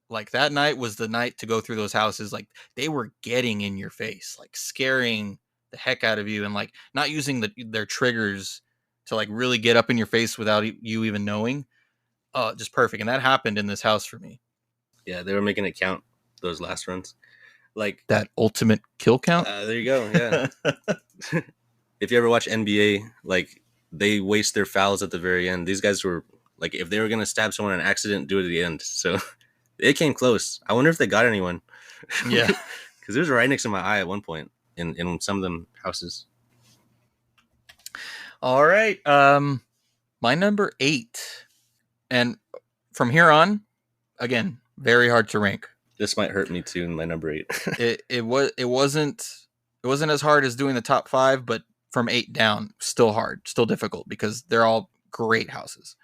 [SPEAKER 1] Like that night was the night to go through those houses. Like they were getting in your face, like scaring the heck out of you, and like not using their triggers to like really get up in your face without you even knowing. Just perfect. And that happened in this house for me.
[SPEAKER 2] Yeah, they were making it count those last runs. Like
[SPEAKER 1] That ultimate kill count.
[SPEAKER 2] there you go. Yeah. If you ever watch NBA, like they waste their fouls at the very end. These guys were like, if they were gonna stab someone in an accident, do it at the end. So it came close. I wonder if they got anyone.
[SPEAKER 1] Yeah.
[SPEAKER 2] Because it was right next to my eye at one point in some of them houses.
[SPEAKER 1] All right. My number 8, and from here on, again, very hard to rank.
[SPEAKER 2] This might hurt me too in my number 8.
[SPEAKER 1] It wasn't as hard as doing the top 5, but from 8 down, still hard, still difficult because they're all great houses.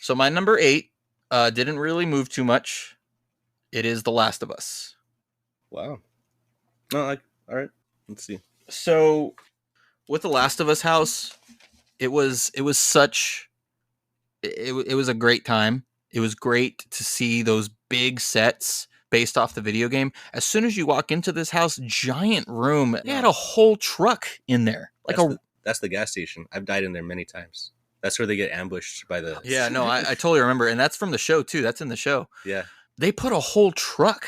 [SPEAKER 1] So my number 8 didn't really move too much. It is The Last of Us.
[SPEAKER 2] Wow. No, all right. Let's see.
[SPEAKER 1] So with The Last of Us house, it was such it was a great time. It was great to see those big sets based off the video game. As soon as you walk into this house, giant room, they had a whole truck in there. Like
[SPEAKER 2] That's the gas station. I've died in there many times. That's where they get ambushed by the.
[SPEAKER 1] Yeah, no, I totally remember, and that's from the show too. That's in the show.
[SPEAKER 2] Yeah,
[SPEAKER 1] they put a whole truck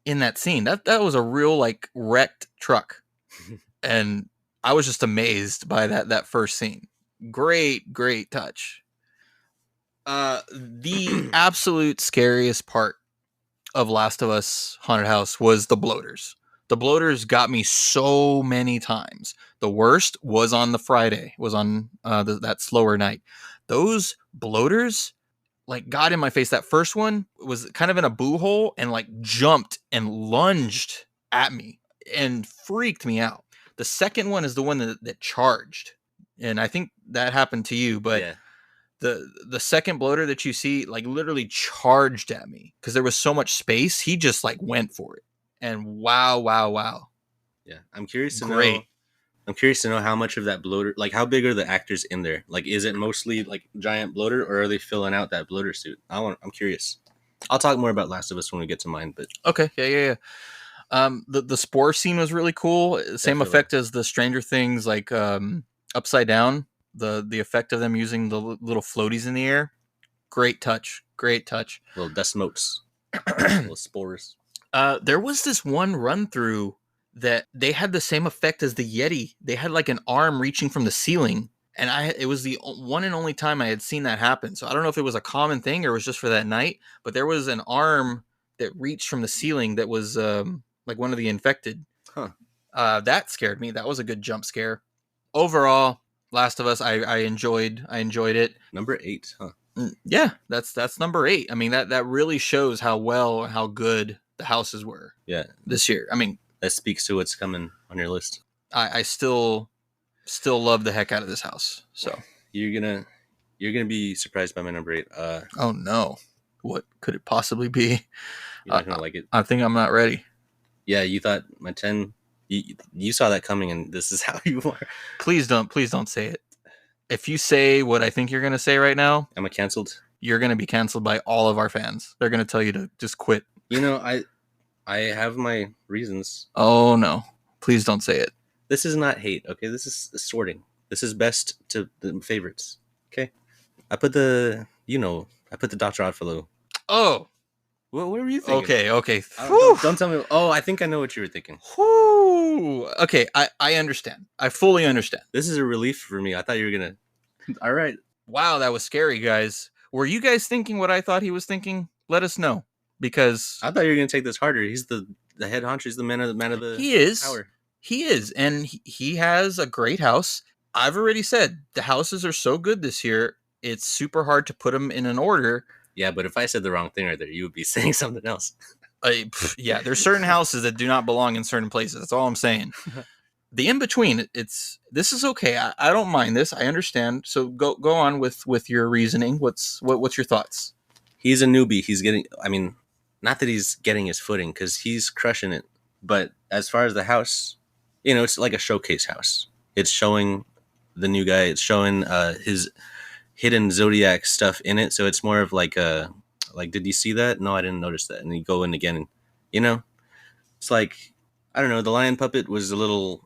[SPEAKER 1] in that scene. That was a real like wrecked truck, and I was just amazed by that first scene. Great touch. The absolute scariest part of Last of Us Haunted House was the bloaters. The bloaters got me so many times. The worst was on the Friday, was on that slower night. Those bloaters like got in my face. That first one was kind of in a boo hole and like jumped and lunged at me and freaked me out. The second one is the one that charged. And I think that happened to you, but
[SPEAKER 2] yeah.
[SPEAKER 1] The second bloater that you see like literally charged at me because there was so much space. He just like went for it. And wow.
[SPEAKER 2] Yeah. I'm curious to
[SPEAKER 1] Great.
[SPEAKER 2] know. I'm curious to know how much of that bloater, like how big are the actors in there? Like, is it mostly like giant bloater, or are they filling out that bloater suit? I'm curious. I'll talk more about Last of Us when we get to mine, but
[SPEAKER 1] Okay, yeah. The spore scene was really cool. Same
[SPEAKER 2] Definitely.
[SPEAKER 1] effect as the Stranger Things, like upside down. The effect of them using the little floaties in the air. Great touch.
[SPEAKER 2] Little dust motes, little spores.
[SPEAKER 1] There was this one run through that they had the same effect as the Yeti. They had like an arm reaching from the ceiling, and it was the one and only time I had seen that happen. So I don't know if it was a common thing or it was just for that night, but there was an arm that reached from the ceiling that was like one of the infected.
[SPEAKER 2] Huh.
[SPEAKER 1] That scared me. That was a good jump scare. Overall, Last of Us, I enjoyed it.
[SPEAKER 2] Number 8, huh?
[SPEAKER 1] Yeah, that's number 8. I mean, that really shows how well and how good the houses were.
[SPEAKER 2] Yeah,
[SPEAKER 1] this year. I mean,
[SPEAKER 2] that speaks to what's coming on your list.
[SPEAKER 1] I still love the heck out of this house. So
[SPEAKER 2] you're gonna be surprised by my number 8.
[SPEAKER 1] Oh no, what could it possibly be?
[SPEAKER 2] You're not gonna like it.
[SPEAKER 1] I think I'm not ready.
[SPEAKER 2] Yeah, you thought my 10. You saw that coming, and this is how you are.
[SPEAKER 1] Please don't say it. If you say what I think you're gonna say right now,
[SPEAKER 2] am I canceled?
[SPEAKER 1] You're gonna be canceled by all of our fans. They're gonna tell you to just quit.
[SPEAKER 2] You know, I have my reasons.
[SPEAKER 1] Oh no, please don't say it.
[SPEAKER 2] This is not hate, okay? This is sorting. This is best to the favorites, okay? I put the Dr. Oddfellow.
[SPEAKER 1] Oh,
[SPEAKER 2] what were you thinking?
[SPEAKER 1] Okay.
[SPEAKER 2] Don't tell me. Oh, I think I know what you were thinking.
[SPEAKER 1] Okay, I understand. I fully understand.
[SPEAKER 2] This is a relief for me. I thought you were gonna. All right.
[SPEAKER 1] Wow, that was scary, guys. Were you guys thinking what I thought he was thinking? Let us know, because
[SPEAKER 2] I thought you were gonna take this harder. He's the head honcho. He's the man of the.
[SPEAKER 1] He is.
[SPEAKER 2] Power.
[SPEAKER 1] He is, and he has a great house. I've already said the houses are so good this year. It's super hard to put them in an order.
[SPEAKER 2] Yeah, but if I said the wrong thing right there, you would be saying something else.
[SPEAKER 1] Yeah, there's certain houses that do not belong in certain places. That's all I'm saying. The in between, this is okay. I don't mind this. I understand. So go on with your reasoning. What's your thoughts?
[SPEAKER 2] He's a newbie. He's getting. I mean, not that he's getting his footing because he's crushing it. But as far as the house, it's like a showcase house. It's showing the new guy. It's showing his hidden zodiac stuff in it. So it's more of like a like. Did you see that? No, I didn't notice that. And you go in again, and it's like I don't know. The lion puppet was a little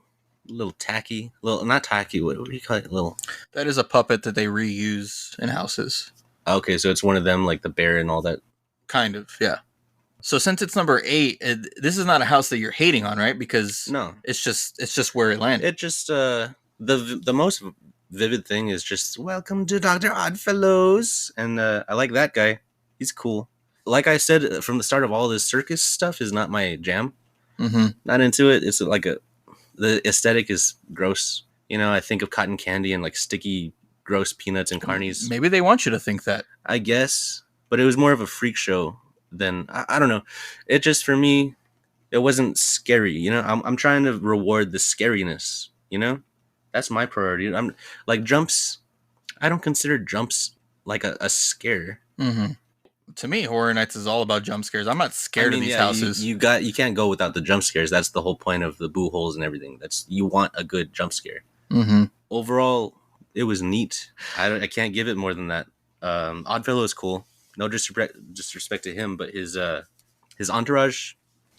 [SPEAKER 2] tacky. Little not tacky. What do you call it? Little.
[SPEAKER 1] That is a puppet that they reuse in houses.
[SPEAKER 2] Okay, so it's one of them, like the bear and all that.
[SPEAKER 1] Kind of, yeah. So since it's number 8, this is not a house that you're hating on, right? Because
[SPEAKER 2] No,
[SPEAKER 1] it's just where it landed.
[SPEAKER 2] it just the most vivid thing is just welcome to Dr. Oddfellows, and I like that guy. He's cool. Like I said from the start of all this circus stuff is not my jam.
[SPEAKER 1] Mm-hmm.
[SPEAKER 2] Not into it. It's like the aesthetic is gross. I think of cotton candy and like sticky, gross peanuts and carnies.
[SPEAKER 1] Maybe they want you to think that.
[SPEAKER 2] I guess, but it was more of a freak show than I don't know. It just for me, it wasn't scary. I'm trying to reward the scariness. That's my priority. I'm like jumps. I don't consider jumps like a scare.
[SPEAKER 1] Mm-hmm. To me, Horror Nights is all about jump scares. I'm not scared of these houses.
[SPEAKER 2] You can't go without the jump scares. That's the whole point of the boo holes and everything. You want a good jump scare.
[SPEAKER 1] Mm-hmm.
[SPEAKER 2] Overall, it was neat. I can't give it more than that. Oddfellow is cool. No disrespect to him, but his entourage.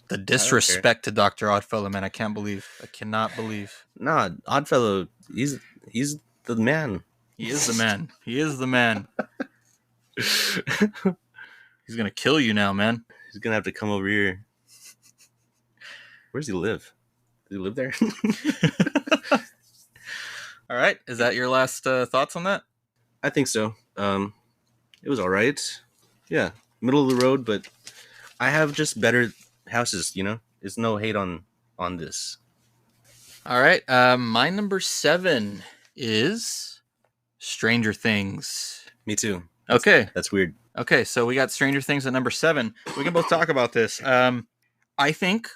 [SPEAKER 1] The disrespect to Dr. Oddfellow, man, I cannot believe.
[SPEAKER 2] Nah, Oddfellow, he's the man.
[SPEAKER 1] He is the man. He is the man. He's gonna kill you now, man.
[SPEAKER 2] He's gonna have to come over here. Where does he live? Does he live there?
[SPEAKER 1] All right, is that your last thoughts on that?
[SPEAKER 2] I think so. It was all right. Yeah, middle of the road, but I have just better houses. There's no hate on this.
[SPEAKER 1] All right, my number 7 is Stranger Things.
[SPEAKER 2] Me too.
[SPEAKER 1] Okay,
[SPEAKER 2] that's weird.
[SPEAKER 1] Okay, so we got Stranger Things at number 7. We can both talk about this. I think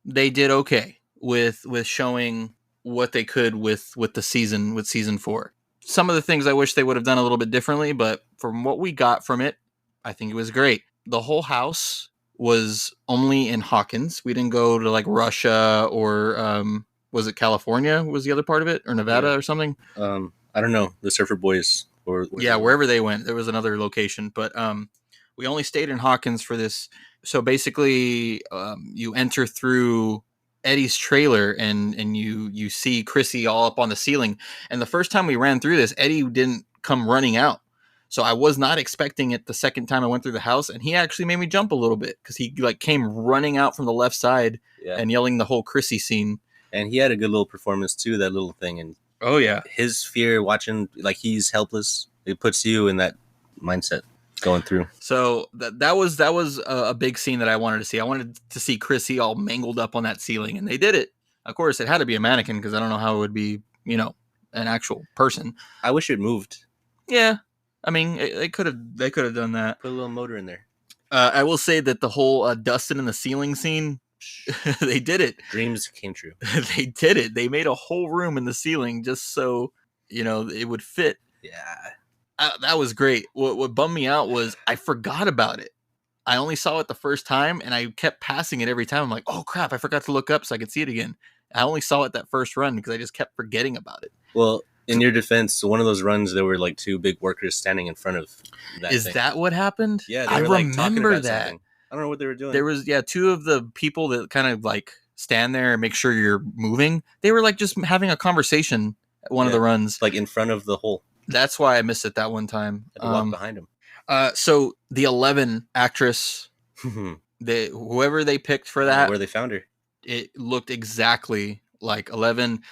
[SPEAKER 1] they did okay with showing what they could with season 4. Some of the things I wish they would have done a little bit differently, but from what we got from it, I think it was great. The whole house was only in Hawkins. We didn't go to like Russia or was it California was the other part of it, or Nevada or something?
[SPEAKER 2] I don't know. The Surfer Boys
[SPEAKER 1] wherever they went, there was another location, but we only stayed in Hawkins for this. So basically, you enter through Eddie's trailer and you see Chrissy all up on the ceiling. And the first time we ran through this, Eddie didn't come running out. So I was not expecting it the second time I went through the house, and he actually made me jump a little bit because he like came running out from the left side and yelling the whole Chrissy scene.
[SPEAKER 2] And he had a good little performance too, that little thing. And
[SPEAKER 1] oh yeah,
[SPEAKER 2] his fear watching like he's helpless, it puts you in that mindset going through.
[SPEAKER 1] So that was a big scene that I wanted to see. I wanted to see Chrissy all mangled up on that ceiling, and they did it. Of course, it had to be a mannequin because I don't know how it would be, an actual person.
[SPEAKER 2] I wish it moved.
[SPEAKER 1] Yeah, I mean, they could have done that.
[SPEAKER 2] Put a little motor in there.
[SPEAKER 1] I will say that the whole Dustin in the ceiling scene, they did it.
[SPEAKER 2] Dreams came true.
[SPEAKER 1] They did it. They made a whole room in the ceiling just so it would fit.
[SPEAKER 2] Yeah,
[SPEAKER 1] that was great. What bummed me out was I forgot about it. I only saw it the first time, and I kept passing it every time. I'm like, oh crap, I forgot to look up so I could see it again. I only saw it that first run because I just kept forgetting about it.
[SPEAKER 2] Well, in your defense, one of those runs, there were like 2 big workers standing in front of that.
[SPEAKER 1] Is that what happened?
[SPEAKER 2] Yeah,
[SPEAKER 1] I remember that.
[SPEAKER 2] Something. I don't know what they were doing.
[SPEAKER 1] There was 2 of the people that kind of like stand there and make sure you're moving. They were like just having a conversation at one of the runs,
[SPEAKER 2] like in front of the hole.
[SPEAKER 1] That's why I missed it that one time.
[SPEAKER 2] I had to walk behind him.
[SPEAKER 1] So the 11 actress, whoever they picked for that,
[SPEAKER 2] where they found her,
[SPEAKER 1] it looked exactly like 11.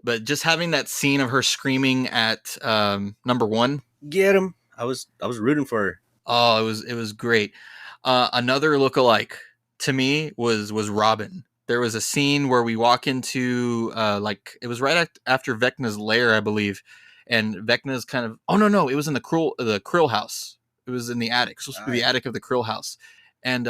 [SPEAKER 1] But just having that scene of her screaming at number 1,
[SPEAKER 2] get him! I was rooting for her.
[SPEAKER 1] Oh, it was great. Another lookalike to me was Robin. There was a scene where we walk into it was right after Vecna's lair, I believe, and Vecna's kind of it was in the Krill house. It was in the attic. It was supposed to be the attic of the Krill house, and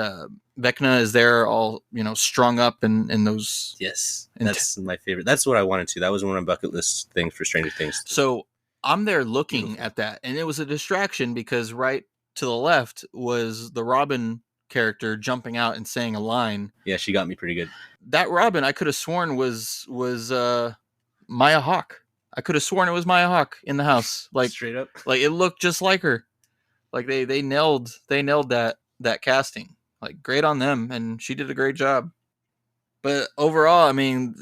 [SPEAKER 1] Vecna is there, all strung up in those.
[SPEAKER 2] Yes,
[SPEAKER 1] And
[SPEAKER 2] that's my favorite. That's what I wanted to. That was one of my bucket list things for Stranger Things.
[SPEAKER 1] So I'm there looking
[SPEAKER 2] Beautiful.
[SPEAKER 1] at that, and it was a distraction because right to the left was the Robin character jumping out and saying a line.
[SPEAKER 2] Yeah, she got me pretty good.
[SPEAKER 1] That Robin, I could have sworn was Maya Hawke. I could have sworn it was Maya Hawke in the house. Like
[SPEAKER 2] straight up,
[SPEAKER 1] like it looked just like her. Like they nailed that casting. Like great on them, and she did a great job. But overall, I mean,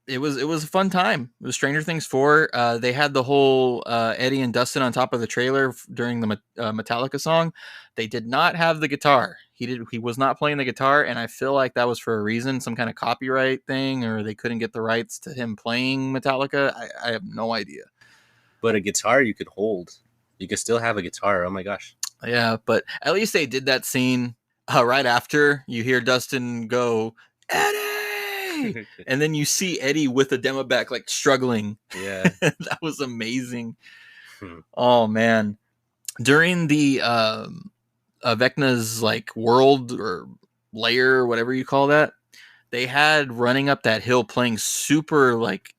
[SPEAKER 1] it was a fun time. It was Stranger Things 4. They had the whole Eddie and Dustin on top of the trailer during the Metallica song. They did not have the guitar. He was not playing the guitar, and I feel like that was for a reason, some kind of copyright thing, or they couldn't get the rights to him playing Metallica. I have no idea.
[SPEAKER 2] But a guitar you could hold. You could still have a guitar. Oh my gosh.
[SPEAKER 1] Yeah, but at least they did that scene right after you hear Dustin go, Eddie! And then you see Eddie with a demo back, like struggling.
[SPEAKER 2] Yeah.
[SPEAKER 1] That was amazing. Oh, man. During the Vecna's like world or layer, whatever you call that, they had running up that hill playing super like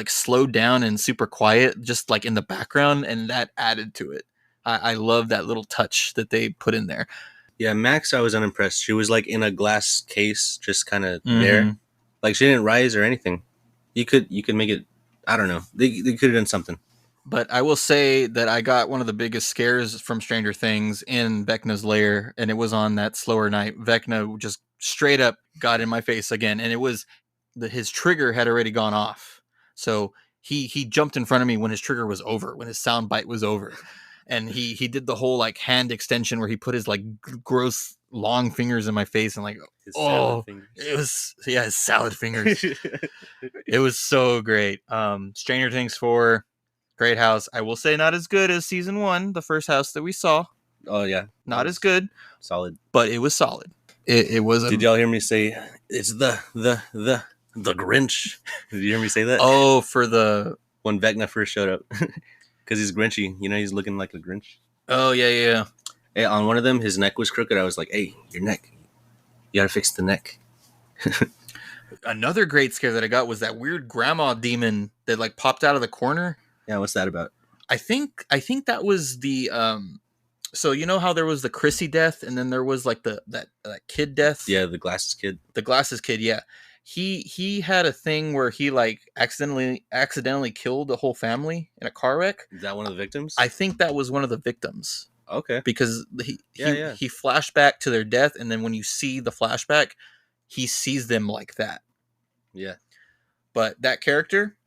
[SPEAKER 1] slowed down and super quiet, just like in the background, and that added to it. I love that little touch that they put in there.
[SPEAKER 2] Yeah, Max, I was unimpressed. She was like in a glass case, just kind of there. Like she didn't rise or anything. You could make it. I don't know. They could have done something.
[SPEAKER 1] But I will say that I got one of the biggest scares from Stranger Things in Vecna's lair, and it was on that slower night. Vecna just straight up got in my face again, and it was his trigger had already gone off. So he jumped in front of me when his trigger was over, when his sound bite was over. And he did the whole like hand extension where he put his like gross long fingers in my face and like
[SPEAKER 2] His
[SPEAKER 1] it was his salad fingers. It was so great. Stranger Things 4, great house. I will say not as good as season 1, the first house that we saw.
[SPEAKER 2] Oh yeah,
[SPEAKER 1] not as good,
[SPEAKER 2] solid,
[SPEAKER 1] but it was solid. It was.
[SPEAKER 2] Did y'all hear me say it's the Grinch? Did you hear me say that?
[SPEAKER 1] Oh, for the
[SPEAKER 2] when Vecna first showed up. Because he's Grinchy, he's looking like a Grinch.
[SPEAKER 1] Oh yeah.
[SPEAKER 2] Hey, on one of them, his neck was crooked. I was like, "Hey, your neck, you gotta fix the neck."
[SPEAKER 1] Another great scare that I got was that weird grandma demon that like popped out of the corner.
[SPEAKER 2] Yeah, what's that about?
[SPEAKER 1] I think that was the so you know how there was the Chrissy death, and then there was like that kid death.
[SPEAKER 2] Yeah, the glasses kid.
[SPEAKER 1] The glasses kid. Yeah. He had a thing where he like accidentally killed a whole family in a car wreck.
[SPEAKER 2] Is that one of the victims?
[SPEAKER 1] I think that was one of the victims.
[SPEAKER 2] Okay.
[SPEAKER 1] Because he flashed back to their death, and then when you see the flashback, he sees them like that.
[SPEAKER 2] Yeah.
[SPEAKER 1] But that character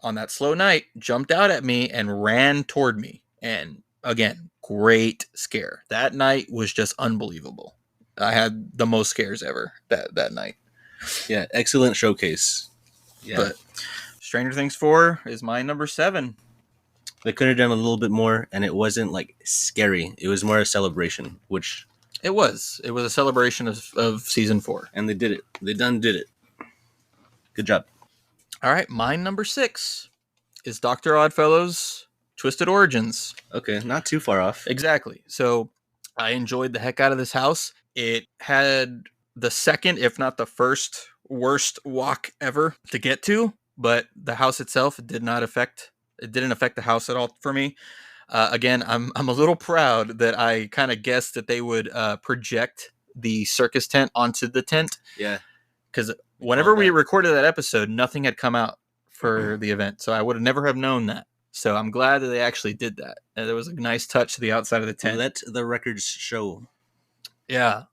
[SPEAKER 1] on that slow night jumped out at me and ran toward me. And again, great scare. That night was just unbelievable. I had the most scares ever that night.
[SPEAKER 2] Yeah, excellent showcase. Yeah.
[SPEAKER 1] But Stranger Things 4 is my number 7.
[SPEAKER 2] They could have done a little bit more, and it wasn't like scary. It was more a celebration, which
[SPEAKER 1] it was. It was a celebration of season 4,
[SPEAKER 2] and they did it. They did it. Good job.
[SPEAKER 1] All right, my number 6 is Dr. Oddfellow's Twisted Origins.
[SPEAKER 2] Okay, not too far off.
[SPEAKER 1] Exactly. So I enjoyed the heck out of this house. It had the second, if not the first, worst walk ever to get to, but the house itself didn't affect the house at all for me. Again, I'm a little proud that I kind of guessed that they would project the circus tent onto the tent.
[SPEAKER 2] Yeah.
[SPEAKER 1] Because whenever we recorded that episode, nothing had come out for the event, so I would have never have known that. So I'm glad that they actually did that. And there was a nice touch to the outside of the tent.
[SPEAKER 2] Let the records show.
[SPEAKER 1] Yeah.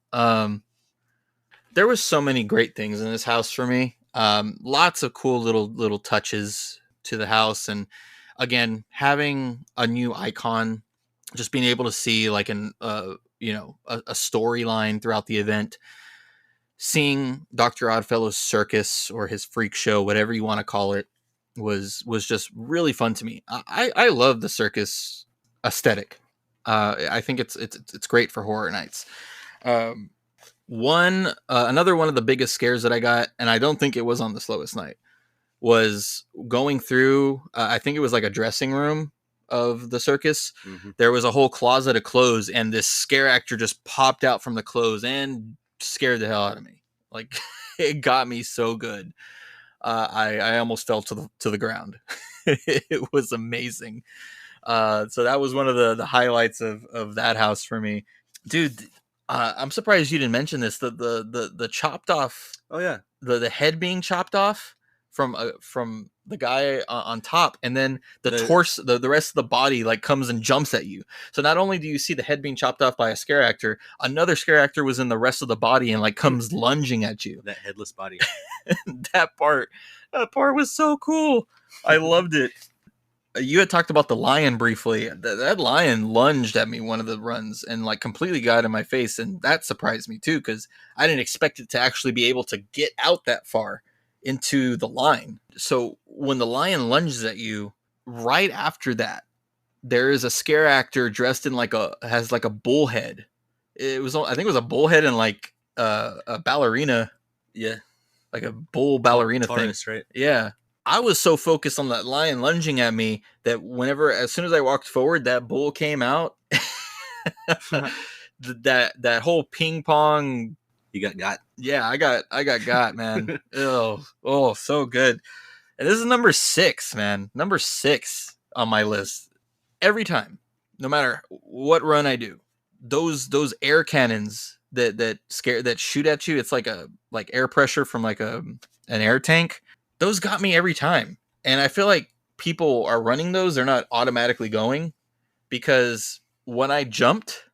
[SPEAKER 1] There was so many great things in this house for me. Lots of cool little touches to the house, and again, having a new icon, just being able to see like a storyline throughout the event, seeing Dr. Oddfellow's circus or his freak show, whatever you want to call it, was just really fun to me. I love the circus aesthetic. I think it's great for horror nights. Another one of the biggest scares that I got, and I don't think it was on the slowest night, was going through I think it was like a dressing room of the circus,
[SPEAKER 2] Mm-hmm.
[SPEAKER 1] there was a whole closet of clothes, and this scare actor just popped out from the clothes and scared the hell out of me. Like it got me so good. I almost fell to the ground. It was amazing. So that was one of the highlights of that house for me, dude. I'm surprised you didn't mention this. The chopped off.
[SPEAKER 2] Oh yeah,
[SPEAKER 1] The head being chopped off from the guy on top, and then the torso, the rest of the body like comes and jumps at you. So not only do you see the head being chopped off by a scare actor, another scare actor was in the rest of the body and like comes lunging at you.
[SPEAKER 2] That headless body.
[SPEAKER 1] that part was so cool. I loved it. You had talked about the lion briefly. That lion lunged at me one of the runs and like completely got in my face, and that surprised me too because I didn't expect it to actually be able to get out that far into the line. So when the lion lunges at you, right after that, there is a scare actor dressed in has like a bull head. It was, I think it was a bull head and like a ballerina.
[SPEAKER 2] Yeah,
[SPEAKER 1] like a bull ballerina
[SPEAKER 2] Taurus,
[SPEAKER 1] thing.
[SPEAKER 2] Right?
[SPEAKER 1] Yeah. I was so focused on that lion lunging at me that as soon as I walked forward, that bull came out. that whole ping pong.
[SPEAKER 2] You got.
[SPEAKER 1] Yeah, I got, man. Oh, so good. And this is number 6, man. Number 6 on my list. Every time, no matter what run I do, those air cannons that shoot at you, it's like air pressure from like an air tank. Those got me every time. And I feel like people are running those, they're not automatically going, because when I jumped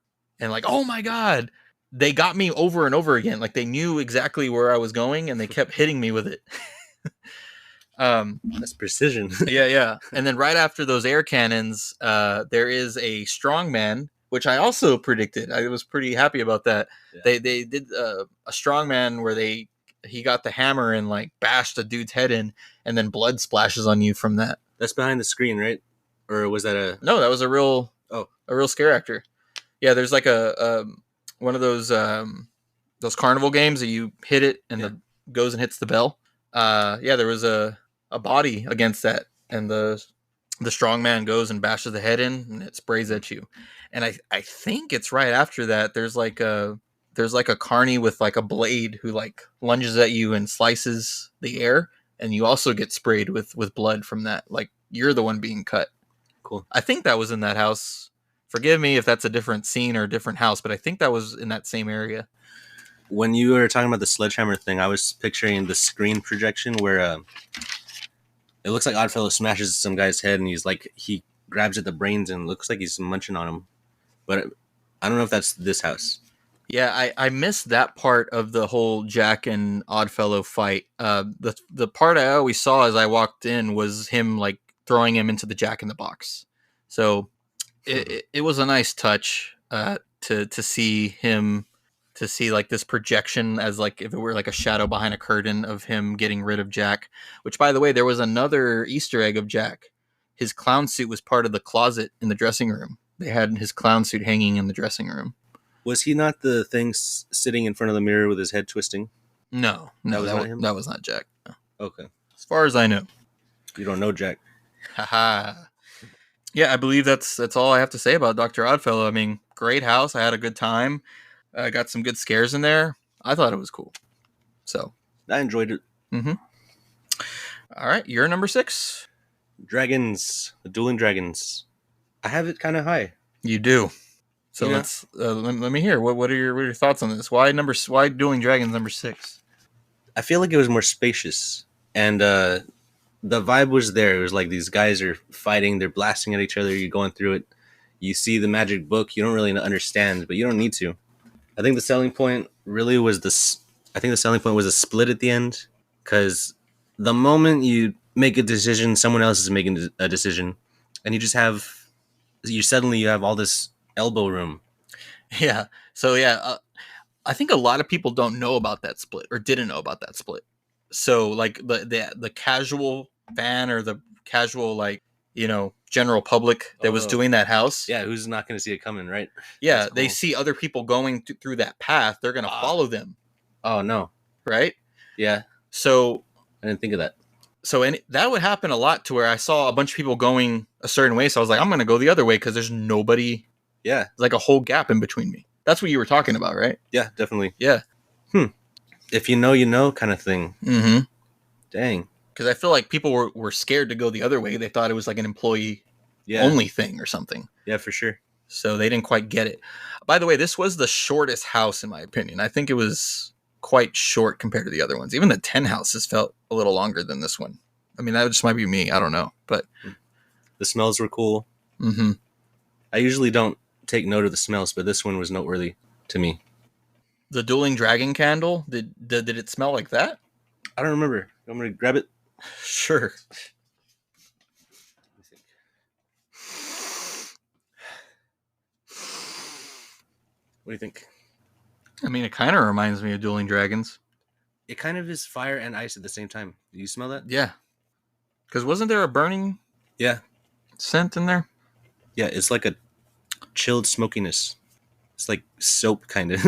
[SPEAKER 1] and like, oh my god, they got me over and over again. Like they knew exactly where I was going and they kept hitting me with it.
[SPEAKER 2] That's precision.
[SPEAKER 1] yeah. And then right after those air cannons, there is a strongman, which I also predicted. I was pretty happy about that. Yeah. They did a strongman where he got the hammer and like bashed a dude's head in, and then blood splashes on you from that.
[SPEAKER 2] That's behind the screen, right? Or was that
[SPEAKER 1] No, that was a real scare actor. Yeah, there's like a one of those carnival games that you hit it and the goes and hits the bell. Yeah, there was a body against that, and the strong man goes and bashes the head in, and it sprays at you. And I think it's right after that there's like a carny with like a blade who like lunges at you and slices the air, and you also get sprayed with blood from that. Like you're the one being cut.
[SPEAKER 2] Cool.
[SPEAKER 1] I think that was in that house. Forgive me if that's a different scene or a different house, but I think that was in that same area.
[SPEAKER 2] When you were talking about the sledgehammer thing, I was picturing the screen projection where it looks like Oddfellow smashes some guy's head, and he grabs at the brains and looks like he's munching on him. But I don't know if that's this house.
[SPEAKER 1] Yeah, I missed that part of the whole Jack and Oddfellow fight. The part I always saw as I walked in was him like throwing him into the Jack in the Box. So it was a nice touch to see him, to see like this projection as like if it were like a shadow behind a curtain of him getting rid of Jack. Which, by the way, there was another Easter egg of Jack. His clown suit was part of the closet in the dressing room. They had his clown suit hanging in the dressing room.
[SPEAKER 2] Was he not the thing sitting in front of the mirror with his head twisting?
[SPEAKER 1] No, that was not Jack. No.
[SPEAKER 2] Okay.
[SPEAKER 1] As far as I know.
[SPEAKER 2] You don't know Jack.
[SPEAKER 1] Haha. Yeah, I believe that's all I have to say about Dr. Oddfellow. I mean, great house. I had a good time. I got some good scares in there. I thought it was cool. So
[SPEAKER 2] I enjoyed it.
[SPEAKER 1] Mm-hmm. All right, you're number 6.
[SPEAKER 2] Dragons, the Dueling Dragons. I have it kind of high.
[SPEAKER 1] You do. So let's let me hear. What are your thoughts on this? Why Dueling Dragons number 6?
[SPEAKER 2] I feel like it was more spacious, and the vibe was there. It was like these guys are fighting, they're blasting at each other. You're going through it. You see the magic book. You don't really understand, but you don't need to. I think the selling point really was the split at the end, because the moment you make a decision, someone else is making a decision, and you suddenly have all this elbow room.
[SPEAKER 1] Yeah. So I think a lot of people don't know about that split, or didn't know about that split. So like the casual fan, or the casual general public that was doing that house.
[SPEAKER 2] Yeah, who's not going to see it coming, right?
[SPEAKER 1] Yeah, cool. They see other people going through that path. They're going to follow them.
[SPEAKER 2] Oh, no.
[SPEAKER 1] Right?
[SPEAKER 2] Yeah.
[SPEAKER 1] So
[SPEAKER 2] I didn't think of that.
[SPEAKER 1] So and that would happen a lot to where I saw a bunch of people going a certain way. So I was like, I'm going to go the other way because there's nobody,
[SPEAKER 2] Yeah.
[SPEAKER 1] like a whole gap in between me. That's what you were talking about, right?
[SPEAKER 2] Yeah, definitely.
[SPEAKER 1] Yeah.
[SPEAKER 2] If you know kind of thing.
[SPEAKER 1] Mm-hmm.
[SPEAKER 2] Dang.
[SPEAKER 1] Because I feel like people were scared to go the other way. They thought it was like an employee only thing or something.
[SPEAKER 2] Yeah, for sure.
[SPEAKER 1] So they didn't quite get it. By the way, this was the shortest house in my opinion. I think it was quite short compared to the other ones. Even the 10 houses felt a little longer than this one. I mean, that just might be me. I don't know. But
[SPEAKER 2] the smells were cool.
[SPEAKER 1] Mm-hmm.
[SPEAKER 2] I usually don't take note of the smells, but this one was noteworthy to me.
[SPEAKER 1] The dueling dragon candle, did it smell like that?
[SPEAKER 2] I don't remember. You want me to grab it?
[SPEAKER 1] Sure.
[SPEAKER 2] What do you think?
[SPEAKER 1] I mean, it kind of reminds me of Dueling Dragons.
[SPEAKER 2] It kind of is fire and ice at the same time. Do you smell that?
[SPEAKER 1] Yeah. Because wasn't there a burning scent in there?
[SPEAKER 2] Yeah, it's like a chilled smokiness. It's like soap, kind of.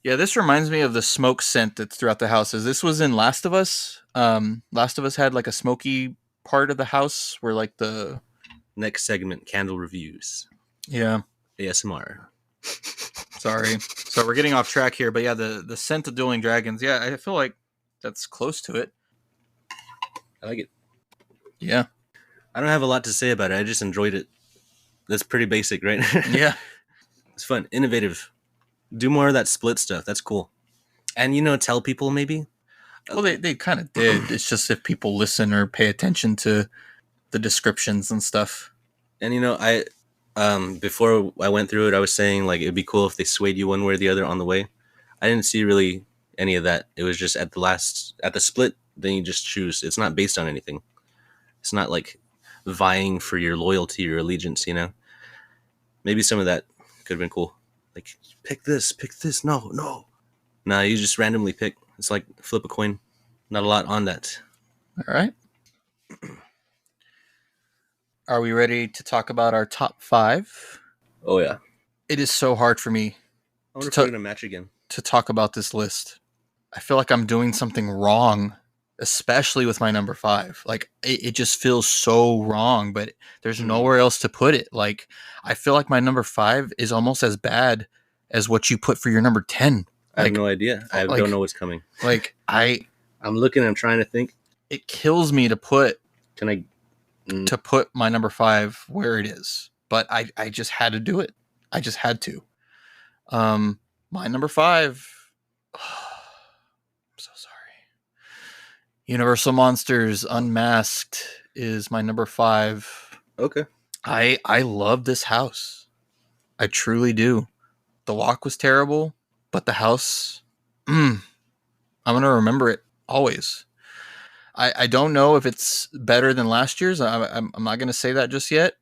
[SPEAKER 1] Yeah, this reminds me of the smoke scent that's throughout the houses. This was in Last of Us. Last of Us had like a smoky part of the house where like the...
[SPEAKER 2] Next segment, candle reviews.
[SPEAKER 1] Yeah.
[SPEAKER 2] ASMR.
[SPEAKER 1] Sorry. So we're getting off track here, but yeah, the scent of Dueling Dragons. Yeah, I feel like that's close to it.
[SPEAKER 2] I like it.
[SPEAKER 1] Yeah.
[SPEAKER 2] I don't have a lot to say about it. I just enjoyed it. That's pretty basic, right?
[SPEAKER 1] Yeah.
[SPEAKER 2] It's fun. Innovative. Do more of that split stuff. That's cool. And, tell people maybe.
[SPEAKER 1] Well, they kind of did. It's just if people listen or pay attention to the descriptions and stuff.
[SPEAKER 2] And, I... before I went through it, I was saying like it'd be cool if they swayed you one way or the other on the way. I didn't see really any of that. It was just at the split, then you just choose. It's not based on anything. It's not like vying for your loyalty or allegiance, Maybe some of that could have been cool. Like pick this. No. Nah, you just randomly pick. It's like flip a coin. Not a lot on that.
[SPEAKER 1] All right. Are we ready to talk about our top 5?
[SPEAKER 2] Oh, yeah.
[SPEAKER 1] It is so hard for me
[SPEAKER 2] I want to put in a match again.
[SPEAKER 1] To talk about this list. I feel like I'm doing something wrong, especially with my number 5. Like, it just feels so wrong, but there's nowhere else to put it. Like, I feel like my number 5 is almost as bad as what you put for your number 10.
[SPEAKER 2] I have no idea. I don't know what's coming.
[SPEAKER 1] Like,
[SPEAKER 2] I'm looking, I'm trying to think.
[SPEAKER 1] It kills me to put...
[SPEAKER 2] to
[SPEAKER 1] put my number 5 where it is, but I just had to do it. I just had to. My number 5. I'm so sorry. Universal Monsters Unmasked is my number 5.
[SPEAKER 2] Okay.
[SPEAKER 1] I love this house. I truly do. The walk was terrible, but the house, I'm gonna remember it always. I don't know if it's better than last year's. I'm not going to say that just yet,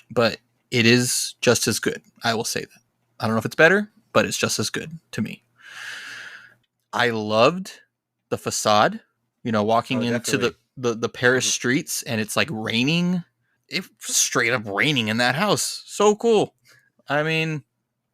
[SPEAKER 1] but it is just as good. I will say that. I don't know if it's better, but it's just as good to me. I loved the facade, walking into the Paris streets and it's like raining. It's straight up raining in that house. So cool. I mean,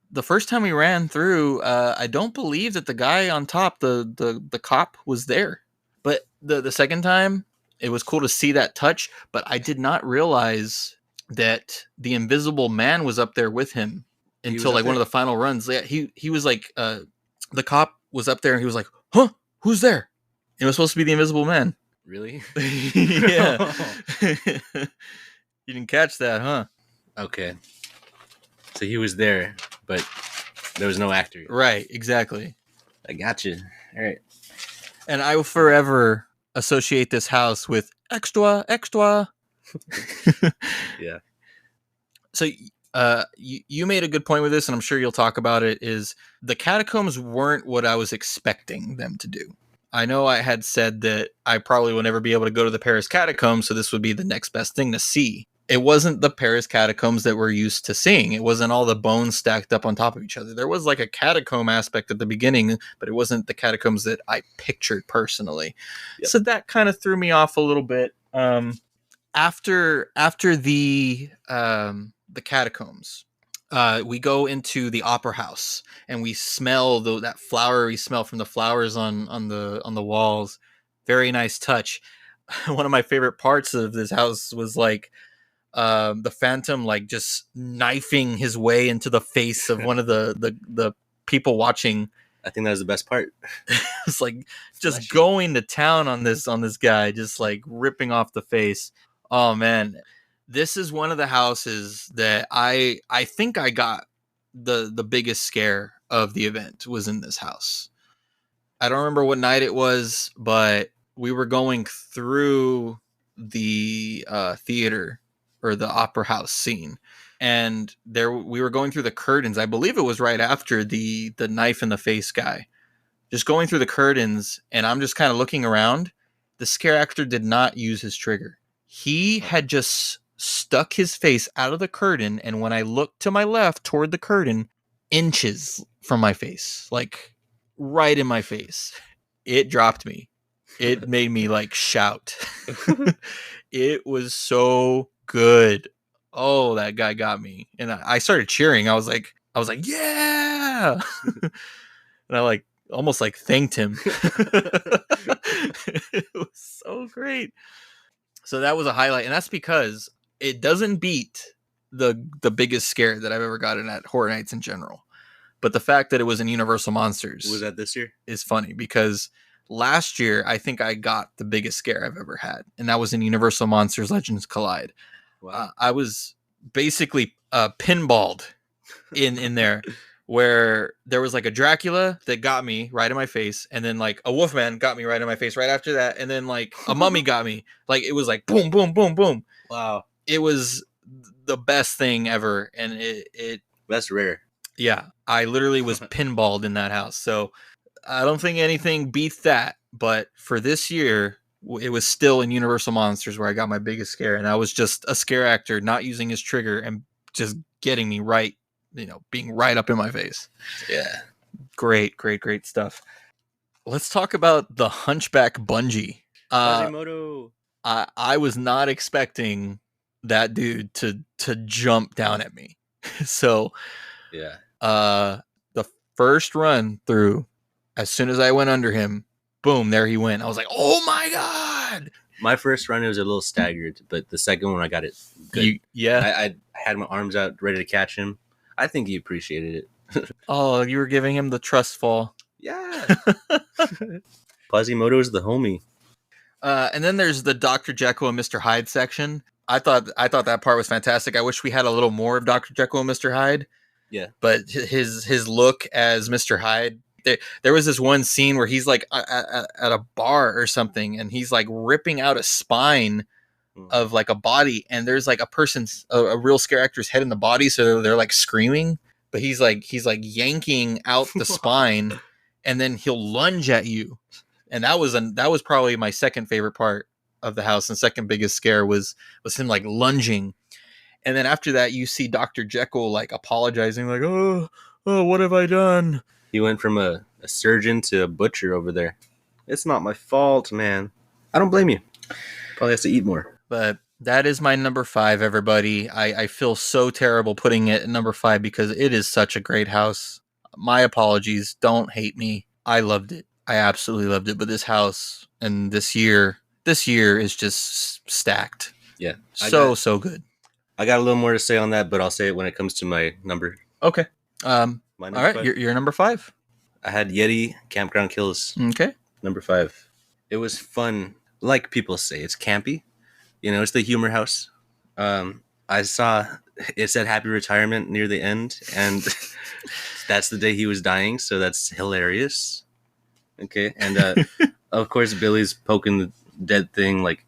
[SPEAKER 1] the first time we ran through, I don't believe that the guy on top, the cop, was there. But the second time, it was cool to see that touch, but I did not realize that the Invisible Man was up there with him until like one of the final runs. Yeah, he was like, the cop was up there and he was like, huh, who's there? It was supposed to be the Invisible Man.
[SPEAKER 2] Really?
[SPEAKER 1] Yeah. You didn't catch that, huh?
[SPEAKER 2] Okay. So he was there, but there was no actor.
[SPEAKER 1] Right, exactly.
[SPEAKER 2] I got you. All right.
[SPEAKER 1] And I will forever associate this house with extra.
[SPEAKER 2] Yeah.
[SPEAKER 1] So you made a good point with this, and I'm sure you'll talk about it, is the catacombs weren't what I was expecting them to do. I know I had said that I probably will never be able to go to the Paris catacombs, so this would be the next best thing to see. It wasn't the Paris catacombs that we're used to seeing. It wasn't all the bones stacked up on top of each other. There was like a catacomb aspect at the beginning, but it wasn't the catacombs that I pictured personally. Yep. So that kind of threw me off a little bit. After the catacombs, we go into the opera house and we smell that flowery smell from the flowers on the walls. Very nice touch. one of my favorite parts of this house was like the Phantom like just knifing his way into the face of one of the people watching.
[SPEAKER 2] I think that was the best part.
[SPEAKER 1] It's like just
[SPEAKER 2] Fleshy.
[SPEAKER 1] going to town on this guy, just like ripping off the face. Oh man, this is one of the houses that I think I got the biggest scare of the event was in this house. I don't remember what night it was, but we were going through the theater or the opera house scene, and there we were going through the curtains. I believe it was right after the knife in the face guy. Just going through the curtains, and I'm just kind of looking around. The scare actor did not use his trigger. He had just stuck his face out of the curtain, and when I looked to my left toward the curtain, inches from my face, like right in my face, it dropped me. It made me like shout. It was so good. Oh, that guy got me, and I started cheering. I was like, yeah, and I like almost like thanked him. It was so great. So that was a highlight, and that's because it doesn't beat the biggest scare that I've ever gotten at Horror Nights in general. But the fact that it was in Universal Monsters
[SPEAKER 2] Was that this year?
[SPEAKER 1] is funny because last year I think I got the biggest scare I've ever had, and that was in Universal Monsters Legends Collide.
[SPEAKER 2] Wow.
[SPEAKER 1] I was basically pinballed in there, where there was like a Dracula that got me right in my face, and then like a Wolfman got me right in my face right after that, and then like a mummy got me. Like it was like boom, boom, boom, boom.
[SPEAKER 2] Wow.
[SPEAKER 1] It was the best thing ever, and it
[SPEAKER 2] That's rare.
[SPEAKER 1] yeah, I literally was pinballed in that house. So I don't think anything beats that. But for this year, it was still in Universal Monsters where I got my biggest scare, and I was just a scare actor not using his trigger and just getting me right, being right up in my face.
[SPEAKER 2] Yeah.
[SPEAKER 1] Great, great, great stuff. Let's talk about the Hunchback Bungee.
[SPEAKER 2] Quasimodo.
[SPEAKER 1] I was not expecting that dude to jump down at me. So
[SPEAKER 2] Yeah.
[SPEAKER 1] the first run through, as soon as I went under him, boom, there he went. I was like, oh my god.
[SPEAKER 2] My first run, it was a little staggered, but the second one, I got it good.
[SPEAKER 1] Yeah.
[SPEAKER 2] I had my arms out, ready to catch him. I think he appreciated it.
[SPEAKER 1] Oh, you were giving him the trust fall.
[SPEAKER 2] Yeah. Quasimodo's the homie.
[SPEAKER 1] And then there's the Dr. Jekyll and Mr. Hyde section. I thought that part was fantastic. I wish we had a little more of Dr. Jekyll and Mr. Hyde.
[SPEAKER 2] Yeah.
[SPEAKER 1] But his look as Mr. Hyde, there was this one scene where he's like at a bar or something, and he's like ripping out a spine of like a body, and there's like a real scare actor's head in the body, so they're like screaming, but he's like yanking out the spine, and then he'll lunge at you, and that was probably my second favorite part of the house, and second biggest scare was him like lunging. And then after that, you see Dr. Jekyll like apologizing, like, oh, what have I done?
[SPEAKER 2] He went from a surgeon to a butcher over there. It's not my fault, man. I don't blame you. Probably has to eat more.
[SPEAKER 1] But that is my number 5, everybody. I feel so terrible putting it at number 5 because it is such a great house. My apologies. Don't hate me. I loved it. I absolutely loved it. But this house and this year is just stacked.
[SPEAKER 2] Yeah.
[SPEAKER 1] So good.
[SPEAKER 2] I got a little more to say on that, but I'll say it when it comes to my number.
[SPEAKER 1] Okay.
[SPEAKER 2] My
[SPEAKER 1] all right.
[SPEAKER 2] 5.
[SPEAKER 1] You're number 5.
[SPEAKER 2] I had Yeti Campground Kills.
[SPEAKER 1] Okay.
[SPEAKER 2] Number 5. It was fun. Like people say, it's campy. It's the humor house. I saw it said happy retirement near the end, and that's the day he was dying, so that's hilarious. Okay. And of course Billy's poking the dead thing. Like,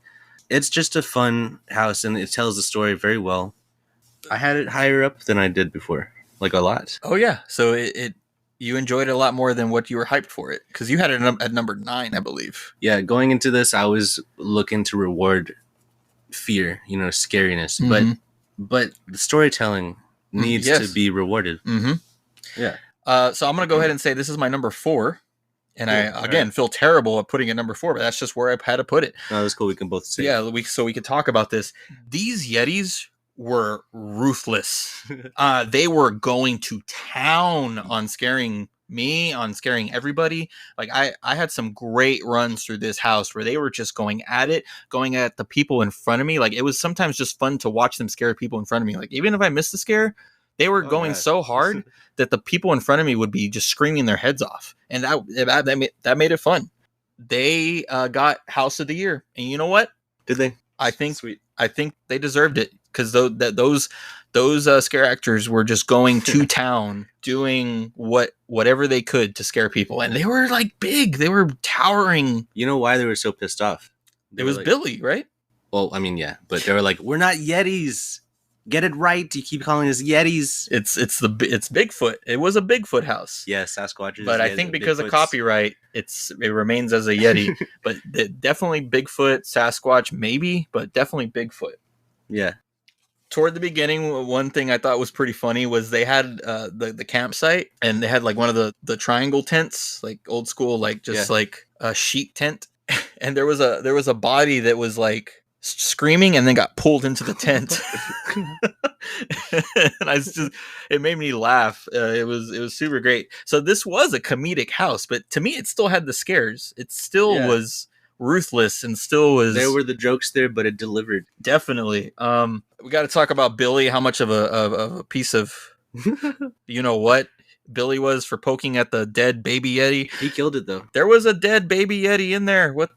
[SPEAKER 2] it's just a fun house, and it tells the story very well. I had it higher up than I did before, like a lot.
[SPEAKER 1] Oh yeah, so you enjoyed it a lot more than what you were hyped for it, because you had it at number 9, I believe.
[SPEAKER 2] Yeah, going into this, I was looking to reward fear, scariness, but the storytelling needs to be rewarded.
[SPEAKER 1] Mm-hmm.
[SPEAKER 2] Yeah.
[SPEAKER 1] So I'm gonna go ahead and say this is my number 4. And
[SPEAKER 2] cool.
[SPEAKER 1] I, again, feel terrible at putting it number 4, but that's just where I had to put it.
[SPEAKER 2] No, that's cool. We can both say.
[SPEAKER 1] Yeah, so we could talk about this. These Yetis were ruthless. They were going to town on scaring me on scaring everybody. Like I had some great runs through this house where they were just going at it, going at the people in front of me. Like it was sometimes just fun to watch them scare people in front of me. Like even if I missed the scare, they were
[SPEAKER 2] Oh
[SPEAKER 1] going
[SPEAKER 2] yeah.
[SPEAKER 1] so hard that the people in front of me would be just screaming their heads off, and that made it fun. They got House of the Year, and you know what?
[SPEAKER 2] Did they?
[SPEAKER 1] I think
[SPEAKER 2] Sweet.
[SPEAKER 1] I think they deserved it because those scare actors were just going to town, doing whatever they could to scare people, and they were like big. They were towering.
[SPEAKER 2] You know why they were so pissed off? They
[SPEAKER 1] It
[SPEAKER 2] were
[SPEAKER 1] was
[SPEAKER 2] like,
[SPEAKER 1] Billy, right?
[SPEAKER 2] well, I mean, yeah, but they were like, "We're not Yetis. Get it right. You keep calling us Yetis."
[SPEAKER 1] It's Bigfoot. It was a Bigfoot house.
[SPEAKER 2] Yeah, Sasquatches.
[SPEAKER 1] But I think because of copyright, it remains as a Yeti. But definitely Bigfoot, Sasquatch, maybe, but definitely Bigfoot.
[SPEAKER 2] Yeah.
[SPEAKER 1] Toward the beginning, one thing I thought was pretty funny was they had the campsite, and they had like one of the triangle tents, like old school, like just like a sheep tent. And there was a body that was like screaming and then got pulled into the tent. And it made me laugh. It was super great. So this was a comedic house, but to me it still had the scares. It still was ruthless and still was.
[SPEAKER 2] There were the jokes there, but it delivered.
[SPEAKER 1] Definitely. We got to talk about Billy, how much of a piece of you know what Billy was for poking at the dead baby Yeti.
[SPEAKER 2] He killed it though.
[SPEAKER 1] There was a dead baby Yeti in there. What?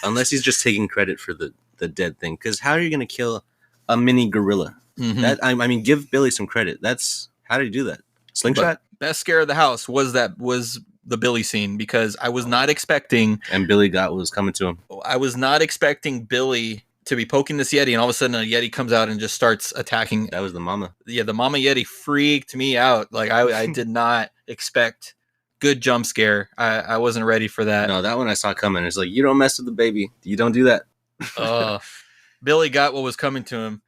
[SPEAKER 2] Unless he's just taking credit for the dead thing, because how are you going to kill a mini gorilla?
[SPEAKER 1] Mm-hmm.
[SPEAKER 2] That I mean, give Billy some credit. That's how did he do that? Slingshot.
[SPEAKER 1] But best scare of the house was the Billy scene, because I was not expecting.
[SPEAKER 2] And Billy got what was coming to him.
[SPEAKER 1] I was not expecting Billy to be poking this Yeti, and all of a sudden a Yeti comes out and just starts attacking.
[SPEAKER 2] That was the mama.
[SPEAKER 1] Yeah, the mama Yeti freaked me out. Like I did not expect good jump scare. I wasn't ready for that.
[SPEAKER 2] No, that one I saw coming. It's like, you don't mess with the baby. You don't do that.
[SPEAKER 1] Billy got what was coming to him.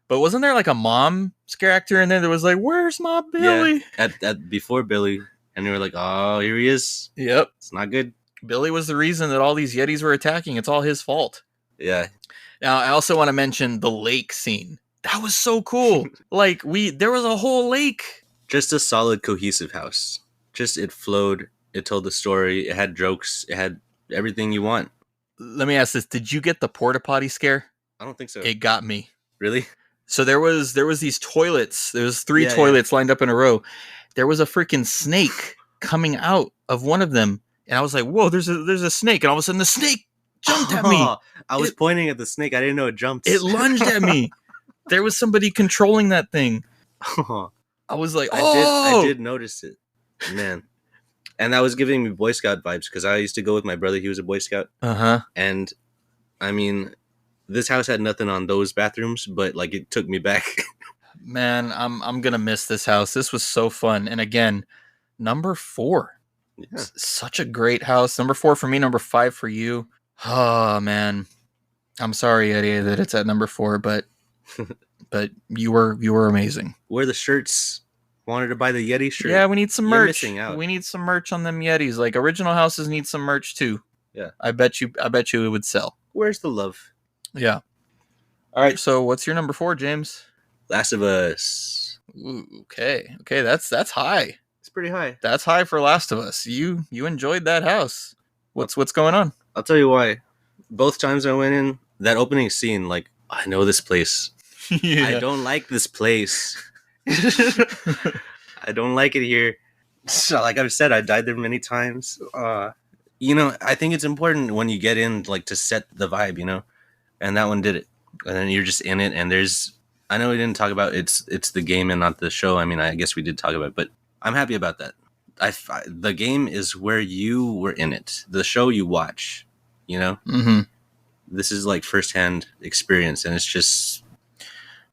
[SPEAKER 1] But wasn't there like a mom scare actor in there that was like, "Where's my Billy?"
[SPEAKER 2] Yeah, at before Billy, and they were like, "Oh, here he is."
[SPEAKER 1] Yep,
[SPEAKER 2] it's not good.
[SPEAKER 1] Billy was the reason that all these Yetis were attacking. It's all his fault.
[SPEAKER 2] Yeah.
[SPEAKER 1] Now, I also want to mention the lake scene. That was so cool. Like there was a whole lake.
[SPEAKER 2] Just a solid, cohesive house. Just it flowed. It told the story. It had jokes. It had everything you want.
[SPEAKER 1] Let me ask this: did you get the porta potty scare?
[SPEAKER 2] I don't think so.
[SPEAKER 1] It got me.
[SPEAKER 2] Really?
[SPEAKER 1] So there was these toilets. There was 3 toilets lined up in a row. There was a freaking snake coming out of one of them, and I was like, "Whoa! There's a snake!" And all of a sudden, the snake jumped at me.
[SPEAKER 2] I was pointing at the snake. I didn't know it jumped.
[SPEAKER 1] It lunged at me. There was somebody controlling that thing. I was like, "Oh!"
[SPEAKER 2] I did notice it, man. And that was giving me Boy Scout vibes, because I used to go with my brother. He was a Boy Scout. And I mean, this house had nothing on those bathrooms, but like it took me back.
[SPEAKER 1] Man, I'm gonna miss this house. This was so fun. And again, number 4.
[SPEAKER 2] Yeah.
[SPEAKER 1] Such a great house. Number 4 for me. Number 5 for you. Oh man, I'm sorry, Eddie, that it's at number 4, but you were amazing.
[SPEAKER 2] Wear the shirts. Wanted to buy the Yeti shirt.
[SPEAKER 1] Yeah, we need some
[SPEAKER 2] You're
[SPEAKER 1] merch.
[SPEAKER 2] missing out.
[SPEAKER 1] We need some merch on them Yetis. Like original houses need some merch too.
[SPEAKER 2] Yeah,
[SPEAKER 1] I bet you it would sell.
[SPEAKER 2] Where's the love?
[SPEAKER 1] Yeah.
[SPEAKER 2] All right.
[SPEAKER 1] So what's your number 4, James?
[SPEAKER 2] Last of Us.
[SPEAKER 1] Ooh, okay. That's high.
[SPEAKER 2] It's pretty high.
[SPEAKER 1] That's high for Last of Us. You enjoyed that house. What's going on?
[SPEAKER 2] I'll tell you why. Both times I went in, that opening scene, like, I know this place.
[SPEAKER 1] Yeah.
[SPEAKER 2] I don't like this place. I don't like it here. So, like I've said, I died there many times. You know, I think it's important when you get in, like, to set the vibe, you know? And that one did it. And then you're just in it, and I know we didn't talk about it's the game and not the show. I mean, I guess we did talk about it, but I'm happy about that. The game is where you were in it. The show you watch, you know?
[SPEAKER 1] Mm-hmm.
[SPEAKER 2] This is like firsthand experience, and it's just...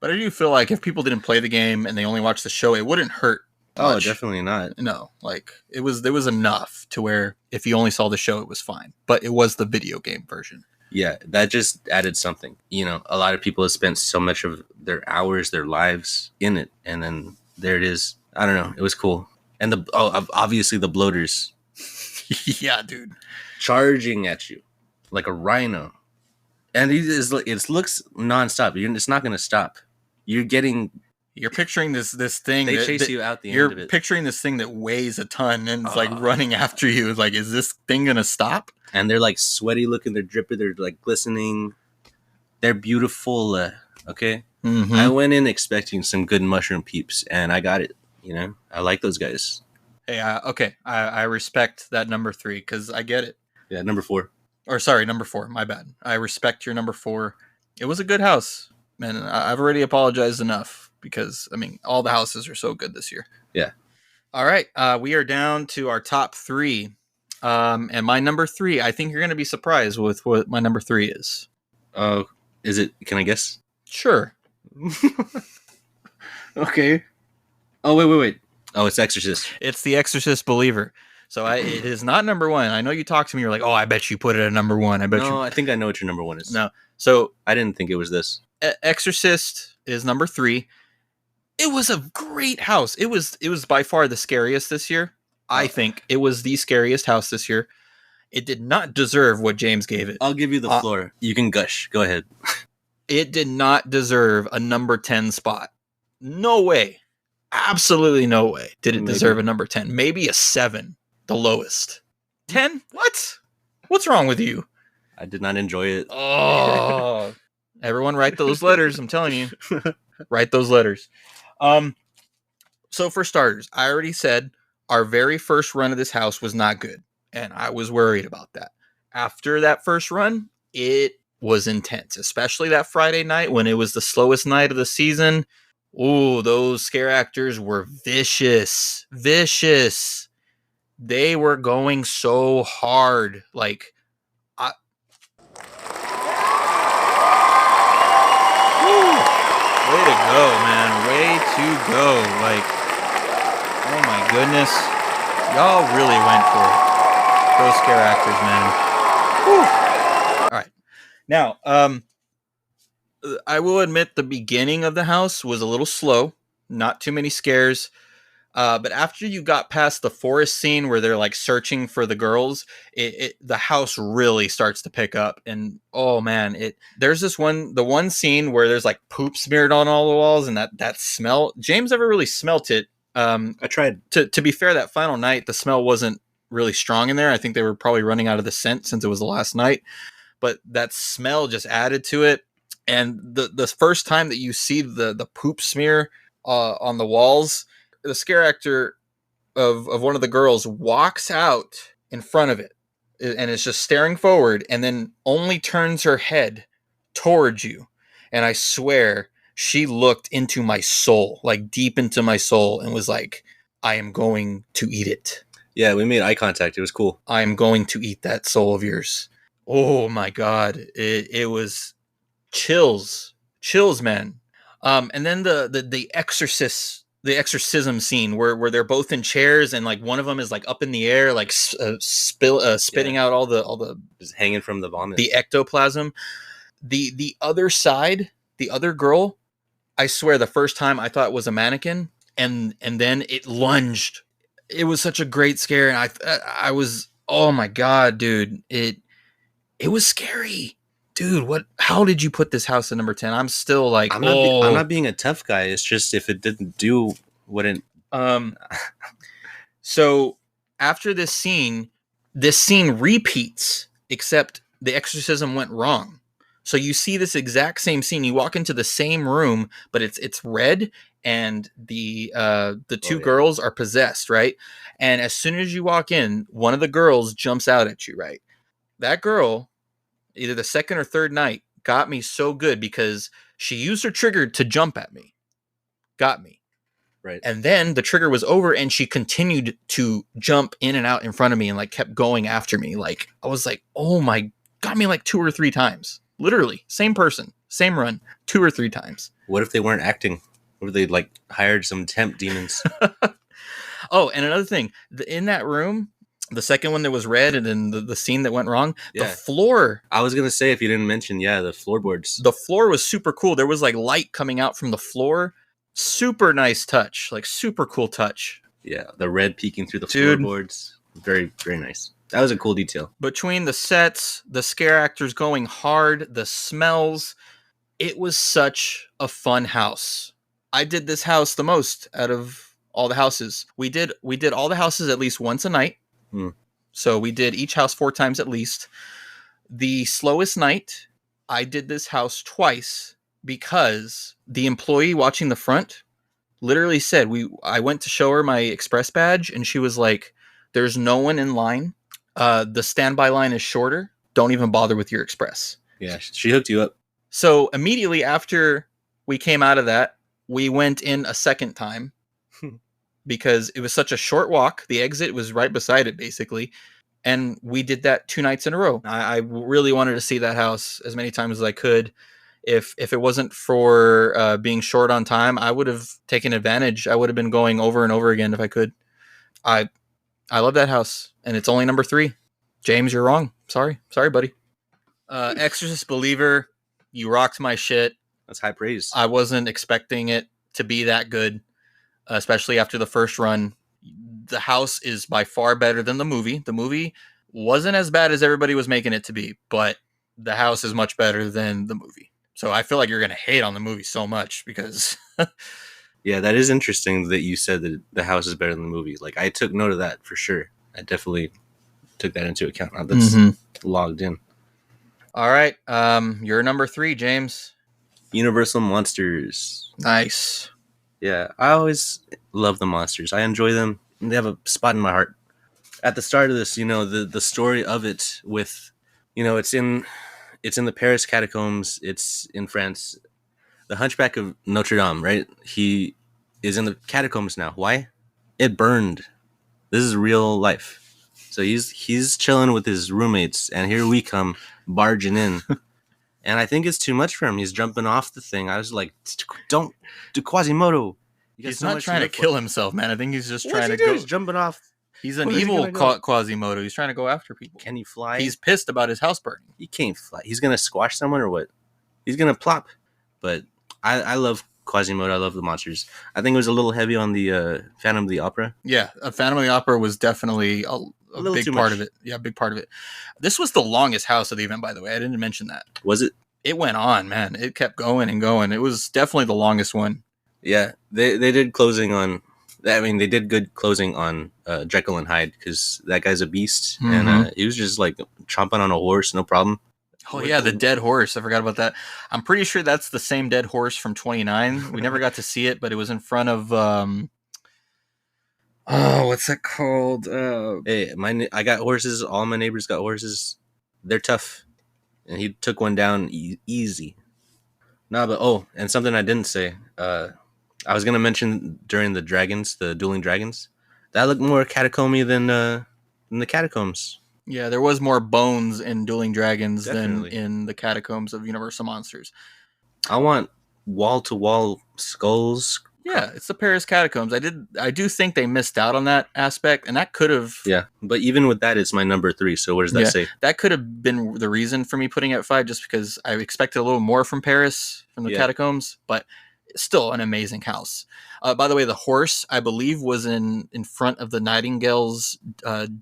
[SPEAKER 1] But I do feel like if people didn't play the game and they only watched the show, it wouldn't hurt much.
[SPEAKER 2] Oh, definitely not.
[SPEAKER 1] No, like there was enough to where if you only saw the show, it was fine. But it was the video game version.
[SPEAKER 2] Yeah, that just added something. You know, a lot of people have spent so much of their hours, their lives in it, and then there it is. I don't know. It was cool. And obviously the bloaters.
[SPEAKER 1] Yeah, dude.
[SPEAKER 2] Charging at you like a rhino. And it looks nonstop. It's not going to stop. You're getting
[SPEAKER 1] You're picturing this thing
[SPEAKER 2] They
[SPEAKER 1] that,
[SPEAKER 2] chase
[SPEAKER 1] that
[SPEAKER 2] you out the end
[SPEAKER 1] you're
[SPEAKER 2] of it.
[SPEAKER 1] picturing this thing that weighs a ton and it's like running after you. It's like, is this thing gonna stop?
[SPEAKER 2] And they're like sweaty looking. They're dripping. They're like glistening. They're beautiful. Okay.
[SPEAKER 1] Mm-hmm.
[SPEAKER 2] I went in expecting some good mushroom peeps, and I got it. You know, I like those guys.
[SPEAKER 1] Hey, okay. I respect that number 3 because I get it.
[SPEAKER 2] Yeah, number 4.
[SPEAKER 1] Or sorry, number 4. My bad. I respect your number 4. It was a good house, and I've already apologized enough because I mean all the houses are so good this year.
[SPEAKER 2] Yeah.
[SPEAKER 1] All right, we are down to our top 3, and my number 3. I think you're going to be surprised with what my number 3 is.
[SPEAKER 2] Is it? Can I guess?
[SPEAKER 1] Sure.
[SPEAKER 2] Okay. Oh wait. Oh, it's Exorcist.
[SPEAKER 1] It's The Exorcist Believer. So it is not number 1. I know you talked to me. You're like, oh, I bet you put it at number 1.
[SPEAKER 2] I think I know what your number 1 is.
[SPEAKER 1] No. So
[SPEAKER 2] I didn't think it was this.
[SPEAKER 1] Exorcist is number 3. It was a great house. It was by far the scariest this year. I think it was the scariest house this year. It did not deserve what James gave it.
[SPEAKER 2] I'll give you the floor. You can gush. Go ahead.
[SPEAKER 1] It did not deserve a number 10 spot. No way. Absolutely no way did it deserve a number 10. Maybe a 7, the lowest. 10? What? What's wrong with you?
[SPEAKER 2] I did not enjoy it.
[SPEAKER 1] Oh. Everyone write those letters, I'm telling you. Write those letters. So for starters, I already said our very first run of this house was not good, and I was worried about that. After that first run, it was intense, especially that Friday night when it was the slowest night of the season. Ooh, those scare actors were vicious. Vicious. They were going so hard. Like, way to go, man. Way to go. Like, oh my goodness. Y'all really went for it. Those scare actors, man. Whew. All right. Now, I will admit the beginning of the house was a little slow. Not too many scares. But after you got past the forest scene where they're like searching for the girls, the house really starts to pick up. And oh man, there's the one scene where there's like poop smeared on all the walls, and that smell. James never really smelt it.
[SPEAKER 2] I tried.
[SPEAKER 1] To be fair, that final night the smell wasn't really strong in there. I think they were probably running out of the scent since it was the last night. But that smell just added to it. And the first time that you see the poop smear on the walls, the scare actor of one of the girls walks out in front of it and is just staring forward and then only turns her head towards you. And I swear she looked into my soul, like deep into my soul, and was like, I am going to eat it.
[SPEAKER 2] Yeah, we made eye contact. It was cool.
[SPEAKER 1] I am going to eat that soul of yours. Oh my God. It was chills, man. And then the exorcism scene where they're both in chairs and like one of them is like up in the air, like spitting out all the
[SPEAKER 2] just hanging from the vomit,
[SPEAKER 1] the ectoplasm. The other side, the other girl, I swear the first time I thought it was a mannequin, and then it lunged. It was such a great scare, and I was, oh my God, dude, it was scary. Dude, how did you put this house at number 10? I'm still like,
[SPEAKER 2] I'm not being a tough guy. It's just if it didn't do what it.
[SPEAKER 1] So after this scene repeats, except the exorcism went wrong. So you see this exact same scene. You walk into the same room, but it's red, and the two girls are possessed, right? And as soon as you walk in, one of the girls jumps out at you, right? That girl, either the second or third night, got me so good because she used her trigger to jump at me. Got me.
[SPEAKER 2] Right.
[SPEAKER 1] And then the trigger was over and she continued to jump in and out in front of me and like kept going after me. Like, I was like, oh my, got me like 2 or 3 times. Literally, same person, same run, 2 or 3 times.
[SPEAKER 2] What if they weren't acting? What if they like hired some temp demons?
[SPEAKER 1] Oh, and another thing, in that room, the second one that was red, and then the scene that went wrong, the floor.
[SPEAKER 2] I was going to say, if you didn't mention, the floorboards.
[SPEAKER 1] The floor was super cool. There was like light coming out from the floor. Super nice touch. Like super cool touch.
[SPEAKER 2] Yeah, the red peeking through the floorboards. Very, very nice. That was a cool detail.
[SPEAKER 1] Between the sets, the scare actors going hard, the smells, it was such a fun house. I did this house the most out of all the houses. We did all the houses at least once a night.
[SPEAKER 2] Hmm.
[SPEAKER 1] So we did each house 4 times at least. The slowest night, I did this house twice because the employee watching the front literally said I went to show her my express badge and she was like, "There's no one in line. The standby line is shorter. Don't even bother with your express."
[SPEAKER 2] Yeah, she hooked you up.
[SPEAKER 1] So immediately after we came out of that, we went in a second time because it was such a short walk. The exit was right beside it, basically. And we did that 2 nights in a row. I really wanted to see that house as many times as I could. If it wasn't for being short on time, I would have taken advantage. I would have been going over and over again if I could. I I love that house, and it's only number 3. James, you're wrong. Sorry, buddy. Exorcist Believer, you rocked my shit.
[SPEAKER 2] That's high praise.
[SPEAKER 1] I wasn't expecting it to be that good, especially after the first run. The house is by far better than the movie. The movie wasn't as bad as everybody was making it to be, but the house is much better than the movie. So I feel like you're going to hate on the movie so much because
[SPEAKER 2] Yeah, that is interesting that you said that the house is better than the movie. Like, I took note of that for sure. I definitely took that into account. Now that's logged in.
[SPEAKER 1] All right. You're number 3, James.
[SPEAKER 2] Universal Monsters.
[SPEAKER 1] Nice.
[SPEAKER 2] Yeah, I always love the monsters. I enjoy them. They have a spot in my heart. At the start of this, the story of it with, it's in the Paris catacombs. It's in France. The Hunchback of Notre Dame, right? He is in the catacombs now. Why? It burned. This is real life. So he's chilling with his roommates, and here we come barging in. And I think it's too much for him. He's jumping off the thing. I was like, don't do Quasimodo.
[SPEAKER 1] He's not trying to kill himself, man. I think he's just trying to
[SPEAKER 2] go.
[SPEAKER 1] go.
[SPEAKER 2] He's jumping off.
[SPEAKER 1] He's an evil Quasimodo. He's trying to go after people.
[SPEAKER 2] Can he fly?
[SPEAKER 1] He's pissed about his house burning.
[SPEAKER 2] He can't fly. He's going to squash someone or what? He's going to plop. But I love Quasimodo. I love the monsters. I think it was a little heavy on the Phantom of the Opera.
[SPEAKER 1] Yeah, Phantom of the Opera was definitely a big part of it. Yeah, big part of it. This was the longest house of the event, by the way. I didn't mention that.
[SPEAKER 2] Was it?
[SPEAKER 1] It went on, man. It kept going and going. It was definitely the longest one.
[SPEAKER 2] Yeah, they did closing on. I mean, they did good closing on Jekyll and Hyde because that guy's a beast, and he was just like chomping on a horse, no problem.
[SPEAKER 1] Oh yeah, the dead horse. I forgot about that. I'm pretty sure that's the same dead horse from 29. We never got to see it, but it was in front of what's that called?
[SPEAKER 2] Hey, I got horses. All my neighbors got horses. They're tough, and he took one down easy. Nah, but and something I didn't say. I was gonna mention during the dueling dragons, that looked more catacomby than the catacombs.
[SPEAKER 1] Yeah, there was more bones in Dueling Dragons
[SPEAKER 2] Definitely.
[SPEAKER 1] than in the catacombs of Universal Monsters.
[SPEAKER 2] I want wall-to-wall skulls.
[SPEAKER 1] Yeah, it's the Paris catacombs. I do think they missed out on that aspect, and that could have.
[SPEAKER 2] Yeah, but even with that, it's my number 3. So what does that say?
[SPEAKER 1] That could have been the reason for me putting it at 5, just because I expected a little more from Paris, from the catacombs, but still an amazing house. By the way, the horse, I believe, was in front of the Nightingale's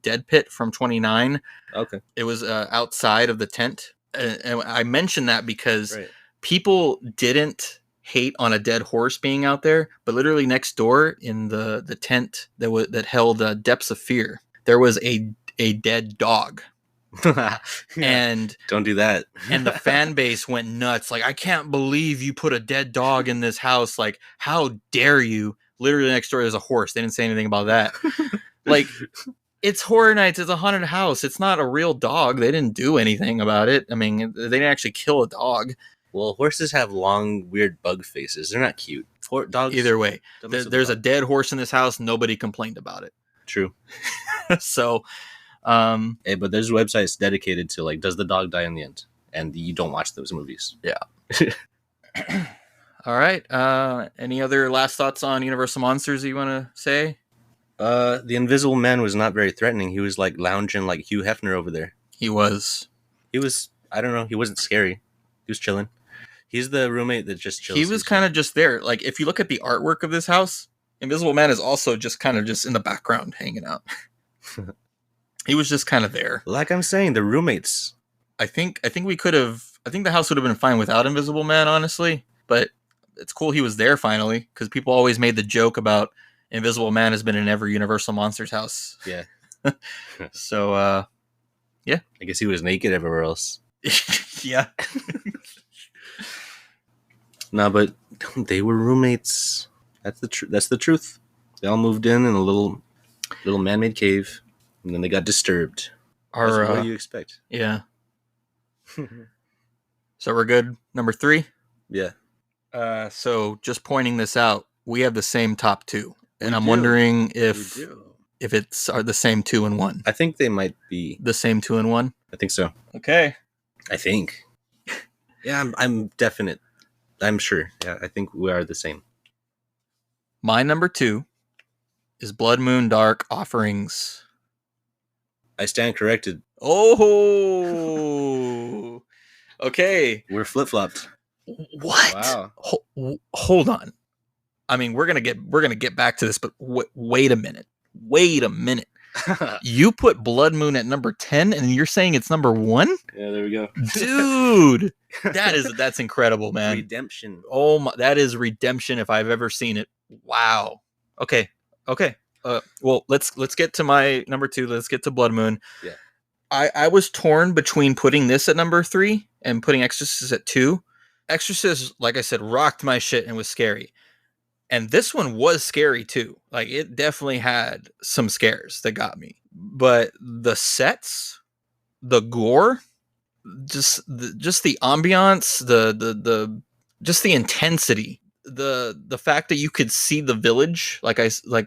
[SPEAKER 1] dead pit from 29.
[SPEAKER 2] Okay.
[SPEAKER 1] It was outside of the tent. And I mentioned that because people didn't hate on a dead horse being out there, but literally next door in the tent that held Depths of Fear, there was a dead dog. And
[SPEAKER 2] don't do that.
[SPEAKER 1] And the fan base went nuts. Like, I can't believe you put a dead dog in this house. Like, how dare you? Literally next door there's a horse. They didn't say anything about that. Like, it's Horror Nights. It's a haunted house. It's not a real dog. They didn't do anything about it. I mean, they didn't actually kill a dog.
[SPEAKER 2] Well, horses have long, weird bug faces. They're not cute. Dogs.
[SPEAKER 1] Either way, there's a dead horse in this house. Nobody complained about it.
[SPEAKER 2] True.
[SPEAKER 1] So,
[SPEAKER 2] hey, but there's websites dedicated to like, does the dog die in the end? And you don't watch those movies.
[SPEAKER 1] Yeah. All right. Any other last thoughts on Universal Monsters that you want to say?
[SPEAKER 2] The Invisible Man was not very threatening. He was like lounging like Hugh Hefner over there.
[SPEAKER 1] He was.
[SPEAKER 2] I don't know. He wasn't scary. He was chilling. He's the roommate that just chills.
[SPEAKER 1] He was kind of just there. Like, if you look at the artwork of this house, Invisible Man is also just kind of just in the background hanging out. He was just kind of there.
[SPEAKER 2] Like I'm saying, the roommates.
[SPEAKER 1] I think we could have. I think the house would have been fine without Invisible Man, honestly. But it's cool he was there finally, because people always made the joke about Invisible Man has been in every Universal Monsters house.
[SPEAKER 2] Yeah.
[SPEAKER 1] So yeah.
[SPEAKER 2] I guess he was naked everywhere else.
[SPEAKER 1] Yeah.
[SPEAKER 2] No, but they were roommates. That's the truth. They all moved in a little man-made cave, and then they got disturbed. What do you expect?
[SPEAKER 1] Yeah. So we're good. Number 3.
[SPEAKER 2] Yeah.
[SPEAKER 1] So just pointing this out, we have the same top 2, and I'm
[SPEAKER 2] do.
[SPEAKER 1] wondering if it's are the same 2 and 1.
[SPEAKER 2] I think they might be
[SPEAKER 1] The same 2 and 1.
[SPEAKER 2] I think so.
[SPEAKER 1] Okay.
[SPEAKER 2] I think. Yeah, I'm definite. I'm sure. Yeah, I think we are the same.
[SPEAKER 1] My number 2 is Blood Moon Dark Offerings.
[SPEAKER 2] I stand corrected.
[SPEAKER 1] Oh. Okay.
[SPEAKER 2] We're flip-flopped.
[SPEAKER 1] What?
[SPEAKER 2] Wow.
[SPEAKER 1] Hold on. I mean, we're gonna get back to this, but wait a minute. Wait a minute. You put Blood Moon at number 10, and you're saying it's number 1?
[SPEAKER 2] Yeah, there we go.
[SPEAKER 1] Dude, that's incredible, man.
[SPEAKER 2] Redemption.
[SPEAKER 1] Oh my, that is redemption if I've ever seen it. Wow. Okay. Well, let's get to my number 2. Let's get to Blood Moon.
[SPEAKER 2] Yeah.
[SPEAKER 1] I was torn between putting this at number 3 and putting Exorcist at 2. Exorcist, like I said, rocked my shit and was scary. And this one was scary too. Like, it definitely had some scares that got me. But the sets, the gore, just the ambiance, just the intensity, the fact that you could see the village, like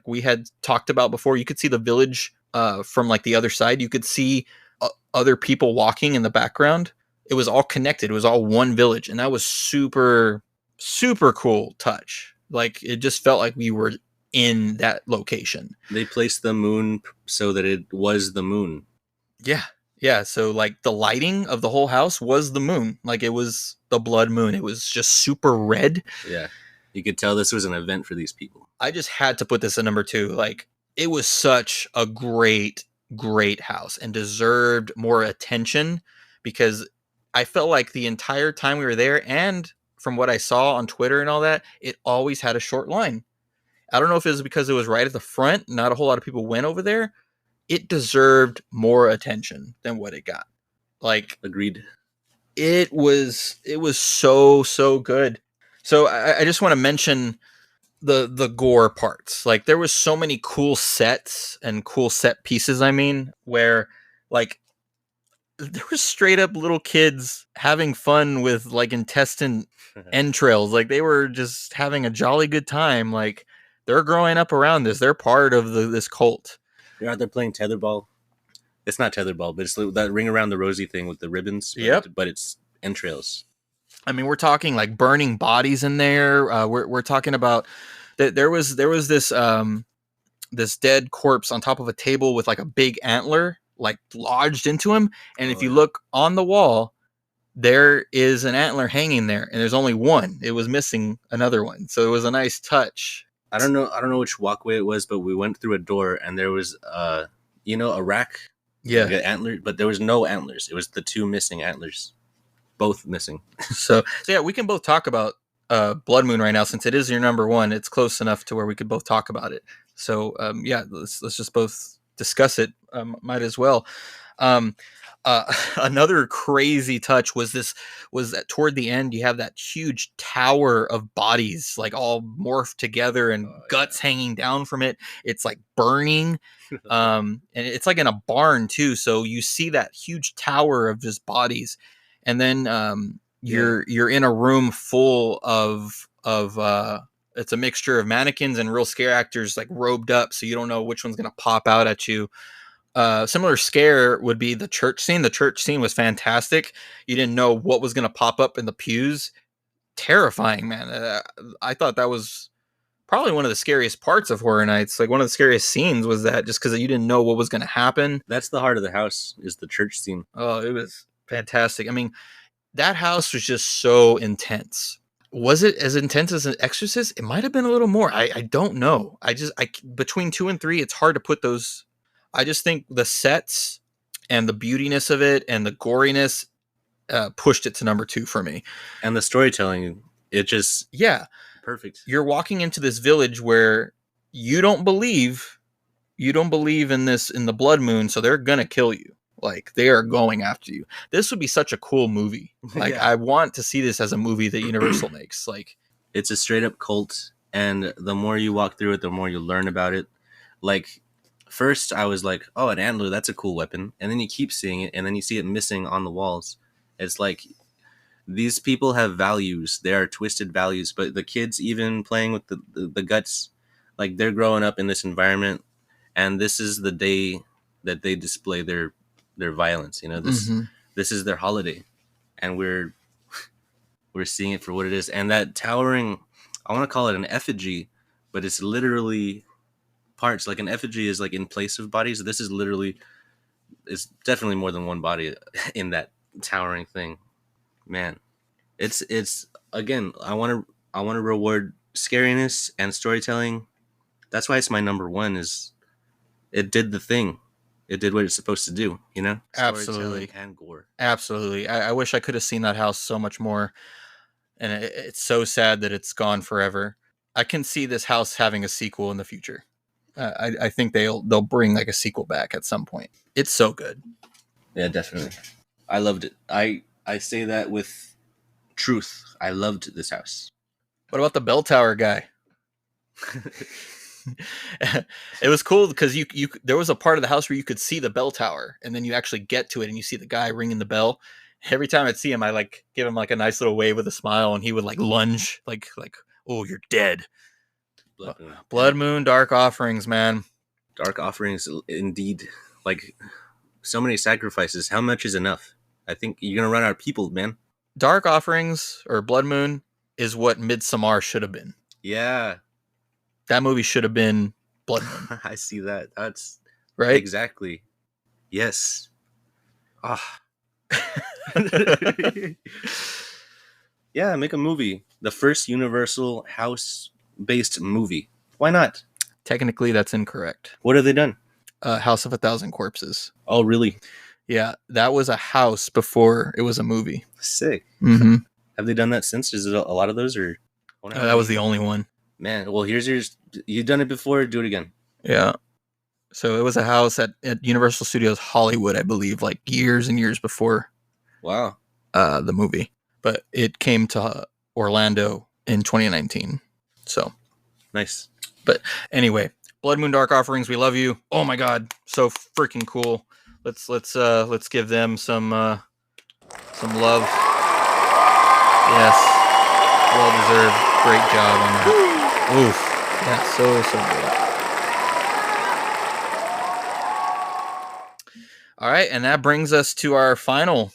[SPEAKER 1] we had talked about before, you could see the village from like the other side. You could see other people walking in the background. It was all connected. It was all one village, and that was super cool touch. Like, it just felt like we were in that location.
[SPEAKER 2] They placed the moon so that it was the moon.
[SPEAKER 1] Yeah. So like the lighting of the whole house was the moon. Like, it was the blood moon. It was just super red.
[SPEAKER 2] Yeah. You could tell this was an event for these people.
[SPEAKER 1] I just had to put this at number 2. Like, it was such a great house and deserved more attention, because I felt like the entire time we were there, and from what I saw on Twitter and all that, it always had a short line. I don't know if it was because it was right at the front. Not a whole lot of people went over there. It deserved more attention than what it got. Like,
[SPEAKER 2] agreed.
[SPEAKER 1] It was so good. So I just want to mention the gore parts. Like, there was so many cool sets and cool set pieces. I mean, where like there was straight up little kids having fun with like intestine entrails. Like, they were just having a jolly good time. Like, they're growing up around this. They're part of this cult.
[SPEAKER 2] They're out there playing tetherball. It's not tetherball, but it's that ring around the rosy thing with the ribbons.
[SPEAKER 1] Yep.
[SPEAKER 2] But it's entrails.
[SPEAKER 1] I mean, we're talking like burning bodies in there. We're talking about that there was this this dead corpse on top of a table with like a big antler like lodged into him. And if you look on the wall, there is an antler hanging there, and there's only one. It was missing another one. So it was a nice touch.
[SPEAKER 2] I don't know which walkway it was, but we went through a door and there was a rack.
[SPEAKER 1] Yeah.
[SPEAKER 2] Like an antler, but there was no antlers. It was the 2 missing antlers. Both missing.
[SPEAKER 1] So yeah, we can both talk about Blood Moon right now, since it is your number 1. It's close enough to where we could both talk about it. So yeah, let's just both discuss it. Might as well. Another crazy touch was that toward the end you have that huge tower of bodies, like all morphed together and guts hanging down from it. It's like burning, and it's like in a barn too. So you see that huge tower of just bodies, and then you're in a room full of it's a mixture of mannequins and real scare actors, like robed up, so you don't know which one's gonna pop out at you. Similar scare would be the church scene. The church scene was fantastic. You didn't know what was going to pop up in the pews. Terrifying, man. I thought that was probably one of the scariest parts of Horror Nights. Like, one of the scariest scenes was that, just because you didn't know what was going to happen.
[SPEAKER 2] That's the heart of the house, is the church scene.
[SPEAKER 1] Oh, it was fantastic. I mean, that house was just so intense. Was it as intense as an Exorcist? It might have been a little more. I don't know. Between 2 and 3, it's hard to put those. I just think the sets and the beautiness of it and the goriness pushed it to number 2 for me.
[SPEAKER 2] And the storytelling It just
[SPEAKER 1] Yeah,
[SPEAKER 2] perfect.
[SPEAKER 1] you're walking into this village where you don't believe in this in the blood moon, so they're gonna kill you. Like they are going after you. This would be such a cool movie. Like
[SPEAKER 2] Yeah.
[SPEAKER 1] I want to see this as a movie that Universal makes. Like
[SPEAKER 2] It's a straight up cult, and the more you walk through it, the more you learn about it. Like first I was like, oh, an antler, that's a cool weapon, and then you keep seeing it, and then you see it missing on the walls. It's like these people have values. They are twisted values, but the kids even playing with the guts, like they're growing up in this environment, and this is the day that they display their violence. You know, this is their holiday, and we're seeing it for what it is. And that towering, I want to call it an effigy, but it's literally parts. Like an effigy is like in place of bodies. This is literally, it's definitely more than one body in that towering thing. Man, it's again, I want to reward scariness and storytelling. That's why it's my number one. Is it did the thing, it did what it's supposed to do. You know, storytelling
[SPEAKER 1] absolutely,
[SPEAKER 2] and gore.
[SPEAKER 1] absolutely. I wish I could have seen that house so much more, and it's so sad that it's gone forever. I can see this house having a sequel in the future. I think they'll bring like a sequel back at some point. It's so good.
[SPEAKER 2] Yeah, definitely. I loved it. I say that with truth. I loved this house.
[SPEAKER 1] What about the bell tower guy? It was cool because you there was a part of the house where you could see the bell tower, and then you actually get to it and you see the guy ringing the bell. Every time I'd see him, I like give him like a nice little wave with a smile, and he would like lunge, like oh, you're dead.
[SPEAKER 2] Blood Moon.
[SPEAKER 1] Blood Moon, Dark Offerings, man.
[SPEAKER 2] Dark offerings, indeed. Like so many sacrifices. How much is enough? I think you're gonna run out of people, man.
[SPEAKER 1] Dark Offerings or Blood Moon is what Midsommar should have been.
[SPEAKER 2] Yeah,
[SPEAKER 1] That movie should have been Blood Moon,
[SPEAKER 2] I see that. That's
[SPEAKER 1] right?
[SPEAKER 2] exactly. Yes. Ah. Yeah, make a movie. The first Universal house-based movie. Why not?
[SPEAKER 1] Technically, that's incorrect.
[SPEAKER 2] What have they done?
[SPEAKER 1] House of a Thousand Corpses.
[SPEAKER 2] Oh, really?
[SPEAKER 1] Yeah, that was a house before it was a movie.
[SPEAKER 2] Sick.
[SPEAKER 1] Mm-hmm.
[SPEAKER 2] Have they done that since? Is it a lot of those, or
[SPEAKER 1] That was the only one.
[SPEAKER 2] Man, well, here's yours. You've done it before. Do it again.
[SPEAKER 1] Yeah. So it was a house at Universal Studios Hollywood, I believe, like years and years before
[SPEAKER 2] Wow.
[SPEAKER 1] the movie. But it came to Orlando in 2019. So
[SPEAKER 2] Nice.
[SPEAKER 1] But anyway, Blood Moon Dark Offerings, we love you. Oh my god, so freaking cool. Let's give them some love. Yes. Well deserved. Great job on that. Oof. Yeah, so good. All right, and that brings us to our final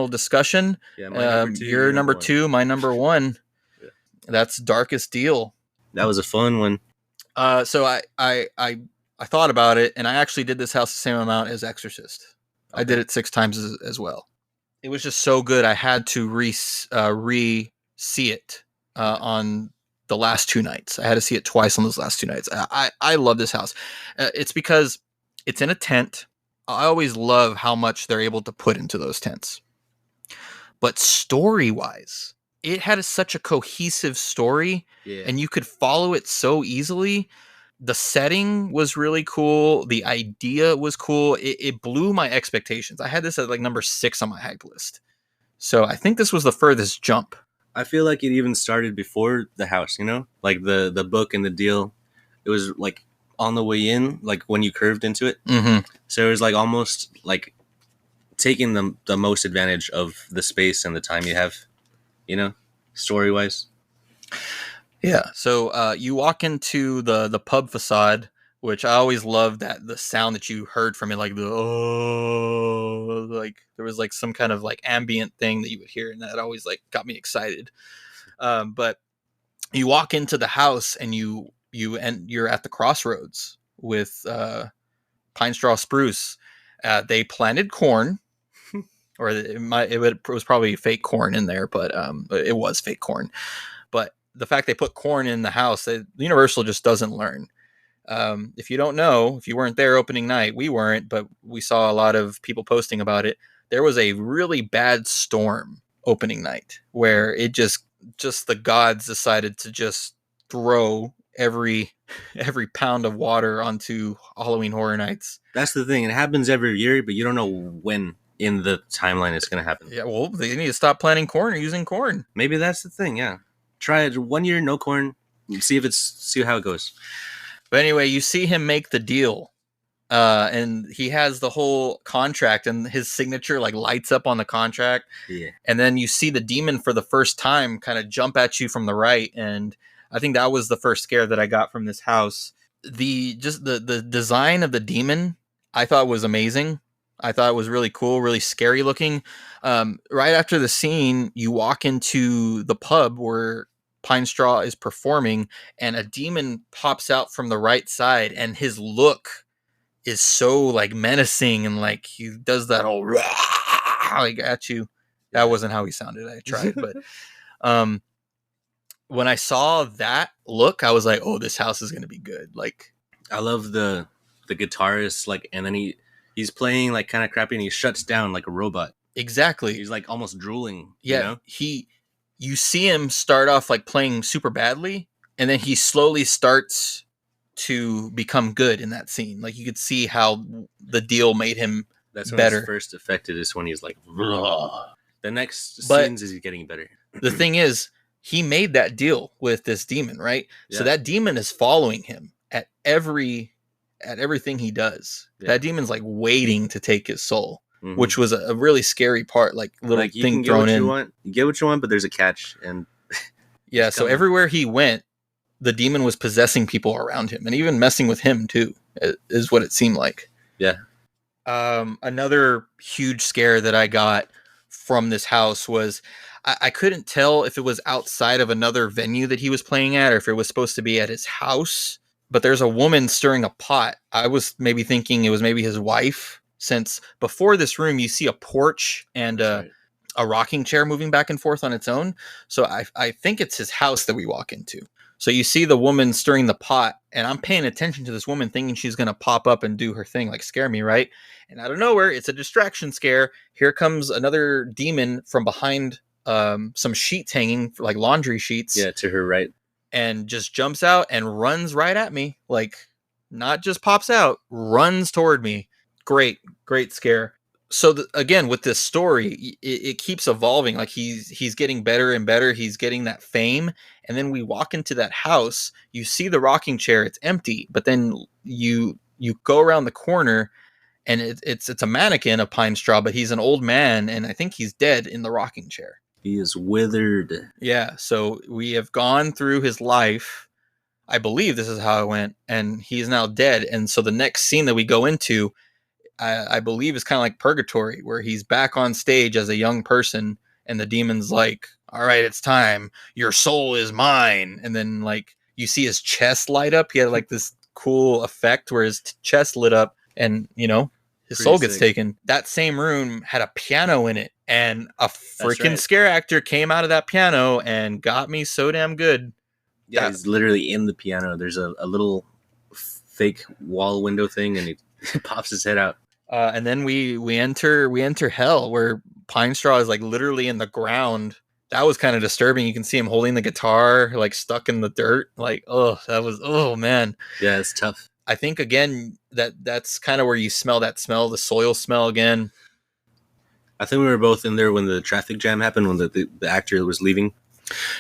[SPEAKER 1] discussion.
[SPEAKER 2] Yeah, my number two,
[SPEAKER 1] your number two, my number one.
[SPEAKER 2] Yeah.
[SPEAKER 1] That's Darkest Deal.
[SPEAKER 2] That was a fun one.
[SPEAKER 1] So I thought about it, and I actually did this house the same amount as Exorcist. Okay. I did it 6 times as well. It was just so good. I had to re-see it on the last 2 nights. I had to see it twice on those last 2 nights. I love this house. It's because it's in a tent. I always love how much they're able to put into those tents. But story-wise, it had such a cohesive story, and you could follow it so easily. The setting was really cool. The idea was cool. It blew my expectations. I had this at like number 6 on my hype list. So I think this was the furthest jump.
[SPEAKER 2] I feel like it even started before the house, you know? Like the book and the deal. It was like on the way in, like when you curved into it.
[SPEAKER 1] Mm-hmm.
[SPEAKER 2] So it was like almost like taking the most advantage of the space and the time you have, you know, story-wise.
[SPEAKER 1] Yeah. So you walk into the pub facade, which I always loved that the sound that you heard from it, like like there was like some kind of like ambient thing that you would hear, and that always like got me excited. But you walk into the house and you're at the crossroads with pine straw spruce. They planted corn, or it was probably fake corn in there, but it was fake corn. But the fact they put corn in the house, Universal just doesn't learn. If you don't know, if you weren't there opening night, we weren't, but we saw a lot of people posting about it. There was a really bad storm opening night where it just just the gods decided to just throw every pound of water onto Halloween Horror Nights.
[SPEAKER 2] That's the thing. It happens every year, but you don't know when in the timeline it's going to happen.
[SPEAKER 1] Yeah, well, they need to stop planting corn or using corn.
[SPEAKER 2] Maybe that's the thing. Yeah, try it 1 year, no corn. See how it goes.
[SPEAKER 1] But anyway, you see him make the deal, and he has the whole contract, and his signature like lights up on the contract.
[SPEAKER 2] Yeah.
[SPEAKER 1] And then you see the demon for the first time kind of jump at you from the right, and I think that was the first scare that I got from this house. The design of the demon I thought was amazing. I thought it was really cool, really scary looking. Right after the scene, you walk into the pub where Pine Straw is performing, and a demon pops out from the right side, and his look is so like menacing, and like he does that whole like at you. That wasn't how he sounded. I tried, but when I saw that look, I was like, "Oh, this house is gonna be good." Like,
[SPEAKER 2] I love the guitarist, like, and then he's playing like kind of crappy, and he shuts down like a robot.
[SPEAKER 1] Exactly.
[SPEAKER 2] He's like almost drooling.
[SPEAKER 1] Yeah, you see him start off like playing super badly, and then he slowly starts to become good in that scene. Like you could see how the deal made him
[SPEAKER 2] That's when
[SPEAKER 1] better.
[SPEAKER 2] His first affected is when he's like, Ugh. The next scenes is he getting better.
[SPEAKER 1] The thing is, he made that deal with this demon, right? Yeah. So that demon is following him at everything he does. Yeah. That demon's like waiting to take his soul. Mm-hmm. Which was a really scary part, like little like thing thrown in.
[SPEAKER 2] You get what you want, but there's a catch. And
[SPEAKER 1] yeah, so everywhere he went, the demon was possessing people around him and even messing with him too, is what it seemed like.
[SPEAKER 2] Yeah.
[SPEAKER 1] Another huge scare that I got from this house was I couldn't tell if it was outside of another venue that he was playing at or if it was supposed to be at his house. But there's a woman stirring a pot. I was maybe thinking it was maybe his wife. Since before this room, you see a porch and a rocking chair moving back and forth on its own. So I think it's his house that we walk into. So you see the woman stirring the pot, and I'm paying attention to this woman thinking she's going to pop up and do her thing, like scare me, right? And out of nowhere, it's a distraction scare. Here comes another demon from behind some sheets hanging, like laundry sheets.
[SPEAKER 2] Yeah, to her right.
[SPEAKER 1] And just jumps out and runs right at me. Like, not just pops out, runs toward me. Great scare. So again, with this story, it keeps evolving. Like he's getting better and better. He's getting that fame. And then we walk into that house, you see the rocking chair, it's empty, but then you go around the corner and it's a mannequin of Pine Straw, but he's an old man, and I think he's dead in the rocking chair.
[SPEAKER 2] He is withered.
[SPEAKER 1] Yeah, so we have gone through his life. I believe this is how it went, and he's now dead. And so the next scene that we go into, I believe is kind of like purgatory, where he's back on stage as a young person, and the demon's like, all right, it's time. Your soul is mine. And then like you see his chest light up. He had like this cool effect where his chest lit up and, his soul gets taken. That same room had a piano in it, and a freaking scare actor came out of that piano and got me so damn good.
[SPEAKER 2] Yeah, he's literally in the piano. There's a little fake wall window thing, and he pops his head out.
[SPEAKER 1] And then we enter hell, where Pine Straw is like literally in the ground. That was kind of disturbing. You can see him holding the guitar, like stuck in the dirt. Like, oh man.
[SPEAKER 2] Yeah, it's tough.
[SPEAKER 1] I think again that's kind of where you smell the soil smell again.
[SPEAKER 2] I think we were both in there when the traffic jam happened, when the actor was leaving.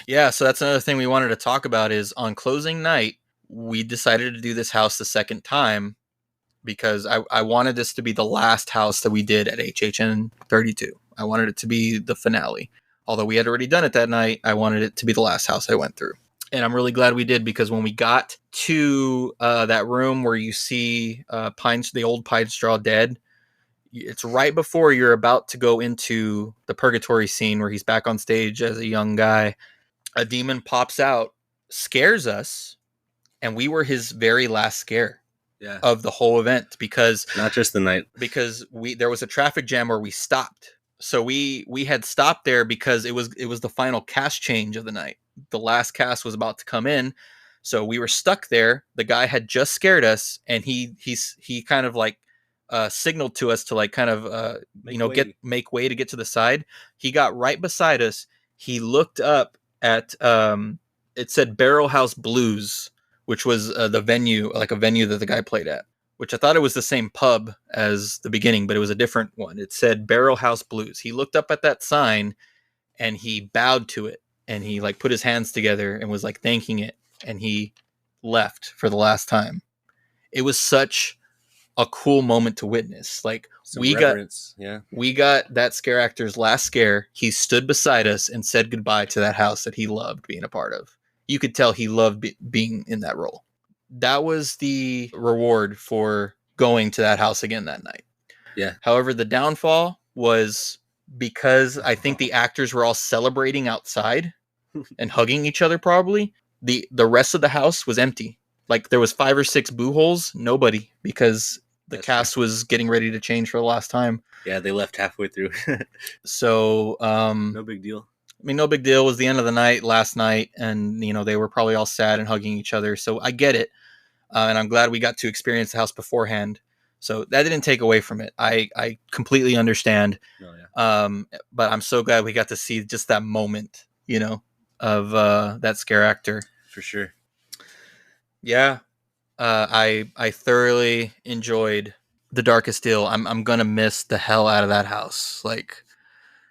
[SPEAKER 1] Yeah, so that's another thing we wanted to talk about is on closing night, we decided to do this house the second time, because I wanted this to be the last house that we did at HHN32. I wanted it to be the finale. Although we had already done it that night, I wanted it to be the last house I went through. And I'm really glad we did, because when we got to that room where you see the old Pine Straw dead, it's right before you're about to go into the purgatory scene where he's back on stage as a young guy. A demon pops out, scares us, and we were his very last scare. Yeah. Of the whole event, because
[SPEAKER 2] not just the night,
[SPEAKER 1] because there was a traffic jam where we stopped. So we had stopped there because it was the final cast change of the night. The last cast was about to come in, so we were stuck there. The guy had just scared us, and he kind of like signaled to us to like kind of make way to get to the side. He got right beside us. He looked up at it said Barrel House Blues, which was the venue, like a venue that the guy played at. Which I thought it was the same pub as the beginning, but it was a different one. It said Barrel House Blues. He looked up at that sign and he bowed to it, and he like put his hands together and was like thanking it, and he left for the last time. It was such a cool moment to witness. Like
[SPEAKER 2] Some reverence. Yeah.
[SPEAKER 1] we got that scare actor's last scare. He stood beside us and said goodbye to that house that he loved being a part of. You could tell he loved being in that role. That was the reward for going to that house again that night.
[SPEAKER 2] Yeah.
[SPEAKER 1] However, the downfall was because I think the actors were all celebrating outside and hugging each other probably. The rest of the house was empty. Like there was 5 or 6 boo holes, nobody, because the cast was getting ready to change for the last time.
[SPEAKER 2] Yeah, they left halfway through.
[SPEAKER 1] So
[SPEAKER 2] no big deal.
[SPEAKER 1] I mean, no big deal. It was the end of the night last night, and they were probably all sad and hugging each other. So I get it, and I'm glad we got to experience the house beforehand. So that didn't take away from it. I completely understand.
[SPEAKER 2] Oh, yeah.
[SPEAKER 1] But I'm so glad we got to see just that moment, of that scare actor.
[SPEAKER 2] For sure.
[SPEAKER 1] Yeah, I thoroughly enjoyed The Darkest Deal. I'm gonna miss the hell out of that house. Like,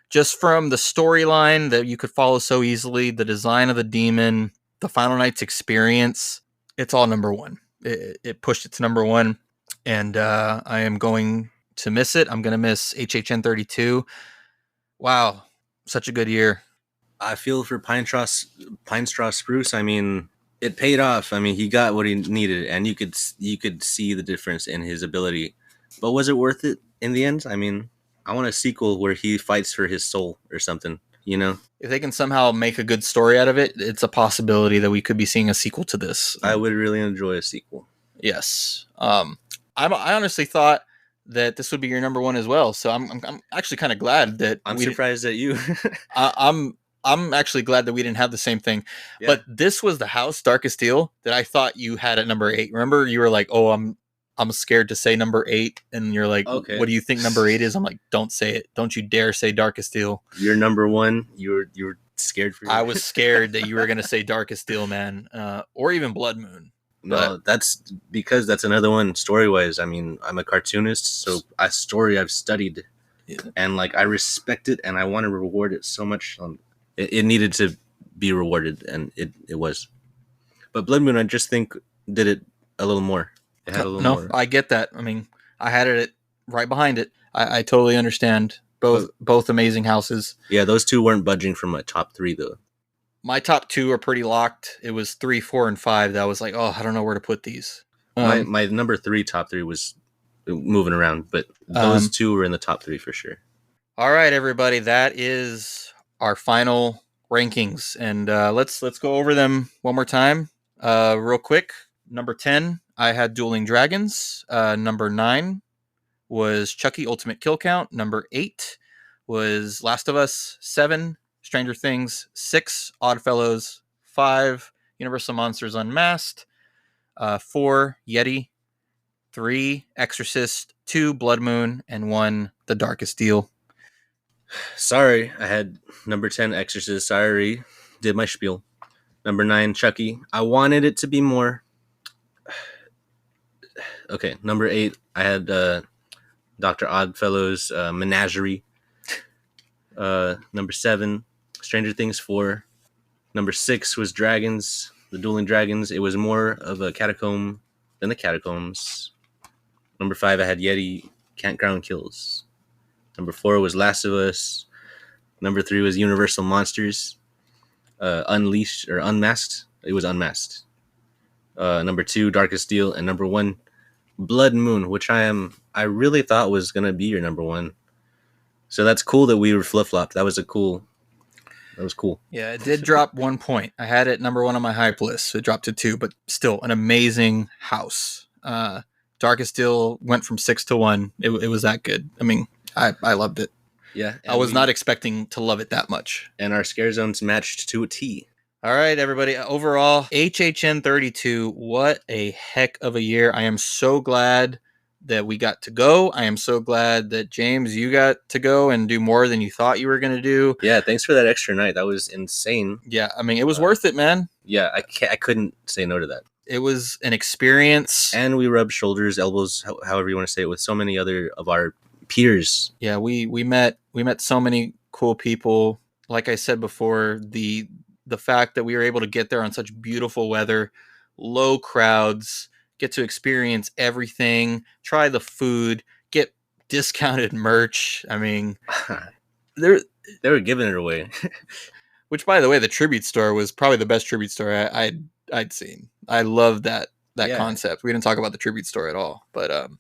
[SPEAKER 1] just from the storyline that you could follow so easily, the design of the demon, the Final Night's experience, it's all number one. It pushed it to number one, and I am going to miss it. I'm gonna miss HHN32. Wow, such a good year.
[SPEAKER 2] I feel for Pine Straw Spruce. I mean, it paid off. I mean, he got what he needed, and you could see the difference in his ability. But was it worth it in the end? I mean, I want a sequel where he fights for his soul or something.
[SPEAKER 1] If they can somehow make a good story out of it, it's a possibility that we could be seeing a sequel to this.
[SPEAKER 2] I would really enjoy a sequel.
[SPEAKER 1] Yes. I honestly thought that this would be your number one as well. So I'm actually kind of glad that
[SPEAKER 2] I'm surprised at you.
[SPEAKER 1] I'm actually glad that we didn't have the same thing. Yeah. But this was the house, Darkest Deal, that I thought you had at number 8. Remember, you were like, "Oh, I'm scared to say number 8," and you're like, "Okay, what do you think number 8 is?" I'm like, "Don't say it. Don't you dare say Darkest Deal."
[SPEAKER 2] You're number 1. You were scared for you.
[SPEAKER 1] I was scared that you were going to say Darkest Deal, man, or even Blood Moon.
[SPEAKER 2] No, that's because that's another one story-wise. I mean, I'm a cartoonist, so I've studied, and like I respect it, and I want to reward it so much. It needed to be rewarded, and it was. But Blood Moon, I just think, did it a little more. It had a little more.
[SPEAKER 1] I get that. I mean, I had it right behind it. I totally understand. Both amazing houses.
[SPEAKER 2] Yeah, those two weren't budging from my top 3, though.
[SPEAKER 1] My top 2 are pretty locked. It was 3, 4, and 5 that I was like, oh, I don't know where to put these.
[SPEAKER 2] My number 3, top 3 was moving around, but those 2 were in the top 3 for sure.
[SPEAKER 1] All right, everybody, that is our final rankings, and let's go over them one more time, real quick. Number 10, I had Dueling Dragons. Number 9 was Chucky Ultimate Kill Count. Number 8 was Last of Us. 7, Stranger Things. 6, Oddfellows. 5, Universal Monsters Unmasked. 4, Yeti. 3, Exorcist. 2, Blood Moon. And 1, The Darkest Deal.
[SPEAKER 2] Sorry, I had number 10, Exorcist. Sorry, did my spiel. Number 9, Chucky. I wanted it to be more. Okay, number 8, I had Dr. Oddfellow's Menagerie. Number 7, Stranger Things 4. Number 6 was Dragons, the Dueling Dragons. It was more of a catacomb than the Catacombs. Number 5, I had Yeti, Campground Kills. Number 4 was Last of Us. Number 3 was Universal Monsters, Unleashed or Unmasked. It was Unmasked. Number 2, Darkest Deal, and number 1, Blood Moon, which I really thought was gonna be your number 1. So that's cool that we were flip-flopped. That was cool.
[SPEAKER 1] Yeah, it did drop 1 point. I had it number 1 on my hype list. So it dropped to 2, but still an amazing house. Darkest Deal went from 6 to 1. It was that good. I mean, I loved it.
[SPEAKER 2] Yeah.
[SPEAKER 1] I was not expecting to love it that much.
[SPEAKER 2] And our scare zones matched to a T.
[SPEAKER 1] All right, everybody. Overall, HHN32, what a heck of a year. I am so glad that we got to go. I am so glad that, James, you got to go and do more than you thought you were going to do.
[SPEAKER 2] Yeah, thanks for that extra night. That was insane.
[SPEAKER 1] Yeah, I mean, it was worth it, man.
[SPEAKER 2] Yeah, I couldn't say no to that.
[SPEAKER 1] It was an experience.
[SPEAKER 2] And we rubbed shoulders, elbows, however you want to say it, with so many other of our peers.
[SPEAKER 1] Yeah, we met so many cool people. Like I said before, the fact that we were able to get there on such beautiful weather, low crowds, get to experience everything, try the food, get discounted merch. I mean,
[SPEAKER 2] they were giving it away.
[SPEAKER 1] Which, by the way, the tribute store was probably the best tribute store I'd seen. I love that concept. We didn't talk about the tribute store at all, but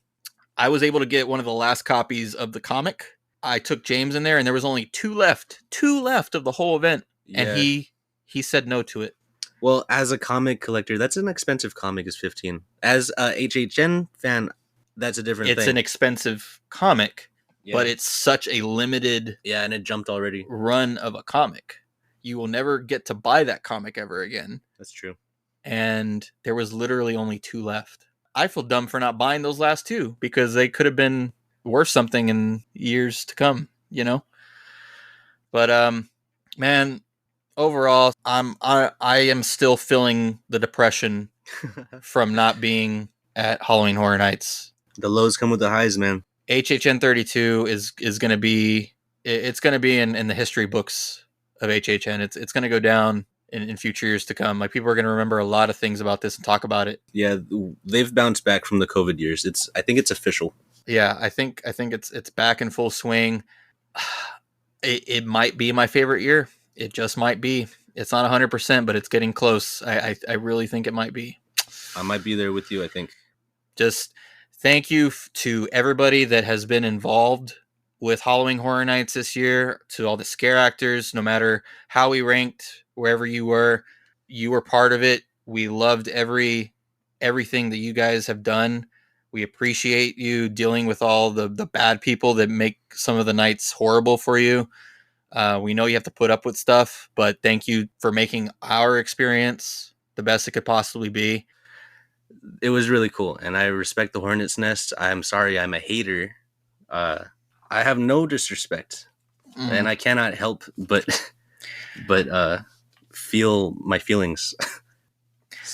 [SPEAKER 1] I was able to get one of the last copies of the comic. I took James in there, and there was only two left of the whole event, and he said no to it.
[SPEAKER 2] Well, as a comic collector, that's an expensive comic. Is $15. As a HHN fan, that's a different thing.
[SPEAKER 1] It's an expensive comic, but it's such a limited
[SPEAKER 2] and it jumped already
[SPEAKER 1] run of a comic. You will never get to buy that comic ever again.
[SPEAKER 2] That's true.
[SPEAKER 1] And there was literally only two left. I feel dumb for not buying those last two because they could have been worth something in years to come, you know? But man, overall, I am still feeling the depression from not being at Halloween Horror Nights.
[SPEAKER 2] The lows come with the highs, man.
[SPEAKER 1] HHN32 is going to be, it's going to be in the history books of HHN. It's going to go down in future years to come. Like, people are going to remember a lot of things about this and talk about it.
[SPEAKER 2] Yeah, they've bounced back from the COVID years. I think it's official.
[SPEAKER 1] Yeah, I think it's back in full swing. It might be my favorite year. It just might be. It's not 100%, but it's getting close. I really think it might be.
[SPEAKER 2] I might be there with you, I think.
[SPEAKER 1] Just thank you to everybody that has been involved with Halloween Horror Nights this year, to all the scare actors, no matter how we ranked, wherever you were part of it. We loved everything that you guys have done. We appreciate you dealing with all the bad people that make some of the nights horrible for you. We know you have to put up with stuff, but thank you for making our experience the best it could possibly be.
[SPEAKER 2] It was really cool, and I respect the Hornet's Nest. I'm sorry I'm a hater. I have no disrespect, and I cannot help but feel my feelings.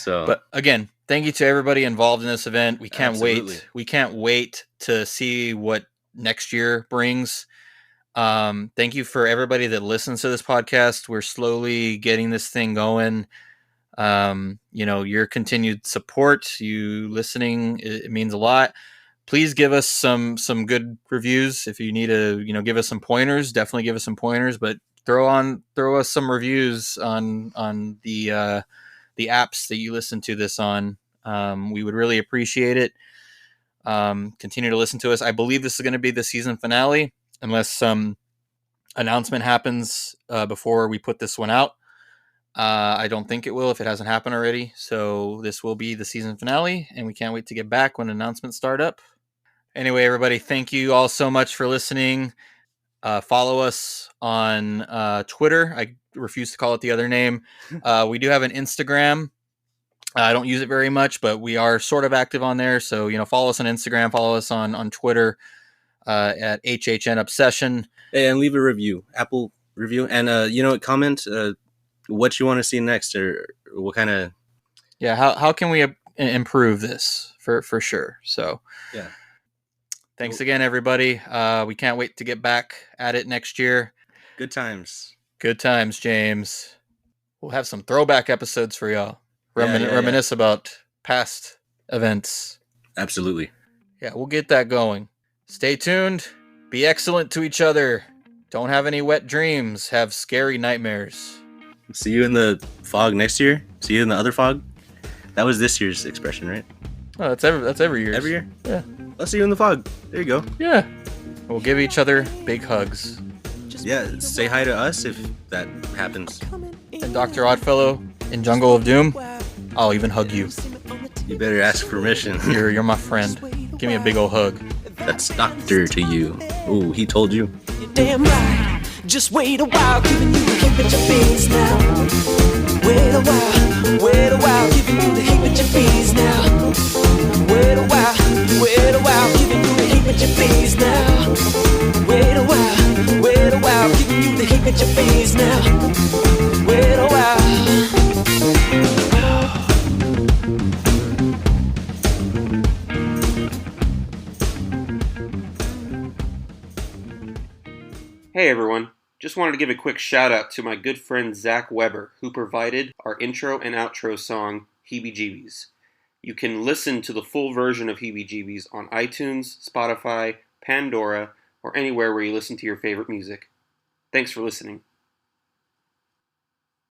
[SPEAKER 1] But again, thank you to everybody involved in this event. We can't wait. We can't wait to see what next year brings. Thank you for everybody that listens to this podcast. We're slowly getting this thing going. Your continued support, you listening, it means a lot. Please give us some good reviews. If you need to, give us some pointers, definitely give us some pointers, but throw us some reviews on the apps that you listen to this on. We would really appreciate it. Continue to listen to us. I believe this is going to be the season finale, unless some announcement happens before we put this one out. I don't think it will if it hasn't happened already. So this will be the season finale, and we can't wait to get back when announcements start up. Anyway, everybody, thank you all so much for listening. Follow us on Twitter. I refuse to call it the other name. We do have an Instagram. I don't use it very much, but we are sort of active on there. So, follow us on Instagram, follow us on Twitter at HHN Obsession.
[SPEAKER 2] And leave a review, Apple review. And, comment what you want to see next, or what kind of...
[SPEAKER 1] Yeah, how can we improve this for sure. So,
[SPEAKER 2] yeah.
[SPEAKER 1] Thanks again, everybody. We can't wait to get back at it next year.
[SPEAKER 2] Good times.
[SPEAKER 1] Good times, James. We'll have some throwback episodes for y'all. Reminisce about past events.
[SPEAKER 2] Absolutely.
[SPEAKER 1] Yeah, we'll get that going. Stay tuned. Be excellent to each other. Don't have any wet dreams. Have scary nightmares.
[SPEAKER 2] See you in the fog next year. See you in the other fog. That was this year's expression, right?
[SPEAKER 1] Oh, that's every year.
[SPEAKER 2] Every year?
[SPEAKER 1] Yeah.
[SPEAKER 2] I'll see you in the fog. There you go.
[SPEAKER 1] Yeah. We'll give each other big hugs.
[SPEAKER 2] Yeah, say hi to us if that happens.
[SPEAKER 1] And Dr. Oddfellow in Jungle of Doom, I'll even hug you.
[SPEAKER 2] You better ask permission.
[SPEAKER 1] You're my friend. Give me a big old hug.
[SPEAKER 2] That's Doctor to you. Ooh, he told you.
[SPEAKER 3] You're damn right. Just wait a while, giving you the hip at your face now. Wait a while, giving you the hip at your face now. Wait a while, days now. Wait a while.
[SPEAKER 4] Hey everyone, just wanted to give a quick shout out to my good friend Zach Weber, who provided our intro and outro song, Heebie Jeebies. You can listen to the full version of Heebie Jeebies on iTunes, Spotify, Pandora, or anywhere where you listen to your favorite music. Thanks for listening.